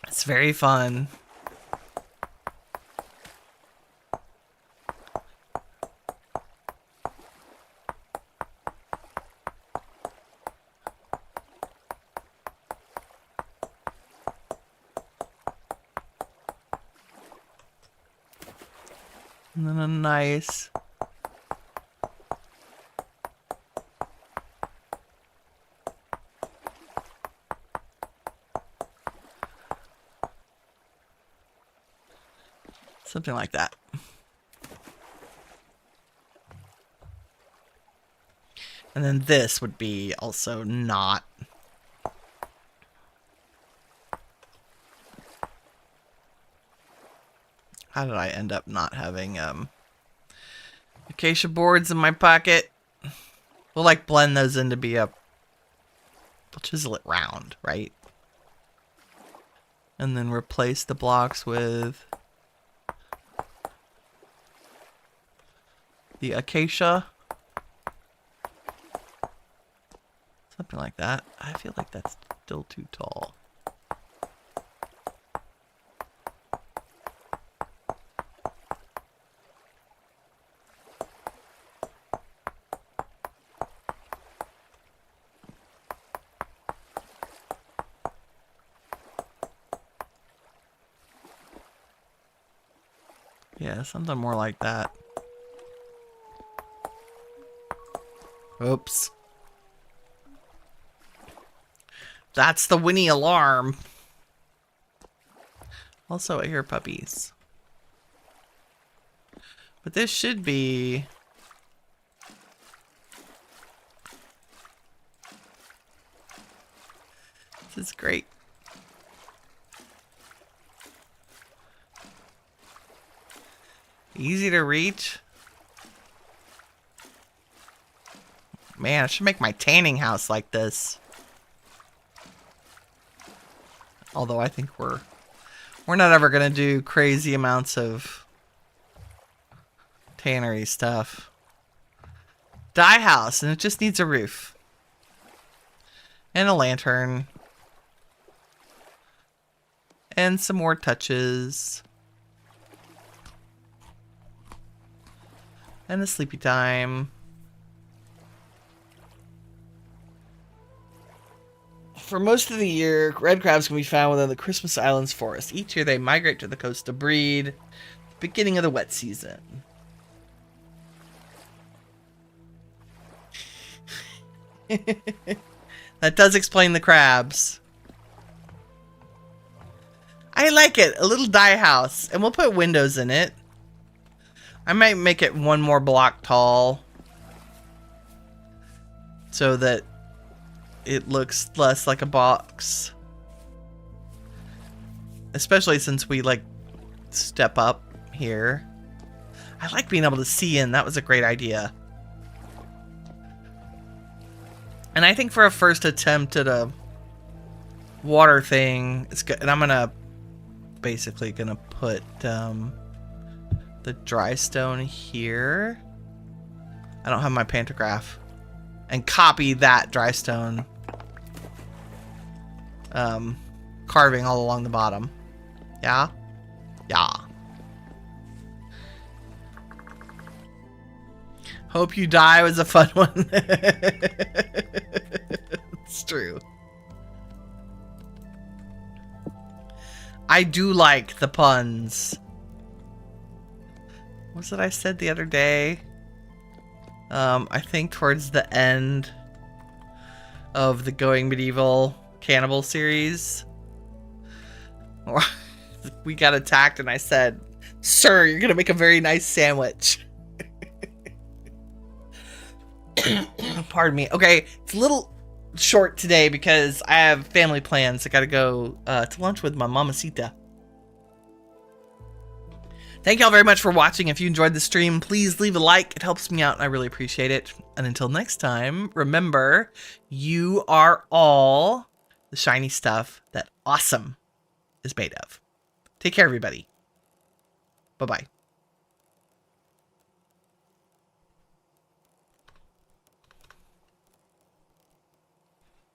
It's very fun. And then a nice something like that. And then this would be also not. How did I end up not having acacia boards in my pocket? We'll like blend those in to be a... We'll chisel it round, right? And then replace the blocks with the acacia. Something like that. I feel like that's still too tall. Yeah, something more like that. Oops. That's the Winnie alarm. Also, I hear puppies. But this should be... This is great. Easy to reach. Man, I should make my tanning house like this. Although I think we're not ever gonna do crazy amounts of tannery stuff. Dye house, and it just needs a roof. And a lantern. And some more touches. And a sleepy time. For most of the year, red crabs can be found within the Christmas Islands forest. Each year they migrate to the coast to breed. At the beginning of the wet season. That does explain the crabs. I like it. A little dye house. And we'll put windows in it. I might make it one more block tall. So that it looks less like a box. especially since we like step up here. I like being able to see in. That was a great idea. And I think for a first attempt at a water thing, it's good. And I'm gonna basically put the dry stone here. I don't have my pantograph. And copy that dry stone carving all along the bottom. Yeah? Yeah. Hope You Die was a fun one. It's true. I do like the puns. What was it I said the other day? I think towards the end of the Going Medieval Cannibal series, we got attacked and I said, "Sir, you're gonna make a very nice sandwich." Pardon me. Okay, it's a little short today because I have family plans. I gotta go to lunch with my mamacita. Thank y'all very much for watching. If you enjoyed the stream, please leave a like. It helps me out and I really appreciate it. And until next time, remember, you are all the shiny stuff that awesome is made of. Take care, everybody. Bye-bye.